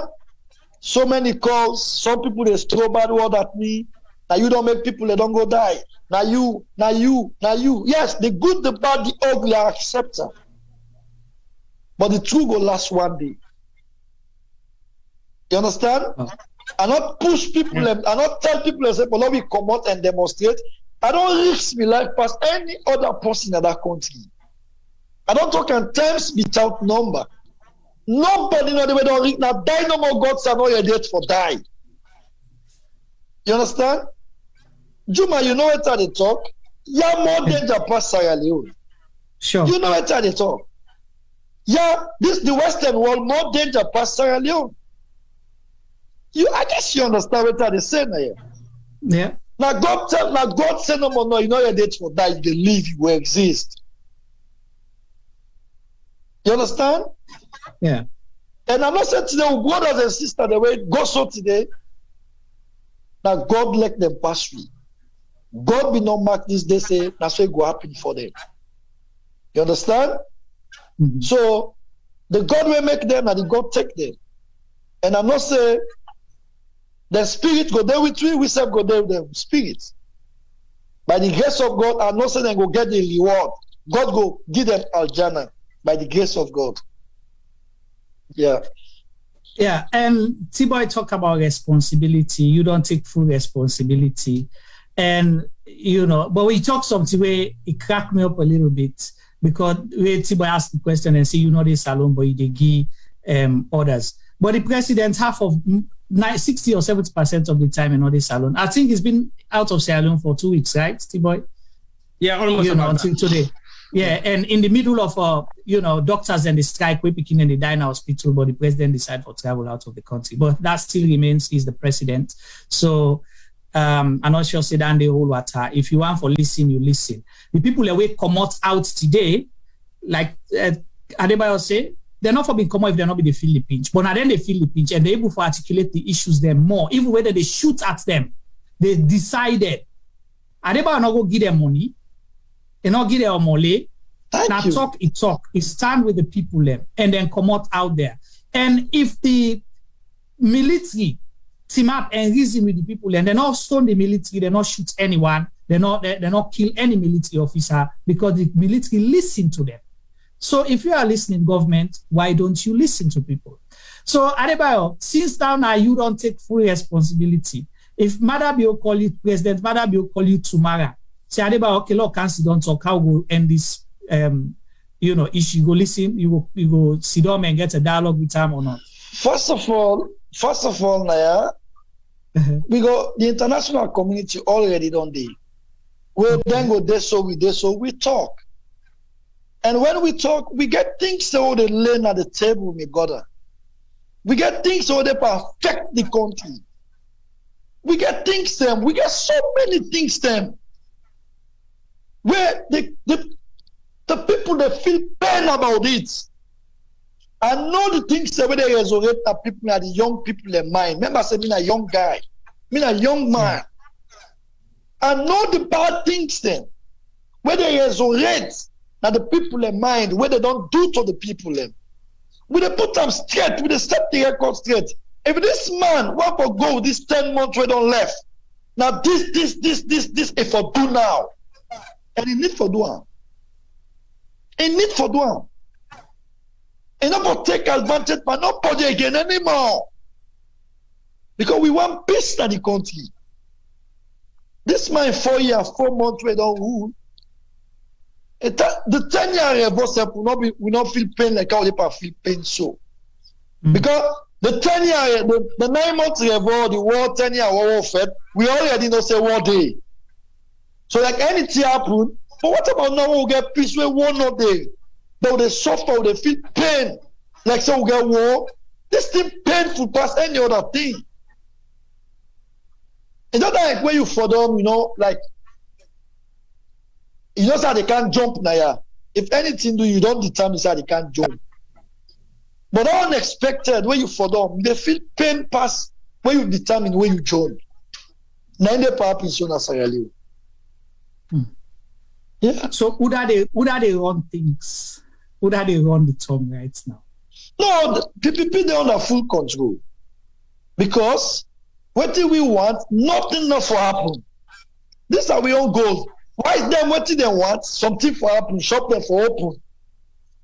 So many calls, some people they throw bad word at me. Now you don't make people they don't go die. Now you. Yes, the good, the bad, the ugly are accepted. But the truth will last one day. You understand? I not push people, I not tell people, say, but let me come out and demonstrate. I don't risk my life past any other person in that country. I don't talk in terms without number. Nobody know the way don't read. Now die no more gods are not your date for die. You understand? Juma, you know what they talk? Yeah, more danger past Sierra Leone. Sure. You know what they talk? Yeah, this the Western world more danger past Sierra Leone. I guess you understand what they say now. Yeah. Now God say no more. No, you know your date for die. You live, you will exist. You understand? Yeah. And I'm not saying today, brothers and sisters, the way it goes so today. Now God let them pass through. God will not mark this day. Say that's what will happen for them. You understand? Mm-hmm. So the God will make them and the God take them. And I'm not saying the spirit go there with we serve go there with the spirit. By the grace of God, I'm not saying they go get the reward. God go give them aljana by the grace of God. Yeah. Yeah, and T-Boy talk about responsibility. You don't take full responsibility. And, but we talk something where it cracked me up a little bit because when T-Boy asked the question and say, this alone, but they give orders. But the president, half of 60 or 70% of the time in all this salon. I think he's been out of Sierra Leone for 2 weeks, right, T-Boy? Yeah, almost until today. Yeah, and in the middle of doctors and the strike, we're picking in the Diner hospital, but the president decided for travel out of the country. But that still remains, he's the president. So I'm not sure say down the whole water. If you want for listen, you listen. The people away come out today, like Adebayor say, they're not for being come out if they're not be they feel the pinch. But now then they feel the pinch and they're able to articulate the issues them more. Even whether they shoot at them, they decided Adebayor not go give them money, they not give them money. Now talk, it stand with the people them and then come out there. And if the military team up and reason with the people and they not stone the military, they not shoot anyone, they not kill any military officer because the military listen to them. So if you are listening, government, why don't you listen to people? So Adebayor, since now you don't take full responsibility. If Adebayor call you, President Adebayor call you tomorrow, say Adebayor, okay, look, can't don't talk, how go end this issue? You go listen, you go sit down and get a dialogue with him or not? First of all, Naya, we go the international community already don't they? We then go there, so we talk. And when we talk, we get things that they learn at the table, my brother. We get things that they affect the country. We get things them. We get so many things them. Where the people that feel pain about it. I know the things that they resurrect the people are the young people in mind. Remember I said me a young guy. Me a young man. I know the bad things then. Where they resurrect that the people in mind, where they don't do to the people in. We they put them straight, we they set the record straight. If this man want to go this 10 months we don't left, now this if for do now. And he need for do am. He need for do am. He not take advantage but not body again anymore. Because we want peace in the country. This man 4 years, 4 months we don't rule. The 10-year reverse will not feel pain like how they feel pain so. Because the 10-year, the 9 months reverse, the war 10-year war fed, we already know say war day. So like anything happen, but what about now we get peace we war not day? Though they suffer, they feel pain. Like so we get war. This thing painful past any other thing. It's not like when you for them, like you know how they can't jump now. If anything do you don't determine how they can't jump. But unexpected when you for them, they feel pain pass when you determine when you jump. 90 happen soon as Sierra Leone. Yeah. So who are they run things? Who are they run the tongue right now? No, the PPP they under full control. Because what do we want? Nothing not for happen. This are we own goals. Why is them what they want? Something for happen, shop them for open.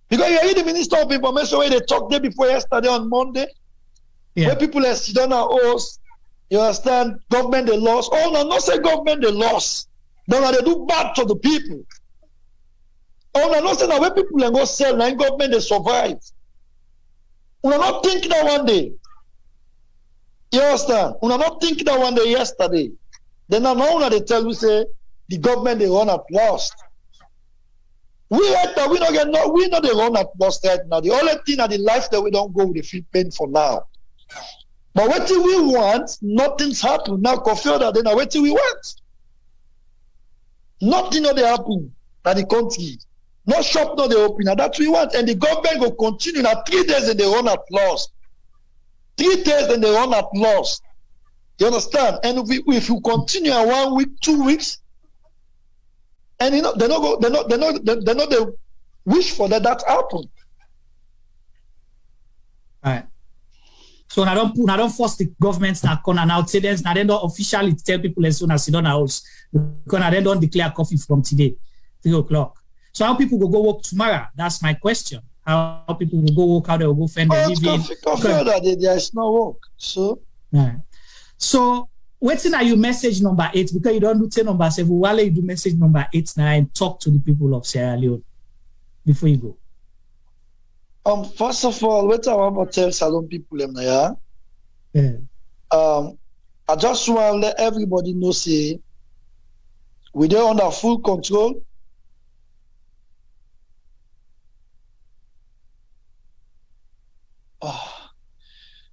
Because you hear the Minister of Information where they talked there before yesterday on Monday. Yeah. Where people are sit down at us, you understand, government they lost. Oh no, not say government they lost. Then they do bad to the people. Oh no, not say that when people are go sell and government they survive. We are not thinking that one day. You understand? We are not thinking that one day yesterday. Then now they tell you say the government they run at lost. We know they run at lost right now. The only thing at the life that we don't go with the feel pain for now. But what do we want? Nothing's happened. Now confirm that then what do we want? Nothing not they happen at the country. No shop not they open. And that's what we want. And the government will continue. Now 3 days and they run at lost. 3 days and they run at lost. You understand? And if you continue in 1 week, 2 weeks, and they wish for that happen. Right. So I don't force the government to come and out say then I don't officially tell people as soon as you don't house because I don't declare coffee from today, 3 o'clock. So how people will go work tomorrow? That's my question. How people will go work, how they will go find their living. There is no work. So right. So waiting at you message number 8 because you don't do say number 7. While you do message number 8 now and talk to the people of Sierra Leone before you go. First of all, what I want to tell Salon people now, I just want to let everybody know say we are under full control.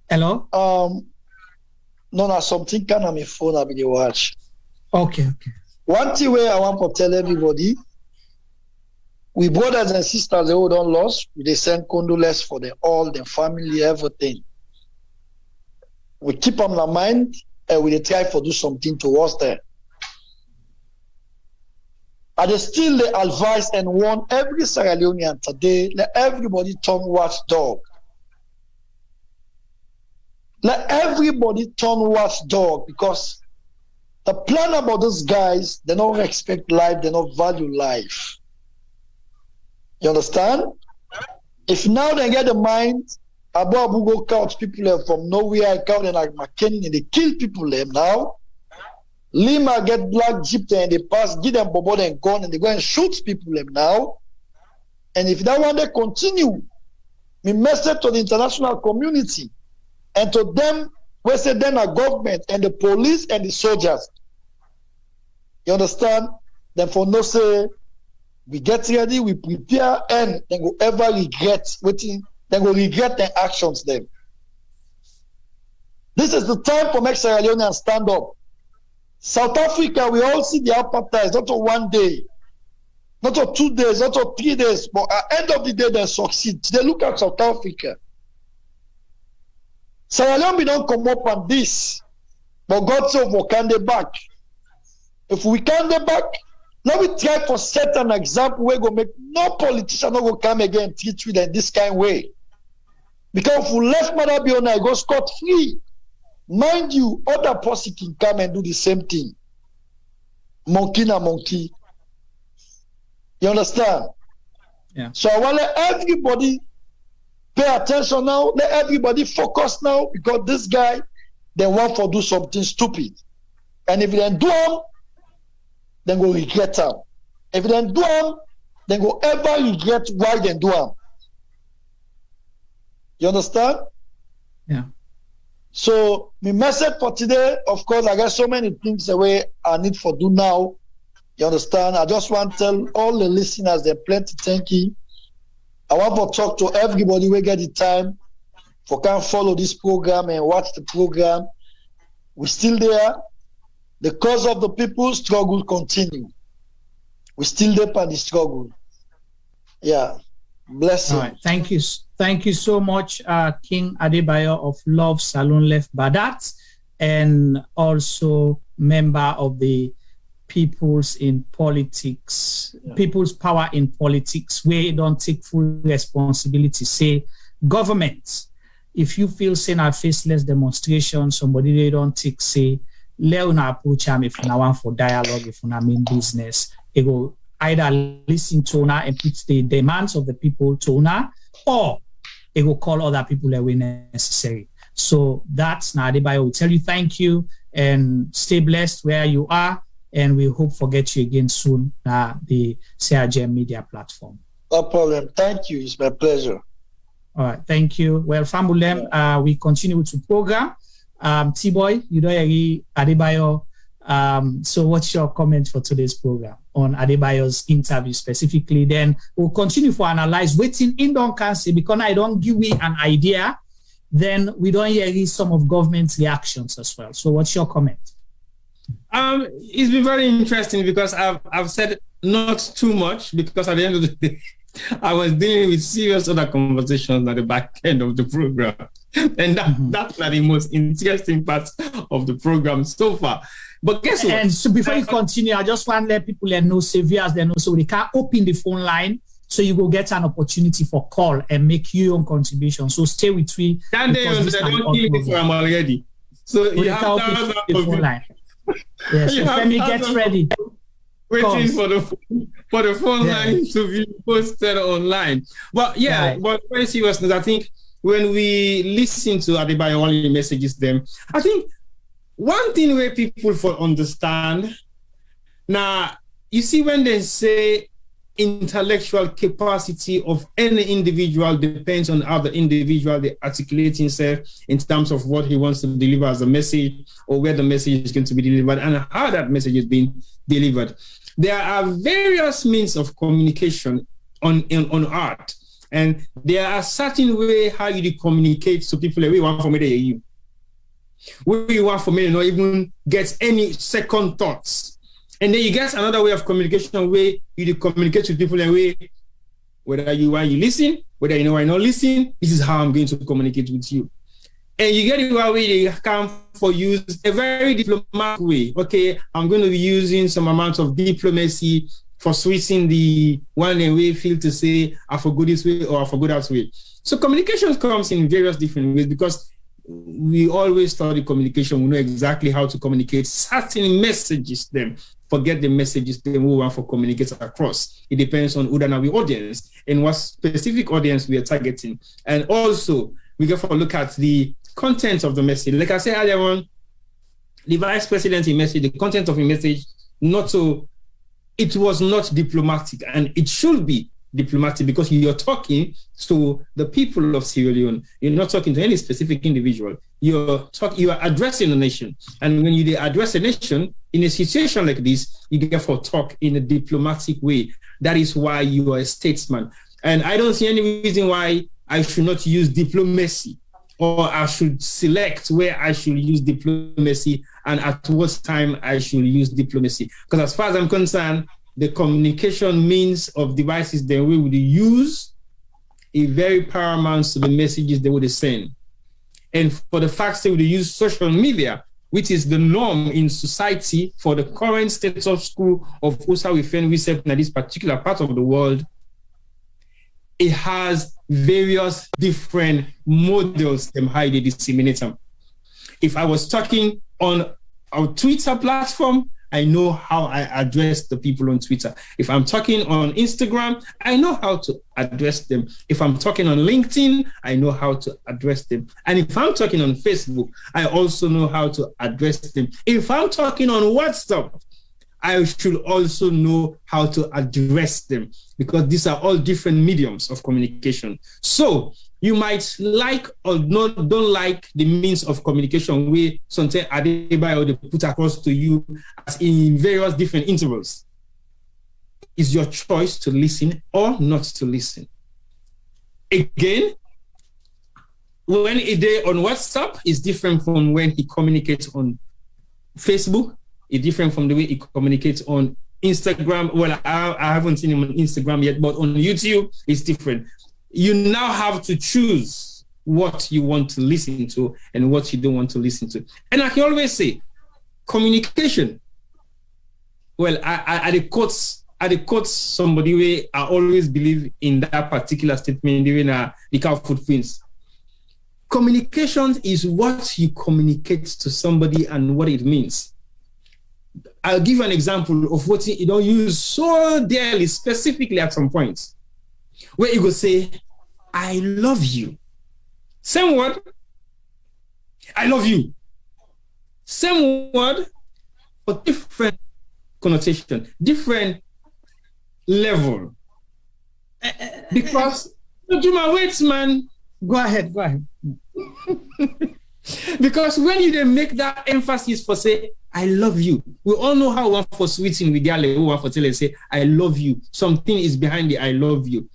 Hello? No, something kind of my phone I be watch. Okay. One thing where I want to tell everybody, we brothers and sisters they all don't lost, we they send condolence for them all, their family, everything. We keep on our mind and we try to do something towards them. I just still the advise and warn every Sierra Leonean today, let everybody turn watchdog. Let everybody turn watchdog, because the plan about those guys, they don't respect life, they don't value life. You understand? If now they get the mind, Abu go couch people from nowhere, count and like McKinney, and they kill people them now. Lima get black jeep there and they pass, give them bobo and gun, and they go and shoot people them now. And if that one they continue, we message to the international community and to them, we say then our government and the police and the soldiers. You understand? Then for no say, we get ready, we prepare, and then go ever regret waiting, then go regret their actions then. This is the time for make Sierra Leoneans stand up. South Africa, we all see the apartheid, not on one day, not on 2 days, not on 3 days, but at the end of the day, they succeed. They look at South Africa. Sierra Leone, we don't come up on this, but God said, we can they back. If we can they back, now we try to set an example where go make no politician not go come again and treat with in this kind of way. Because if we left Mother Biona, go scot free. Mind you, other person can come and do the same thing. Monkey na monkey. You understand? Yeah. So I want to let everybody pay attention now. Let everybody focus now, because this guy, they want to do something stupid. And if they don't do them, then go regret them. If they don't do them, then go ever regret why they do them. You understand? Yeah. So my message for today, of course, I got so many things away I need for do now. You understand? I just want to tell all the listeners they're plenty thank you. I want to talk to everybody who get the time for can follow this program and watch the program. We're still there. The cause of the people struggle continue. We're still there for the struggle. Yeah. Bless you. All right. Thank you. Thank you so much, King Adebayor of Love Salon Left Badat, and also member of the People's in Politics, People's Power in Politics, where you don't take full responsibility. Say, government, if you feel saying a faceless demonstration, somebody they don't take, say, let una approach them if you want for dialogue, if you mean business. It will either listen to una and put the demands of the people to una, or it will call other people that were necessary. So that's Adebayor will tell you thank you and stay blessed where you are, and we hope to get you again soon the CRGM media platform. No problem. Thank you. It's my pleasure. All right. Thank you. Well, Fambulem, we continue with the program. T-Boy, you know Adebayor. So what's your comment for today's program on Adebayor's interview specifically? Then we'll continue for analyze waiting in don't cancel, because I don't give you an idea, then we don't hear some of government's reactions as well. So what's your comment? It's been very interesting, because I've said not too much, because at the end of the day, I was dealing with serious other conversations at the back end of the program. And that's not the most interesting part of the program so far. But guess what? And so before you continue, I just want to let people know, saviors, they know, so they can open the phone line, so you will get an opportunity for call and make your own contribution. So stay with me. They don't kill me for I'm already. So you have to open the phone line. Yes, so let me get ready. Waiting for the phone line to be posted online. But yeah, right. But very seriously, I think when we listen to Adebayor only messages them, I think one thing where people for understand now, you see, when they say intellectual capacity of any individual depends on how the individual they articulate himself in terms of what he wants to deliver as a message, or where the message is going to be delivered and how that message is being delivered. There are various means of communication on art, and there are certain way how you communicate to people. We want for me to hear you. where you want for me to not even get any second thoughts. And then you get another way of communication where you communicate with people in a way, whether you want you listen, whether you know I not listen, this is how I'm going to communicate with you. And you get it where they come for use a very diplomatic way. Okay, I'm going to be using some amount of diplomacy for switching the one way feel to say, I forgot this way or I forgot that way. So communication comes in various different ways because we always study communication. We know exactly how to communicate certain messages then. Forget the messages they want for communicate across. It depends on who our audience and what specific audience we are targeting. And also, we get for a look at the content of the message. Like I said earlier on, the vice president's message, the content of a message, it was not diplomatic, and it should be diplomatic because you're talking to the people of Sierra Leone. You're not talking to any specific individual. You are addressing the nation. And when you address a nation in a situation like this, you therefore talk in a diplomatic way. That is why you are a statesman. And I don't see any reason why I should not use diplomacy, or I should select where I should use diplomacy and at what time I should use diplomacy. Because as far as I'm concerned, the communication means of devices that we would use is very paramount to the messages they would send. And for the fact that we use social media, which is the norm in society for the current status quo of how we find research in this particular part of the world, it has various different models and how they disseminate them. If I was talking on our Twitter platform, I know how I address the people on Twitter. If I'm talking on Instagram, I know how to address them. If I'm talking on LinkedIn, I know how to address them. And if I'm talking on Facebook, I also know how to address them. If I'm talking on WhatsApp, I should also know how to address them, because these are all different mediums of communication. So you might like or don't like the means of communication where something Adebayor they put across to you as in various different intervals. It's your choice to listen or not to listen. Again, when a day on WhatsApp is different from when he communicates on Facebook. It's different from the way he communicates on Instagram. Well, I haven't seen him on Instagram yet, but on YouTube, it's different. You now have to choose what you want to listen to and what you don't want to listen to. And I can always say, communication. Well, I quote somebody where I always believe in that particular statement, even the cow footprints. Communication is what you communicate to somebody and what it means. I'll give you an example of what you don't use so dearly, specifically at some points, where you go say, I love you. Same word, I love you. Same word, but different connotation, different level. Because, Juma, wait, man. Go ahead. Because when you then make that emphasis for say, I love you. We all know how one for switching with Gale, one for telling say, I love you. Something is behind the I love you.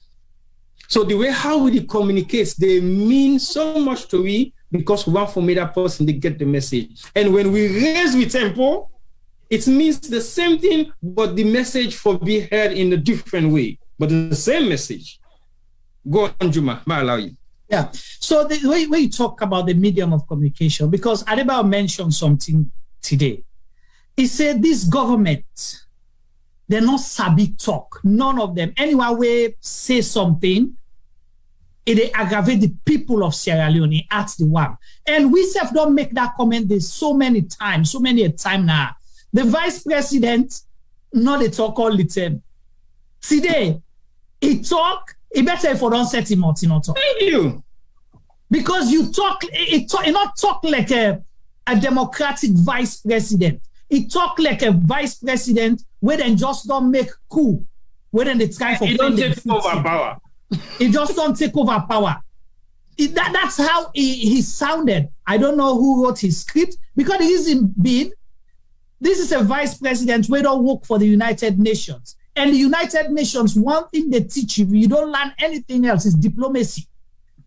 So the way how we communicate, they mean so much to we because one for me that person, they get the message. And when we raise with tempo, it means the same thing, but the message for be heard in a different way. But the same message. Go on, Juma. I allow you. Yeah. So the way you talk about the medium of communication, because Adebayor mentioned something today. He said this government, they're not sabi talk. None of them. Anyone will say something, it aggravate the people of Sierra Leone at the one. And we self don't make that comment this so many times now. The vice president, not the talk all the time. Today, he talk, he better if I don't set him out, talk. Thank you. Because you not talk like a democratic vice president. He talk like a vice president where then just don't make coup. Where then it's time for he don't take over power. He just don't take over power. That's how he sounded. I don't know who wrote his script because the reason being, this is a vice president who don't work for the United Nations. And the United Nations, one thing they teach you, you don't learn anything else, is diplomacy.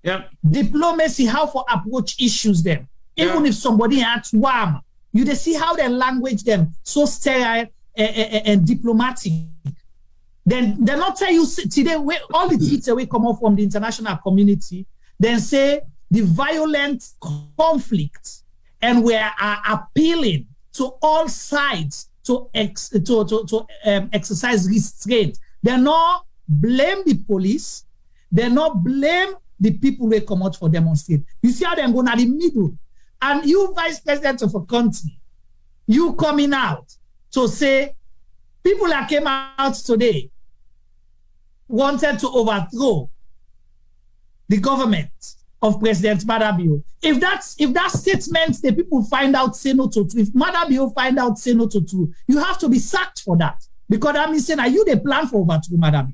Yeah. Diplomacy, how to approach issues then. even if somebody acts warm, you they see how they language them so sterile and diplomatic. Then they not tell you today all the teachers will come up from the international community, then say the violent conflict, and we are appealing to all sides to exercise restraint. They not blame the police. They not blame the people who come out for demonstrate. You see how they go in the middle. And you, vice president of a country, you coming out to say people that came out today wanted to overthrow the government of President Adebayor. If that statement the people find out say no to, if Adebayor find out say no to, you have to be sacked for that. Because that means saying, are you the plan for overthrow Adebayor?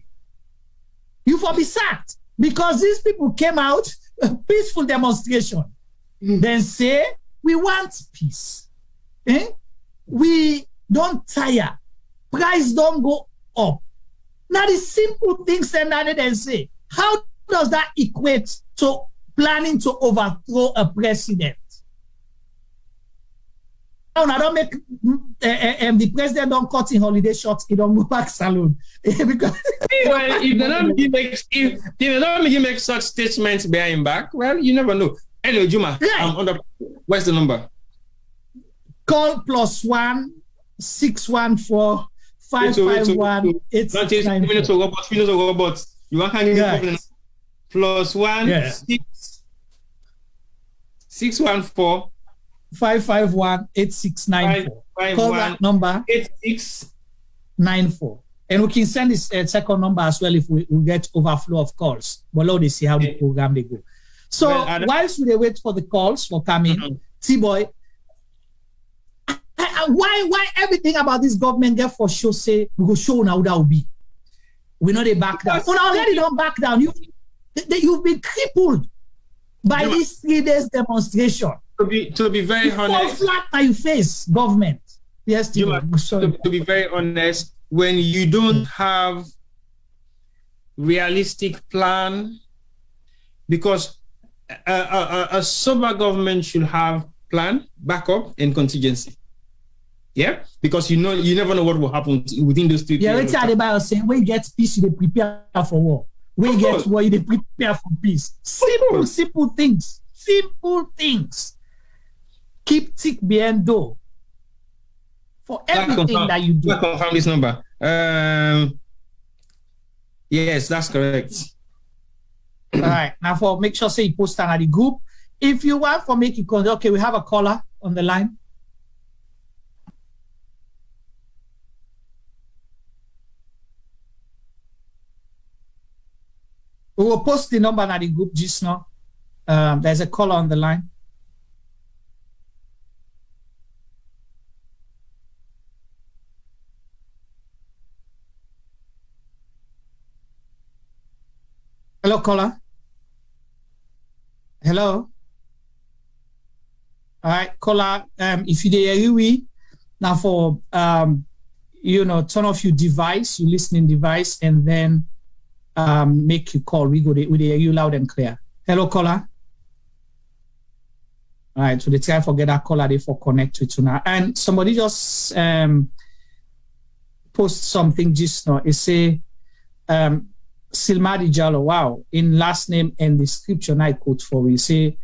You for be sacked. Because these people came out, a peaceful demonstration. Then say, we want peace. We don't tire. Price don't go up. Now the simple things that they say, how does that equate to planning to overthrow a president? Now, I don't make the president don't cut in holiday shorts, he don't go back salon. Because well, if they don't make such statements behind back, well, you never know. Hello, Juma. Yeah. What's the number? Call +1 614 551 8694. But you want to give me +1 614 551 8694. Call that number 8694. And we can send this second number as well if we get overflow of calls. But now they see how the program they go. So whilst we wait for the calls for coming, T-Boy, why everything about this government get for sure say we go show now that will be. We know they back down. Oh, already don't back down. You've been crippled by this 3 days demonstration. To be very honest, fall flat by your face, government. Yes, to be very honest, when you don't have realistic plan, because a sober government should have plan, backup, and contingency. Yeah, because you never know what will happen within those 3 days. Yeah, let's Adebayor saying when you get peace, you prepare for war. When you get war, you prepare for peace. Simple things. Simple things. Keep tick behind door for everything that you do. I confirm this number. Yes, that's correct. All right. Now, for make sure say you post on the group. If you want for make you call, okay, we have a caller on the line. We will post the number on the group just now. There's a caller on the line. Hello, caller. Hello. All right, caller. If you hear we now for turn off your device, your listening device, and then make you call. We hear you loud and clear. Hello, caller. All right, so the time for get that caller they for connect with you now. And somebody just post something just now. It say Silmadi Jallo, wow, in last name and the scripture I quote for we say,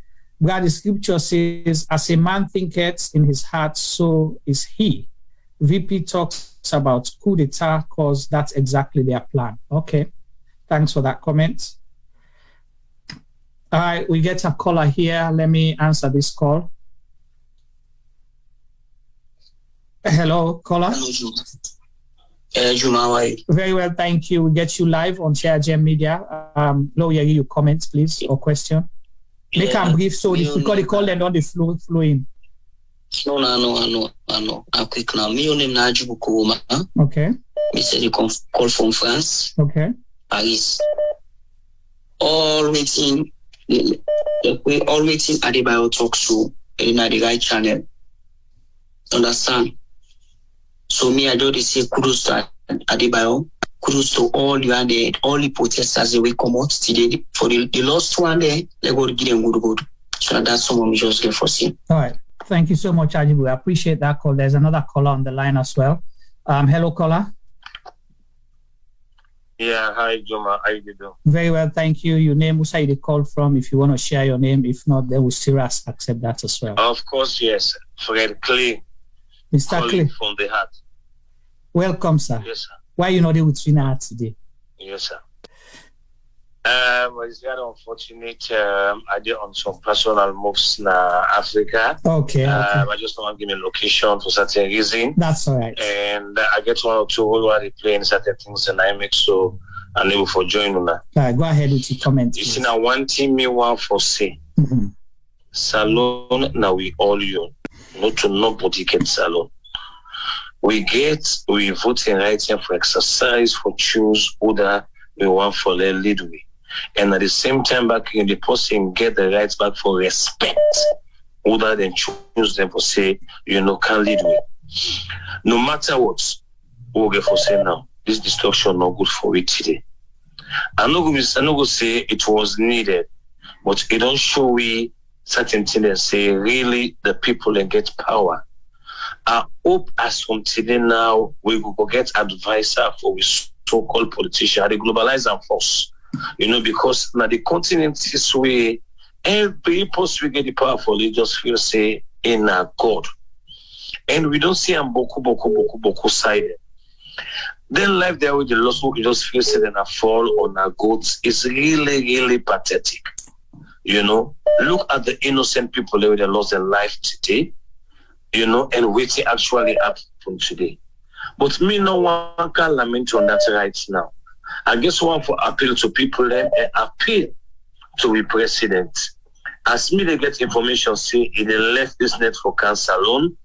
God, the scripture says, as a man thinketh in his heart, so is he. VP talks about coup d'etat because that's exactly their plan. Okay, thanks for that comment. All right, we get a caller here. Let me answer this call. Hello, caller. Juma, very well, thank you. We get you live on ShareGem Media. Low your comments, please, or question. Make a brief so because the call and on the flow in. No. I'm quick now. Me name Najibu Kuruma. Okay. Me say the call from France. Okay. Paris. All waiting Adebayor talk show in the right channel. Understand? So me, I just say kudos to Adebayor, kudos to all the protesters that will come out today. For the last one there, they go to give them good. So that's someone we just get foreseen. All right. Thank you so much, Adebayor. I appreciate that call. There's another caller on the line as well. Hello, caller. Yeah, hi, Juma. How you doing? Very well, thank you. Your name, who's you called from? If you want to share your name, if not, then we'll still accept that as well. Of course, yes. Fred Clay. Mr. Clay. From the heart. Welcome, sir. Yes, sir. Why are you not there with Trina Heart today? Yes, sir. It's very unfortunate. I did on some personal moves in Africa. Okay. I just don't want to give me a location for certain reason. That's all right. And I get one or two while they playing certain things and I make so I'm able for joining that. All right, go ahead with your comment. You see now one thing me want for say. Salon now we all you. Not to nobody get salon. We voting right here for exercise, for choose order we want for the lead way. And at the same time back in the person get the rights back for respect. Other than choose them for say, can lead way. No matter what, we'll get for say now, this destruction not good for it today. I'm not going to say it was needed, but it don't show we certain things and say really the people that get power. I hope as from today now we will get advisor for we so-called politicians, they globalize and force. Because now the continent is where every post we get the powerful, they just feel say in a God. And we don't see them boku sided. Then life there with the lost book, you just feel say in a fall on a goats is really, really pathetic. Look at the innocent people that lost their life today, and waiting actually happened today. But me no one can lament on that right now. I guess one for appeal to people and appeal to the president. As me they get information say he left this net for cancer alone,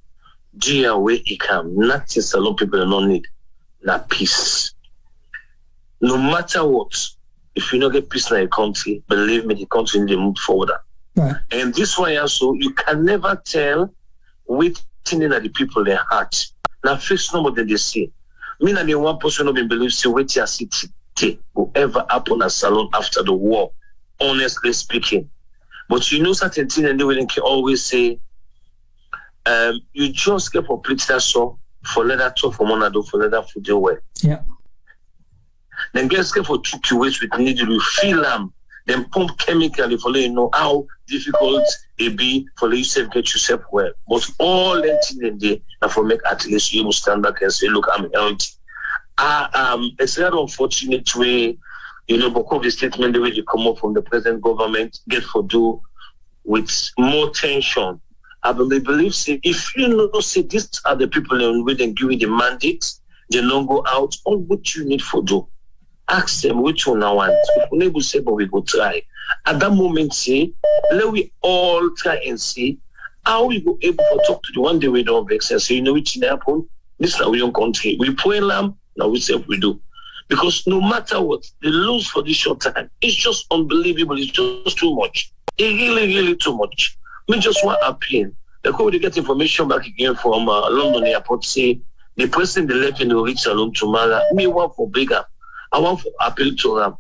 dear way he can. Nothing salon people don't need. Not peace. No matter what, if you don't get peace in the country, believe me, the country need to move forward. Right. And this one also, you can never tell waiting in at the people their heart. Now fix number that they see. Me and the one person who believe say wait your city whoever happen at salon after the war, honestly speaking. But certain things and they can always say you just get for political so for let that talk for monado for let that food your way. Yeah. Then get for tricky ways with needle you feel them, then pump chemically for let you know how difficult it be for you self get yourself well. But all that things in there and for make at least you will stand back and say, look, I'm healthy. It's very unfortunate way, because of the statement the way they come up from the present government get for do with more tension. I believe say if say these are the people and we then give you the mandate, they don't go out on what you need for do. Ask them which one I want. If we able say, but we go try. At that moment, say, let we all try and see how we go able to talk to the one day we don't vex and say, which happen. This is our young country. We pray lamb, now we say we do. Because no matter what, they lose for this short time. It's just unbelievable. It's just too much. It's really, really too much. We just want to appeal. Because we get information back again from London airport, say, the person they left in the reach alone tomorrow, me want for bigger. I want to appeal to them.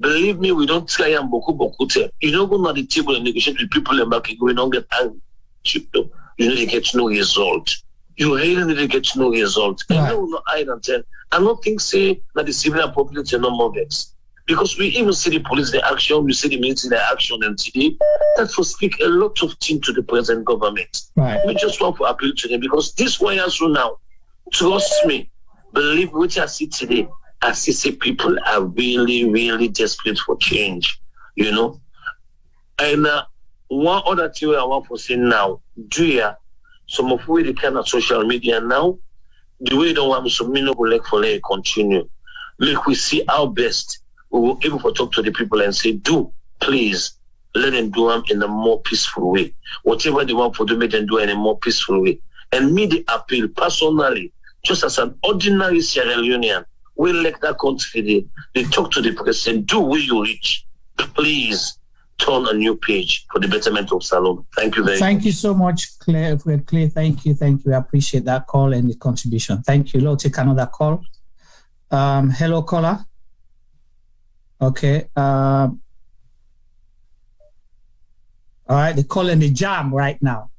Believe me, we don't try and boku tell. You don't go on the table and negotiate with people and back we don't get angry. You need to get no result. You really need to get no result. Right. And no, no, I don't tell. I don't think say that the civilian population no more gets. Because we even see the police the action, we see the military the action, and today that will speak a lot of things to the present government. Right. We just want to appeal to them because this way also now, trust me, believe what I see today. I see people are really, really desperate for change, And one other thing I want to say now, some of we the kind of social media now, the way they don't want some no go like for let continue. Make we see our best. We will able to talk to the people and say, please let them do them in a more peaceful way. Whatever they want to do, make them do it in a more peaceful way. And me the appeal personally, just as an ordinary Sierra Leonean, we like that country, they talk to the president, do where you reach. Please turn a new page for the betterment of Salon. Thank you very much. Thank you so much, Claire. Claire, thank you. I appreciate that call and the contribution. Thank you. Let's take another call. Hello, caller. Okay. All right, they're calling the jam right now.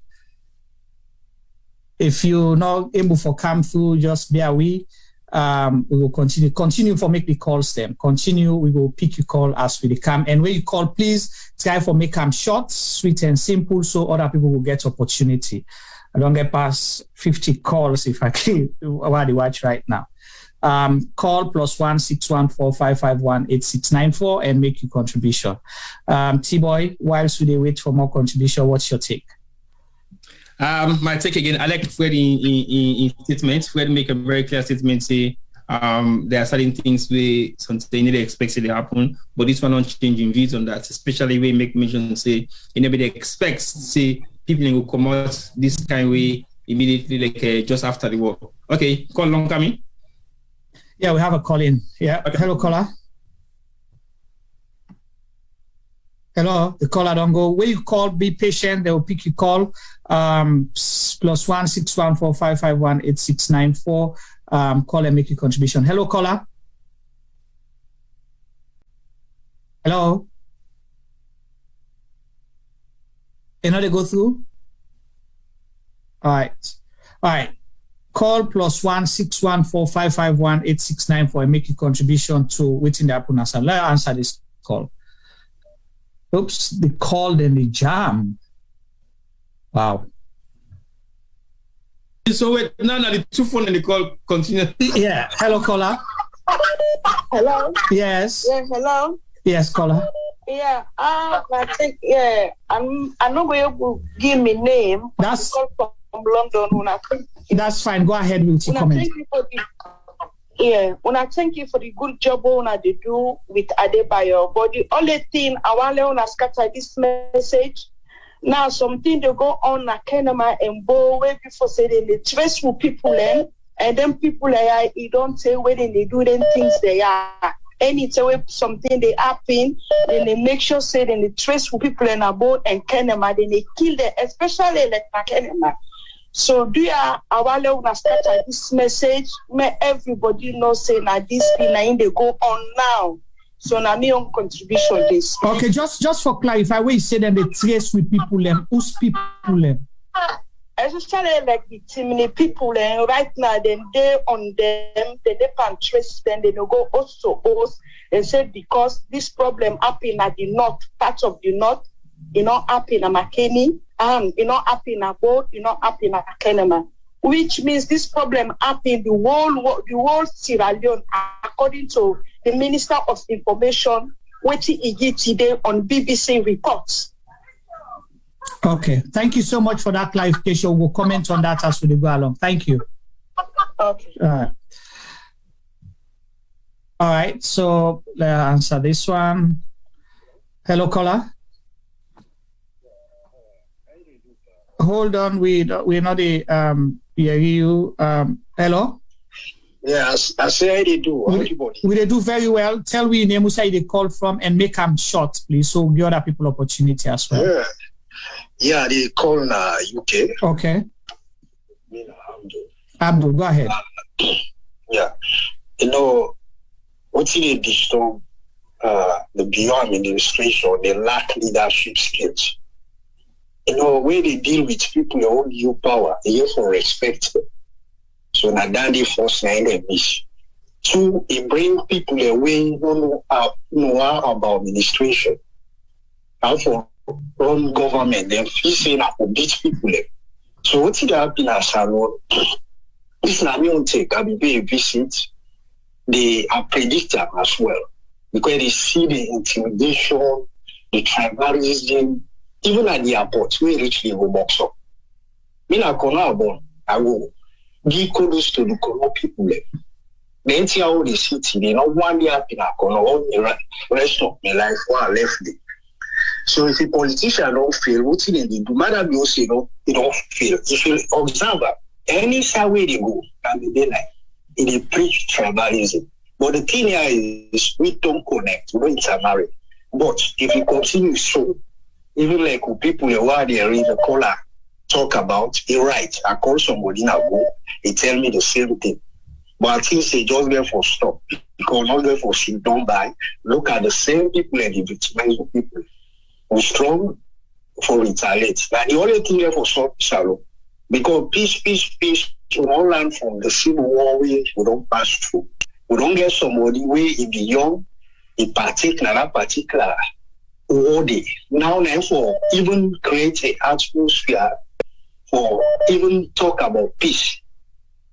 If you're not able to come through, just bear with. We will continue for make the calls then. Continue, we will pick your call as we come. And when you call, please try for make them short, sweet and simple so other people will get opportunity. I don't get past 50 calls if I can while they watch right now. Call +1 614 551 8694 and make your contribution. T-Boy, whilst we wait for more contribution, what's your take? My take again, I like Fred in statements. Fred make a very clear statement, say there are certain things where something they expect to happen, but this one not changing views on that, especially we make mention, say, nobody expects, say, people will come out this kind of way immediately, like just after the war. Okay, call long coming. Yeah, we have a call in. Yeah, okay. Hello, caller. Hello, the caller don't go. When you call, be patient. They will pick your call. +1 614 551 8694. Call and make your contribution. Hello, caller. Hello. Another go through. All right. Call +1 614 551 8694 and make your contribution to within the Apunasa. Let's answer this call. Oops, they called and they jammed. Wow. So wait, no, the two phone and the call continue. Yeah. Hello, caller. Hello. Yes. Yeah. Hello. Yes, caller. Yeah. I think I'm not going to give me name. That's from London. That's fine. Go ahead with your comment. When I thank you for the good job they do with Adebayor. But the only thing I want to scatter this message. Now something they go on na Kenema and Bo way before say they trace with people and then people you don't say when they do them things they are. Anytime something they happen, then they make sure say then they trace with people in Abo and Kenema, then they kill them, especially like Kenema. So do ya awale una start this message? May everybody know say na this thing they go on now. So na me on contribution this. Okay, just for clarify, when you say that they trace with people who's people especially like the Timini people right now then they on them, they can trace them, they no go also us and say because this problem happen at the north, part of the north, happen at McKinney. Happen about, happen at Kenema, which means this problem happened the whole Sierra Leone, according to the Minister of Information, which he did today on BBC reports. Okay, thank you so much for that clarification. We'll comment on that as we go along. Thank you. Okay. All right. So let's answer this one. Hello, caller. Hold on, we're not hear you. Hello? Yes, I say they do. We do very well. Tell me name where they call from and make them short, please, so give other people opportunity as well. Yeah, they call UK. Okay. Abdul, go ahead. Yeah. What they disturb the beyond administration, they lack leadership skills. When they deal with people who hold you power, they have to respect them. So now that they force miss. Two, it bring people away who know about administration. How for run government, then feel saying that for beat people. So what did happen as Salon? This na me on take, I will be a visit. They are predicted as well. Because they see the intimidation, the tribalism. Even at the airport, we reach the box up. Me na kona abon, I go give kudos to the Kono people. The entire the city, they not one day up in a corner, all the rest of my life while I left it. So if a politician don't fail, what they do? Madam, you say no, they don't fail. If you observe any side way they go, can be there like they preach tribalism. But the thing here is we don't connect, we don't intermarry. But if you continue so, even like people who are there in the caller talk about, you're right. I call somebody now, they tell me the same thing. But I think they just there for stop. Because not there for sit down by. Look at the same people and the victimized people who strong for retaliate. Like the only thing there for solve shallow. Because peace, we don't learn from the civil war we don't pass through. We don't get somebody where if the young, in particular all day. Now therefore even create an atmosphere for even talk about peace.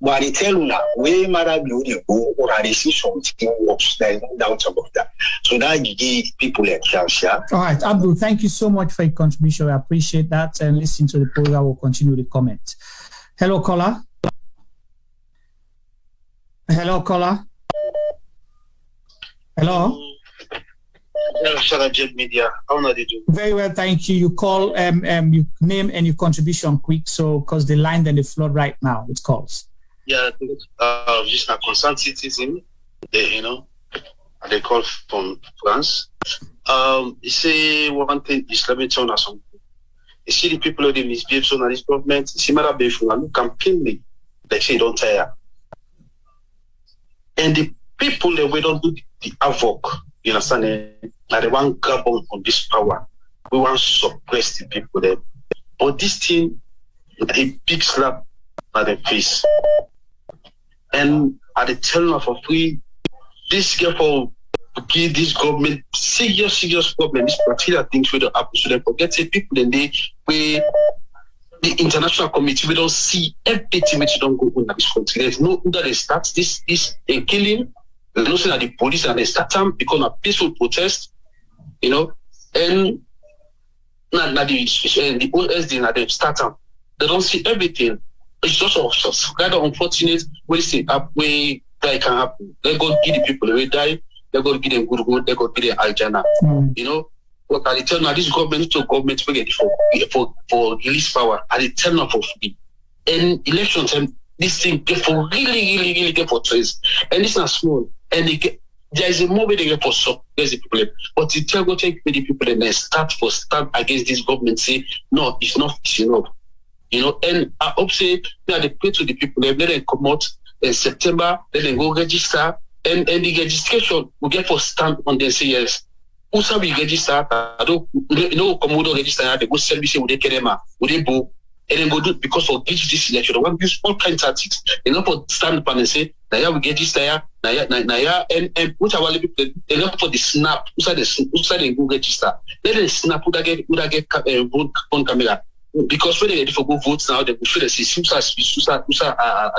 But they tell you now, where matter be go or they see something worse. There's no doubt about that. So that you give people a chance, yeah. All right, Abdul, thank you so much for your contribution. I appreciate that. And listen to the program. We'll continue the comment. Hello, caller. Hello, caller. Hello. Media. How are they doing? Very well, thank you. You call your name and your contribution quick, so because the line then the flood right now with calls. Yeah, just a concerned citizen, they call from France. You say one thing is let me turn or something. You see the people who they misbehave so now this government, see matter be from look campaigning, they say don't tire. And the people that we don't do the havoc, you understand? Now they want grab on this power. We want to suppress the people there. But this thing, a big slap at the face. And at the telling of a free, this girl for give this government serious problem, this particular things we don't happen. So they forget the people and they the international committee we don't see everything which don't go on in this country. There's no that they start this a killing. There's no saying that the police and they start them because of peaceful protest, and not the OSD and they start them. They don't see everything. It's just rather unfortunate when they up way that can happen. They go give the people they die, they go give them good, they go give them aljana. But at the time now this government to government we get for release power at the time of free. And elections and this thing get for really get for choice. And it's not small. And they get there is a more way they get for some there's the problem. But the tell go take the people and then start against this government say no, it's not enough. And I hope say they pray to the people, let them come out in September, let them go register, and the registration will get for stamp on them say yes. Who shall we register? I don't come out register, they go sell me say would they kerema, would they go, and then go do because for this election, they want to use all kinds of tactics. They not for stand up and say, now we register, and which are people they not for the snap, who said they go register. Let them snap who get vote on camera. Because when they ready for go votes now, they will show the system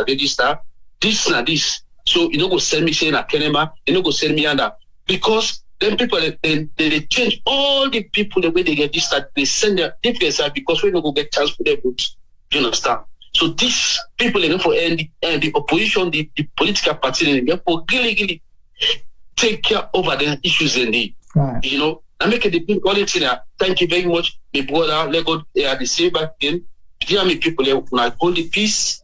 register this. So you know go send me saying a Kenema, you know go send me under because then people they change all the people the way they register, they send their difference because we don't go get chance for their votes. You understand? So these people they go for and the opposition, the political party, they for really take care over the issues in the I make it the big quality now. Thank you very much, my brother. Let God the same back in. Dear me people, when I hold the peace,